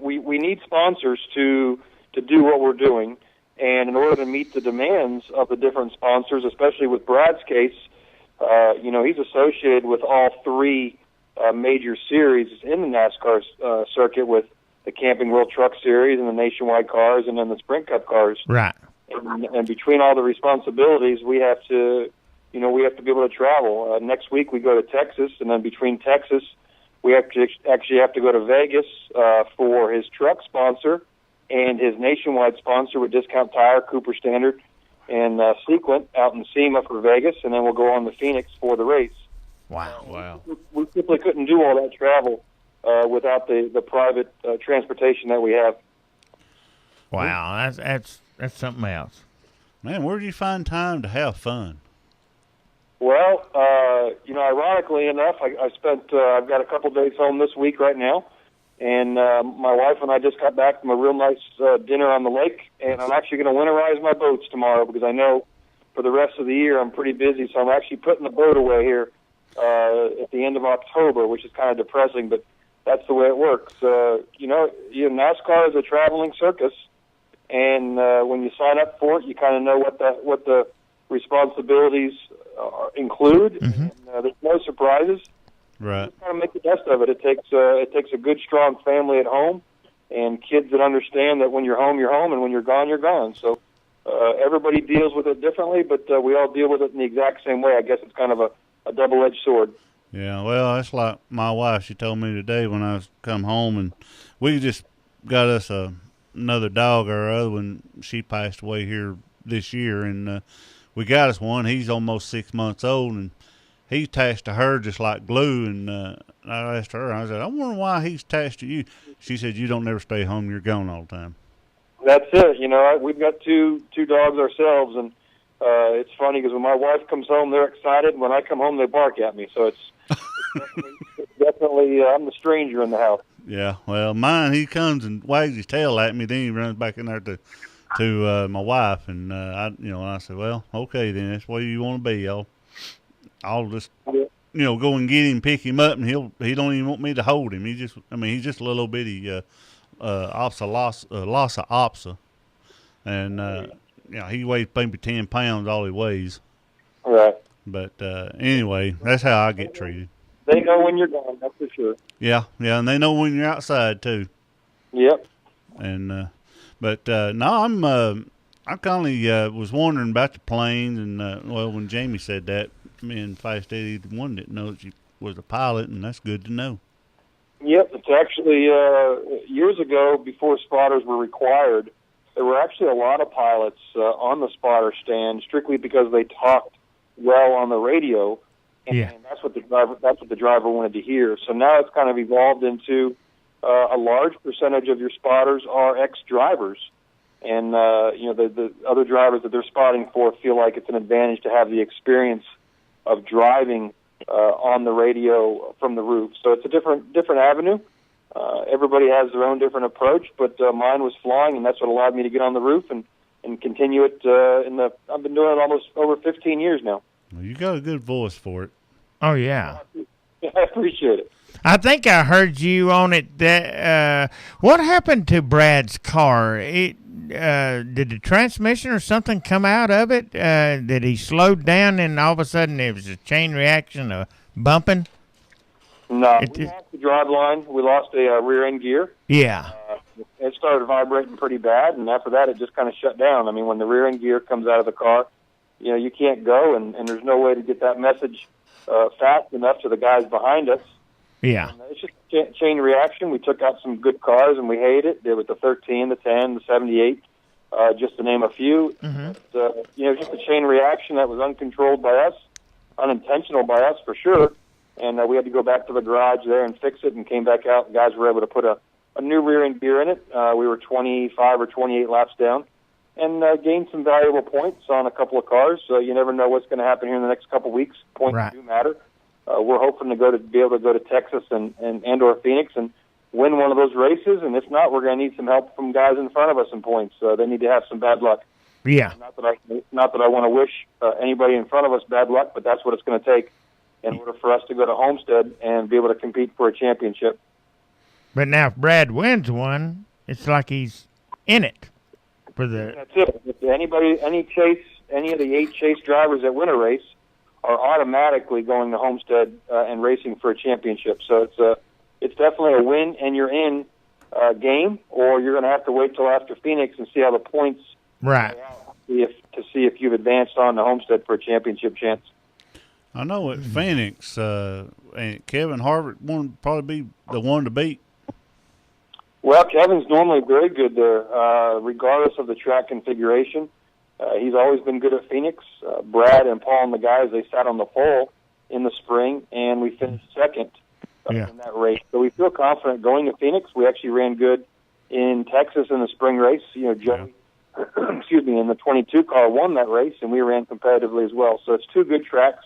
we need sponsors to do what we're doing. And in order to meet the demands of the different sponsors, especially with Brad's case, he's associated with all three major series in the NASCAR circuit with the Camping World Truck Series and the Nationwide cars and then the Sprint Cup cars. Right. And between all the responsibilities, we have to be able to travel. Next week we go to Texas, and then between Texas, we actually have to go to Vegas for his truck sponsor and his Nationwide sponsor with Discount Tire, Cooper Standard. and Sequent out in SEMA for Vegas, and then we'll go on to Phoenix for the race. Wow. We simply couldn't do all that travel without the private transportation that we have. Wow, that's something else. Man, where do you find time to have fun? Well, ironically enough, I've got a couple days home this week right now, and my wife and I just got back from a real nice dinner on the lake, and I'm actually going to winterize my boats tomorrow because I know for the rest of the year I'm pretty busy, so I'm actually putting the boat away here at the end of October, which is kind of depressing, but that's the way it works. NASCAR is a traveling circus, and when you sign up for it, you kind of know what the responsibilities include. Mm-hmm. And, there's no surprises. Right. Just kind of make the best of it. It takes a good, strong family at home, and kids that understand that when you're home, and when you're gone, you're gone. So everybody deals with it differently, but we all deal with it in the exact same way. I guess it's kind of a double-edged sword. Yeah, well, that's like my wife. She told me today when I was come home, and we just got us another dog or other when she passed away here this year, and we got us one. He's almost 6 months old, and he's attached to her just like glue. And I asked her, I said, I wonder why he's attached to you. She said, you don't never stay home. You're gone all the time. That's it. We've got two dogs ourselves, and it's funny because when my wife comes home, they're excited. When I come home, they bark at me. So it's definitely I'm the stranger in the house. Yeah, well, mine, he comes and wags his tail at me, then he runs back in there to my wife, and I said, well, okay, then that's where you want to be, y'all. I'll just go and get him, pick him up, and he don't even want me to hold him. He's just a little bitty Lhasa Apso, and he weighs maybe 10 pounds, all he weighs. Right. But anyway, that's how I get treated. They know when you're gone, that's for sure. Yeah, and they know when you're outside too. Yep. And no, I kind of was wondering about the planes, and when Jamie said that, me and Fast Eddie, one didn't know that she was a pilot, and that's good to know. Yep, it's actually years ago, before spotters were required, there were actually a lot of pilots on the spotter stand strictly because they talked well on the radio, and that's what the driver wanted to hear. So now it's kind of evolved into a large percentage of your spotters are ex-drivers, and the other drivers that they're spotting for feel like it's an advantage to have the experience of driving on the radio from the roof. So it's a different avenue. Everybody has their own different approach, but mine was flying, and that's what allowed me to get on the roof and continue it. I've been doing it almost over 15 years now. Well, you got a good voice for it. Oh yeah, I appreciate it. I think I heard you on it. That what happened to Brad's car? Did the transmission or something come out of it? Did he slow down and all of a sudden there was a chain reaction of bumping? No, we lost the drive line. We lost a rear end gear. Yeah. It started vibrating pretty bad, and after that it just kind of shut down. I mean, when the rear end gear comes out of the car, you can't go, and there's no way to get that message fast enough to the guys behind us. Yeah. And it's just a chain reaction. We took out some good cars, and we hated it. Did with the 13, the 10, the 78, just to name a few. Mm-hmm. But, just a chain reaction that was uncontrolled by us, unintentional by us for sure. And we had to go back to the garage there and fix it, and came back out. And guys were able to put a new rear end gear in it. We were 25 or 28 laps down, and gained some valuable points on a couple of cars. So you never know what's going to happen here in the next couple of weeks. Points do matter. We're hoping to be able to go to Texas and or Phoenix and win one of those races. And if not, we're going to need some help from guys in front of us in points. They need to have some bad luck. Yeah. Not that I want to wish anybody in front of us bad luck, but that's what it's going to take in order for us to go to Homestead and be able to compete for a championship. But now if Brad wins one, it's like he's in it for the. That's it. If any of the 8 chase drivers that win a race are automatically going to Homestead and racing for a championship. So it's definitely a win and you're in game, or you're going to have to wait till after Phoenix and see how the points right to see if you've advanced on to Homestead for a championship chance. I know at Phoenix, and Kevin Harvick would probably be the one to beat. Well, Kevin's normally very good there, regardless of the track configuration. He's always been good at Phoenix. Brad and Paul and the guys, they sat on the pole in the spring, and we finished second in that race. So we feel confident going to Phoenix. We actually ran good in Texas in the spring race. Joey, excuse me, in the 22 car won that race, and we ran competitively as well. So it's two good tracks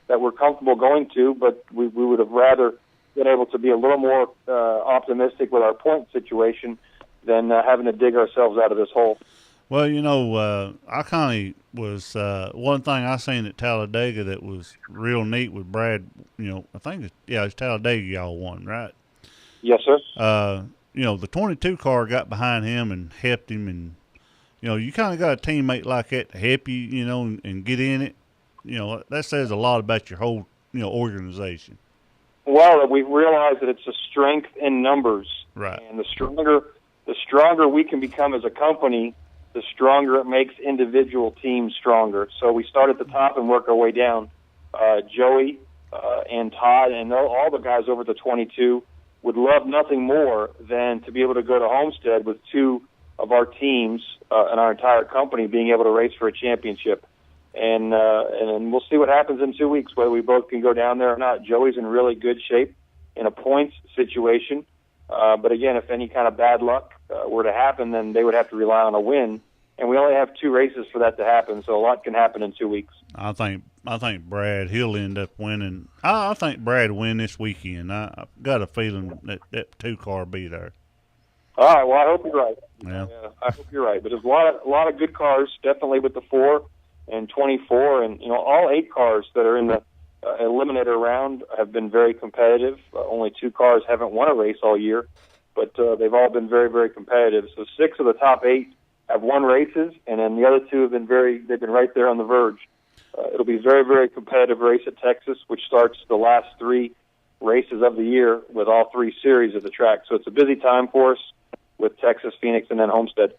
that we're comfortable going to, but we would have rather been able to be a little more optimistic with our point situation than having to dig ourselves out of this hole. Well, I kind of was one thing I seen at Talladega that was real neat with Brad. I think it's Talladega y'all won, right? Yes, sir. The 22 car got behind him and helped him, and you kind of got a teammate like that to help you, and get in it. That says a lot about your whole organization. Well, we've realized that it's a strength in numbers, right? And the stronger we can become as a company, the stronger it makes individual teams stronger. So we start at the top and work our way down. Joey and Todd and all the guys over at the 22 would love nothing more than to be able to go to Homestead with two of our teams and our entire company being able to race for a championship. And we'll see what happens in 2 weeks, whether we both can go down there or not. Joey's in really good shape in a points situation. But again, if any kind of bad luck were to happen, then they would have to rely on a win. And we only have 2 races for that to happen, so a lot can happen in 2 weeks. I think Brad, he'll end up winning. I think Brad will win this weekend. I've got a feeling that 2 car will be there. All right, well, I hope you're right. Yeah. I hope you're right. But there's a lot of good cars, definitely with the 4 and 24, and all 8 cars that are in the eliminator round have been very competitive. Only 2 cars haven't won a race all year, but they've all been very, very competitive. So 6 of the top 8 have won races, and then the other 2 have been they've been right there on the verge. It'll be a very, very competitive race at Texas, which starts the last 3 races of the year with all 3 series of the track. So it's a busy time for us with Texas, Phoenix, and then Homestead.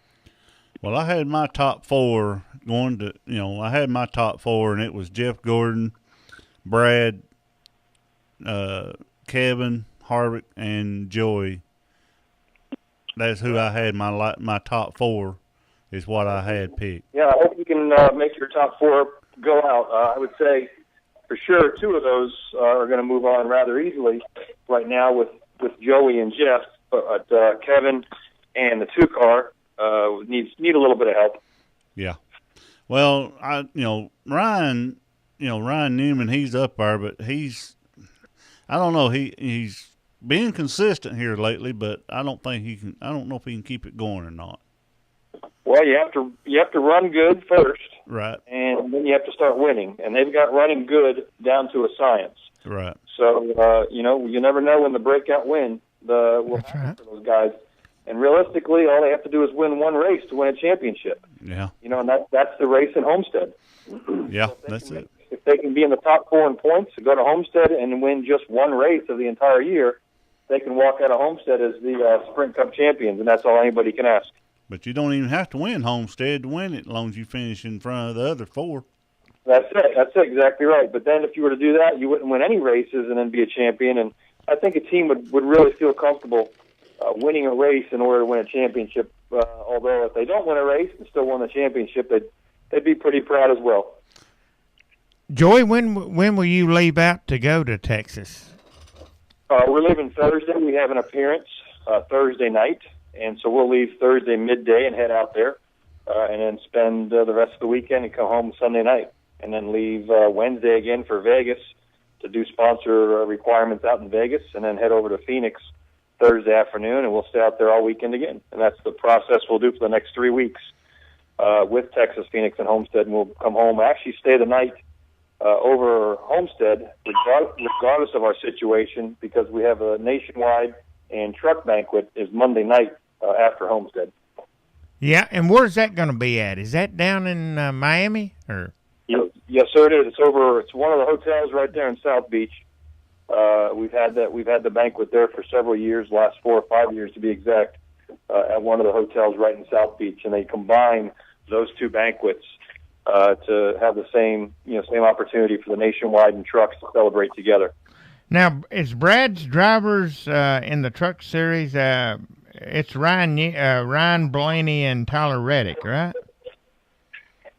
Well, I had my top 4 going to, I had my top 4, and it was Jeff Gordon, Brad, Kevin, Harvick, and Joey. That's who I had my top 4 is what I had picked. Yeah, I hope you can make your top 4 go out. I would say for sure 2 of those are going to move on rather easily right now with Joey and Jeff, but Kevin and the 2 car need a little bit of help. Yeah. Well, Ryan Newman, he's up there, but I don't know, he's been consistent here lately, but I don't know if he can keep it going or not. Well, you have to run good first, right? And then you have to start winning. And they've got running good down to a science, right? So you never know when the breakout win will happen for those guys. And realistically, all they have to do is win 1 race to win a championship. Yeah. And that's the race in Homestead. Yeah, so that's it. If they can be in the top 4 in points, go to Homestead and win just 1 race of the entire year, they can walk out of Homestead as the Sprint Cup champions, and that's all anybody can ask. But you don't even have to win Homestead to win it, as long as you finish in front of the other 4. That's it. That's exactly right. But then if you were to do that, you wouldn't win any races and then be a champion. And I think a team would really feel comfortable winning a race in order to win a championship. Although if they don't win a race and still win the championship, they'd be pretty proud as well. Joey, when will you leave out to go to Texas? We're leaving Thursday. We have an appearance Thursday night, and so we'll leave Thursday midday and head out there, and then spend the rest of the weekend and come home Sunday night, and then leave Wednesday again for Vegas to do sponsor requirements out in Vegas, and then head over to Phoenix Thursday afternoon, and we'll stay out there all weekend again. And that's the process we'll do for the next 3 weeks with Texas, Phoenix, and Homestead, and we'll come home, actually stay the night over Homestead, regardless of our situation, because we have a nationwide and truck banquet is Monday night after Homestead. Yeah, and where's that going to be at? Is that down in Miami or? Yes, sir. It is. It's one of the hotels right there in South Beach. We've had the banquet there for several years, last 4 or 5 years to be exact, at one of the hotels right in South Beach, and they combine those 2 banquets to have the same opportunity for the nationwide and trucks to celebrate together. Now, is Brad's drivers in the truck series? It's Ryan Blaney and Tyler Reddick, right?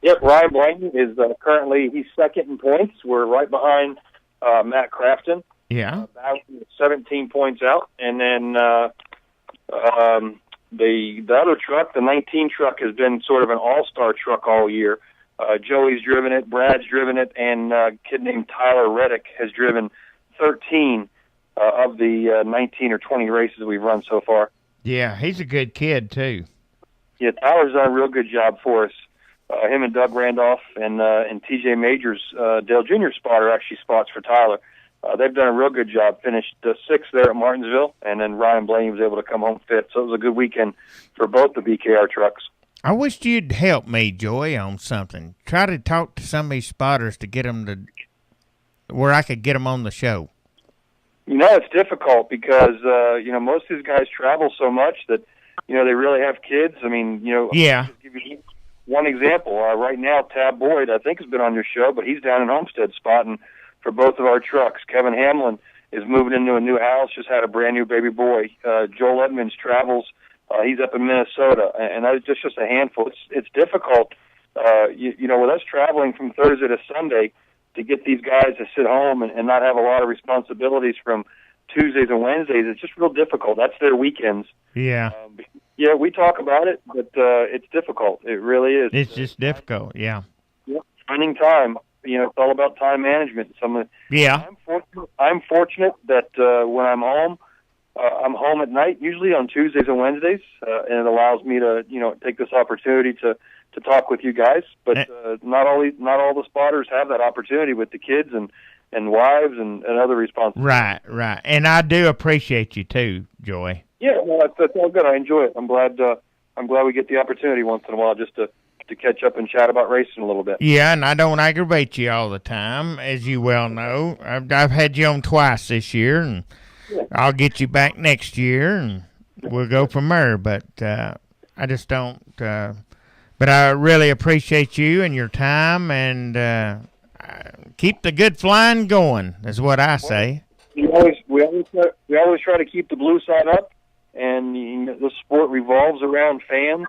Yep, Ryan Blaney is currently, he's second in points. We're right behind Matt Crafton. Yeah. About 17 points out. And then the other truck, the 19 truck, has been sort of an all-star truck all year. Joey's driven it, Brad's driven it, and a kid named Tyler Reddick has driven 13 of the 19 or 20 races we've run so far. Yeah, he's a good kid, too. Yeah, Tyler's done a real good job for us. Him and Doug Randolph and TJ Majors, Dale Jr. spotter actually spots for Tyler. They've done a real good job. Finished sixth there at Martinsville, and then Ryan Blaney was able to come home fifth. So it was a good weekend for both the BKR trucks. I wish you'd help me, Joy, on something. Try to talk to some of these spotters to get them to where I could get them on the show. You know, it's difficult because, most of these guys travel so much that, they really have kids. I mean, Yeah. I'll just give you one example. Right now, Tab Boyd, I think, has been on your show, but he's down in Homestead spotting for both of our trucks. Kevin Hamlin is moving into a new house, just had a brand new baby boy. Joel Edmonds travels. He's up in Minnesota, and that's just a handful. It's difficult, with us traveling from Thursday to Sunday to get these guys to sit home and not have a lot of responsibilities from Tuesdays and Wednesdays. It's just real difficult. That's their weekends. Yeah. Yeah, we talk about it, but it's difficult. It really is. It's just difficult, yeah. Finding time. It's all about time management. Yeah. I'm fortunate that when I'm home at night, usually on Tuesdays and Wednesdays, and it allows me to, take this opportunity to talk with you guys. But not all the spotters have that opportunity with the kids and wives and other responsibilities. Right. And I do appreciate you too, Joy. Yeah, well, that's all good. I enjoy it. I'm glad we get the opportunity once in a while just to catch up and chat about racing a little bit. Yeah, and I don't aggravate you all the time, as you well know. I've had you on twice this year, and I'll get you back next year, and we'll go from there. But I just don't. But I really appreciate you and your time, and keep the good flying going, is what I say. We always try to keep the blue side up, and the sport revolves around fans.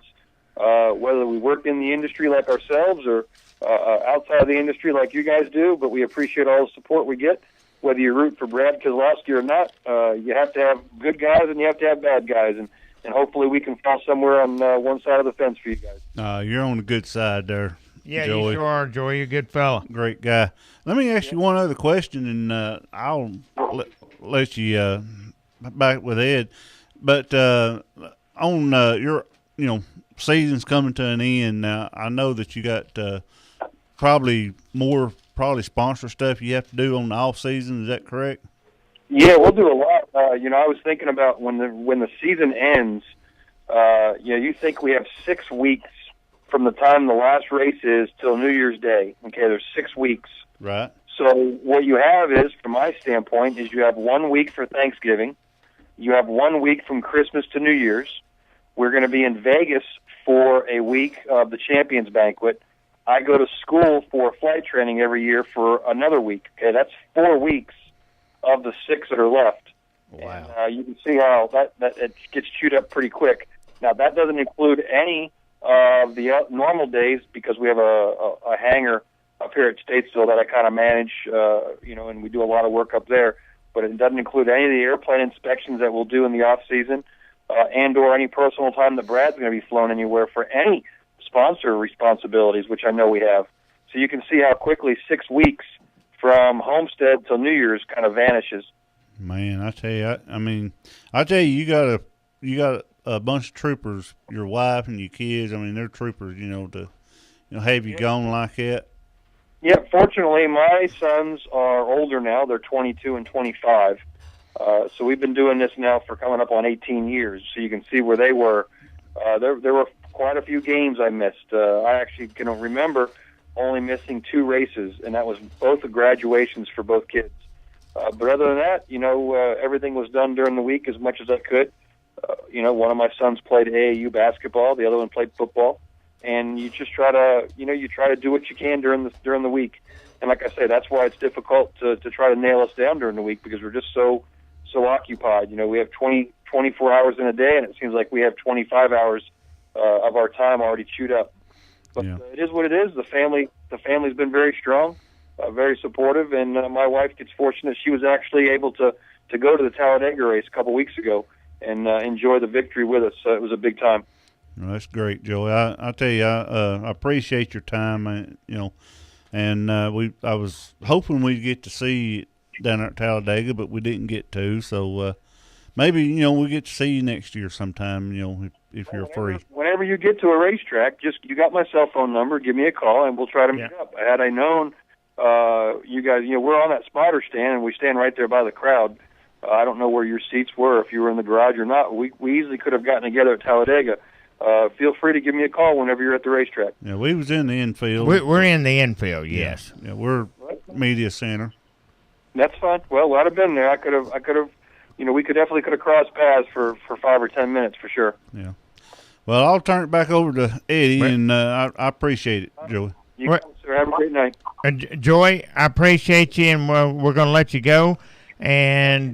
Whether we work in the industry like ourselves or outside of the industry like you guys do, but we appreciate all the support we get. Whether you root for Brad Keselowski or not, you have to have good guys and you have to have bad guys, and hopefully we can fall somewhere on one side of the fence for you guys. You're on the good side there. Yeah, Joey. You sure are, Joey. You're a good fella. Great guy. Let me ask you one other question, and I'll let you back with Ed. But on your, season's coming to an end now. I know that you got probably sponsor stuff you have to do on the off season. Is that correct? Yeah, we'll do a lot. I was thinking about when the season ends. You think we have 6 weeks from the time the last race is till New Year's Day. Okay, there's 6 weeks. Right. So what you have is, from my standpoint, is you have 1 week for Thanksgiving. You have 1 week from Christmas to New Year's. We're going to be in Vegas for a week of the Champions Banquet. I go to school for flight training every year for another week. Okay, that's 4 weeks of the 6 that are left. Wow. And, you can see how that it gets chewed up pretty quick. Now, that doesn't include any of the normal days because we have a hangar up here at Statesville that I kind of manage, and we do a lot of work up there. But it doesn't include any of the airplane inspections that we'll do in the off season, and or any personal time that Brad's going to be flown anywhere for any sponsor responsibilities, which I know we have. So you can see how quickly 6 weeks from Homestead till New Year's kind of vanishes. Man, I tell you, you got a bunch of troopers, your wife and your kids. I mean, they're troopers, to have you gone like that. Yeah, fortunately, my sons are older now. They're 22 and 25. So we've been doing this now for coming up on 18 years. So you can see where they were. There were quite a few games I missed. I actually can remember only missing 2 races, and that was both the graduations for both kids. But other than that, everything was done during the week as much as I could. One of my sons played AAU basketball, the other one played football, and you just try to, you try to do what you can during the week. And like I say, that's why it's difficult to try to nail us down during the week because we're just so occupied. We have 24 hours in a day, and it seems like we have 25 hours of our time already chewed up. But it is what it is. The family's been very strong, very supportive, and my wife gets fortunate. She was actually able to go to the Talladega race a couple weeks ago and enjoy the victory with us. It was a big time. Well, that's great, Joey. I tell you, I appreciate your time. And I was hoping we'd get to see it down there at Talladega, but we didn't get to. So maybe we'll get to see you next year sometime. If you're free. Whenever you get to a racetrack, you got my cell phone number. Give me a call, and we'll try to meet up. Had I known, you guys, we're on that spotter stand, and we stand right there by the crowd. I don't know where your seats were, if you were in the garage or not. We easily could have gotten together at Talladega. Feel free to give me a call whenever you're at the racetrack. Yeah, we was in the infield. We're in the infield, yes. Yeah, we're media center. That's fine. Well, I'd have been there. I could have. We could definitely crossed paths for 5 or 10 minutes for sure. Yeah. Well, I'll turn it back over to Eddie, and I appreciate it, Joey. You guys, sir, have a great night. Joey, I appreciate you, and we're going to let you go. And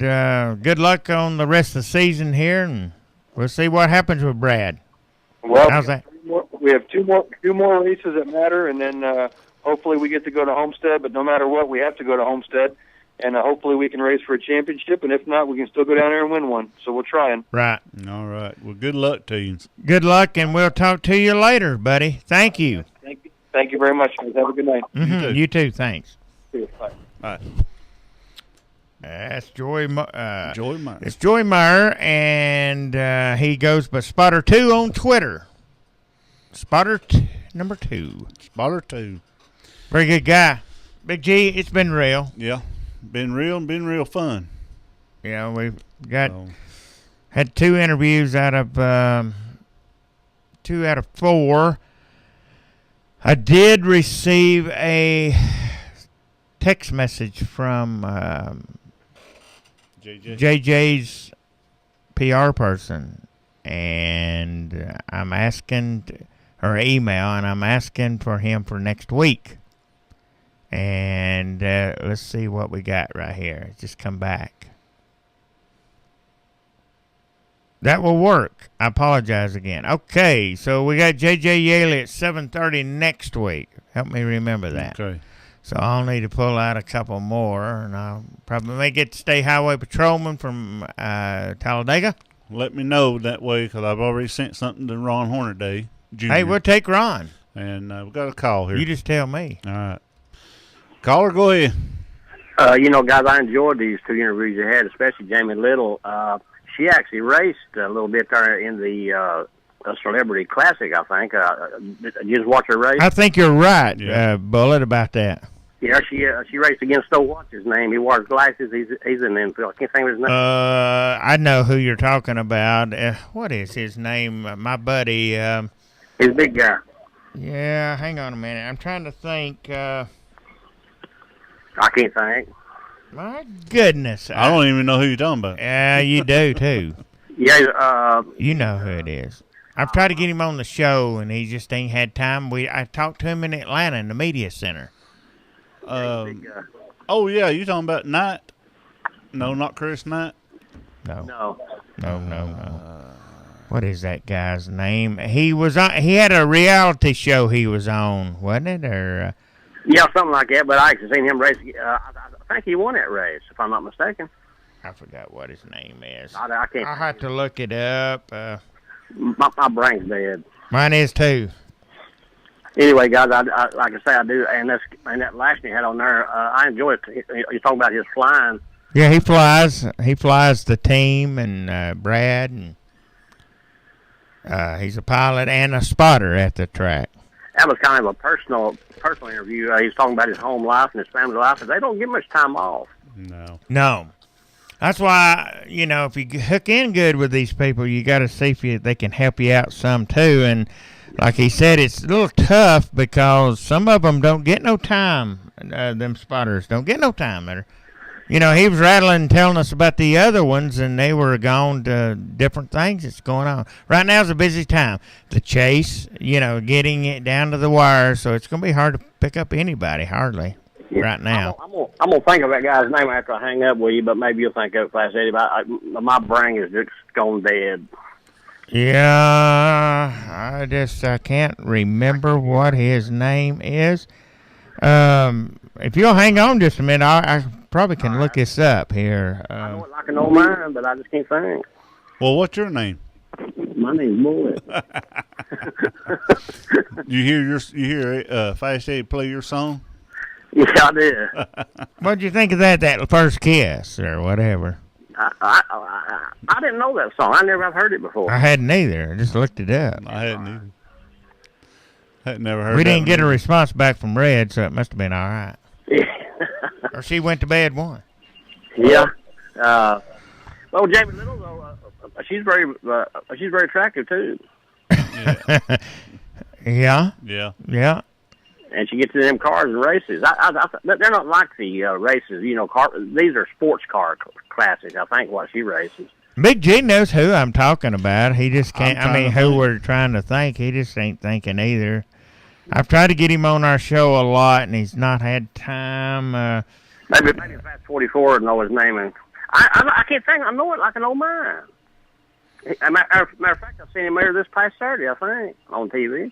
good luck on the rest of the season here, and we'll see what happens with Brad. Well, how's that? We have two more races that matter, and then hopefully we get to go to Homestead. But no matter what, we have to go to Homestead, and hopefully we can race for a championship. And if not, we can still go down there and win one. So we're trying. Right. All right. Well, good luck to you. Good luck, and we'll talk to you later, buddy. Thank you. Thank you very much, guys. Have a good night. Mm-hmm. You too. Thanks. Bye. Bye. That's Joey Meyer. It's Joey Meyer, and he goes by Spotter2 on Twitter. Number 2. Spotter2. Very good guy. Big G, it's been real. Yeah. Been real fun. Yeah, we've had 2 interviews out of 2 out of 4. I did receive a text message from JJ's PR person, and I'm asking her email, and I'm asking for him for next week. And let's see what we got right here. Just come back. That will work. I apologize again. Okay, so we got J.J. Yaley at 7:30 next week. Help me remember that. Okay. So I'll need to pull out a couple more, and I'll probably may get to stay highway patrolman from Talladega. Let me know that way, because I've already sent something to Ron Hornaday Jr. Hey, we'll take Ron. And we've got a call here. You just tell me. All right. Caller, go ahead. Guys, I enjoyed these 2 interviews you had, especially Jamie Little. She actually raced a little bit there in the Celebrity Classic, I think. Did you just watch her race? I think you're right, Bullet, about that. Yeah, she raced against what's his name? He wears glasses. He's in the infield. I can't think of his name. I know who you're talking about. What is his name? My buddy. He's a big guy. Yeah, hang on a minute. I'm trying to think. I can't think. My goodness. I don't even know who you're talking about. Yeah, you do, too. Yeah. You know who it is. I've tried to get him on the show, and he just ain't had time. I talked to him in Atlanta in the media center. Oh, yeah, you talking about Knight? No, not Chris Knight? No. What is that guy's name? He was on. He had a reality show he was on, wasn't it? Or yeah, something like that. But I actually seen him race. I think he won that race, if I'm not mistaken. I forgot what his name is. I can't. I'll have to look it up. My brain's dead. Mine is too. Anyway, guys, I like I say, I do, and that last you had on there, I enjoy it. You're talking about his flying. Yeah, he flies. He flies the team, and Brad, and he's a pilot and a spotter at the track. That was kind of a personal interview. He's talking about his home life and his family life, and they don't get much time off. No. That's why, if you hook in good with these people, you got to see if they can help you out some too. And like he said, it's a little tough because some of them don't get no time. Them spotters don't get no time. He was rattling, telling us about the other ones, and they were gone to different things that's going on. Right now is a busy time. The chase, getting it down to the wire, so it's going to be hard to pick up anybody, hardly, right now. I'm gonna think of that guy's name after I hang up with you, but maybe you'll think of it fast, Eddie. But my brain is just gone dead. Yeah, I can't remember what his name is. If you'll hang on just a minute, I probably can look this up here. I know it like an old man, but I just can't think. Well, what's your name? My name's Bullet. You hear Fast Eddie play your song? Yeah, I did. What'd you think of that first kiss or whatever? I didn't know that song. I never have heard it before. I hadn't either. I just looked it up. I hadn't either. Had never heard. We didn't get a response back from Red, so it must have been all right. Yeah. Or she went to bed one. Yeah. Well, Jamie Little though, she's very attractive too. Yeah. Yeah. Yeah. And she gets in them cars and races. They're not like the races, you know. These are sports car classics. I think what she races. Big G knows who I'm talking about. He just can't. I mean, who we're trying to think. He just ain't thinking either. I've tried to get him on our show a lot, and he's not had time. Maybe Fast 44 and know his name. And I can't think. I know it like an old man. Matter of fact, I seen him there this past Saturday, I think, on TV.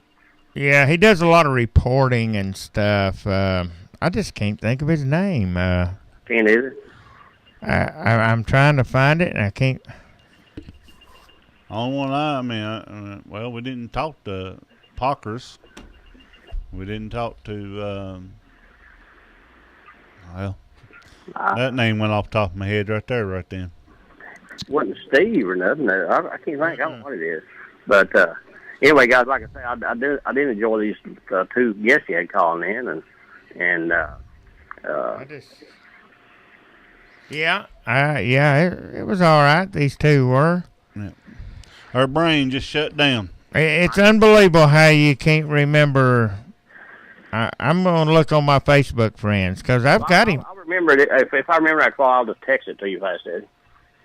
Yeah, he does a lot of reporting and stuff. I just can't think of his name. Can't either. I'm trying to find it, and I can't. On one well, we didn't talk to Parkers. We didn't talk to, that name went off the top of my head right then. Wasn't Steve or nothing. I can't think. I don't know what it is. But anyway, guys, like I say, I did enjoy these two guests you had calling in, and it was all right. These two were. Yeah. Her brain just shut down. It's unbelievable how you can't remember. I'm going to look on my Facebook friends because I've got him. I remember it. If I remember that call, I'll just text it to you if I said.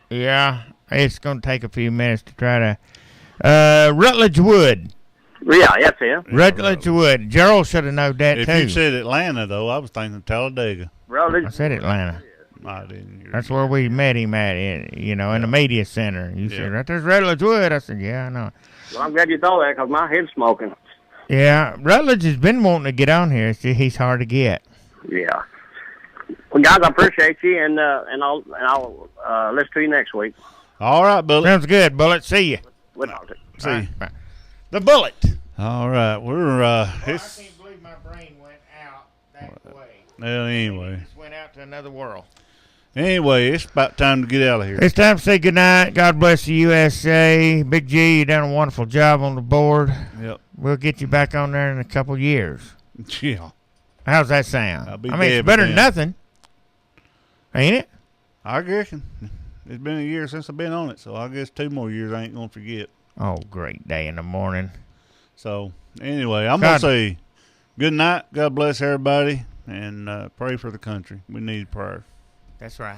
Yeah, it's going to take a few minutes to try to. Rutledge Wood. Yeah, that's him. Rutledge Wood. Gerald should have known that, if too. If you said Atlanta, though, I was thinking Talladega. I said Atlanta. I didn't hear. That's where we met him at, in the media center. You said, right there's Rutledge Wood. I said, yeah, I know. Well, I'm glad you thought that because my head's smoking. Yeah, Rutledge has been wanting to get on here. He's hard to get. Yeah. Well, guys, I appreciate you, and I'll listen to you next week. All right, Bullet. Sounds good, Bullet. See you. We'll talk to you. See you. Bye. The Bullet. All right, we're I can't believe my brain went out that way. Well, anyway. It just went out to another world. Anyway, it's about time to get out of here. It's time to say goodnight. God bless the USA. Big G, you done a wonderful job on the board. Yep. We'll get you back on there in a couple years. Yeah. How's that sound? I'll be it's better than nothing. Ain't it? I reckon. It's been a year since I've been on it, so I guess 2 more years I ain't going to forget. Oh, great day in the morning. So, anyway, I'm going to say good night. God bless everybody, and pray for the country. We need prayer. That's right.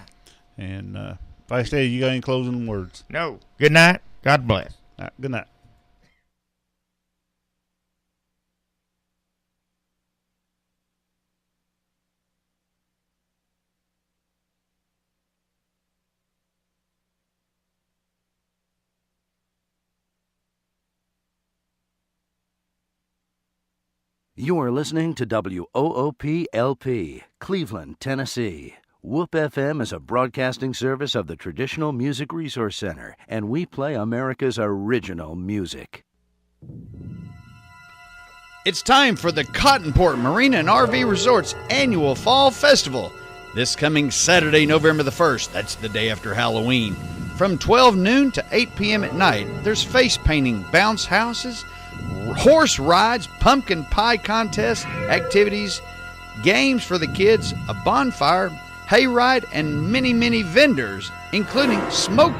And if I say you got any closing words? No. Good night. God bless. All right, good night. You are listening to WOOP-LP, Cleveland, Tennessee. WOOP FM is a broadcasting service of the Traditional Music Resource Center, and we play America's original music. It's time for the Cottonport Marina and RV Resort's annual Fall Festival. This coming Saturday, November the 1st, that's the day after Halloween. From 12 noon to 8 p.m. at night, there's face painting, bounce houses, horse rides, pumpkin pie contests, activities, games for the kids, a bonfire, hayride, and many, many vendors, including smoked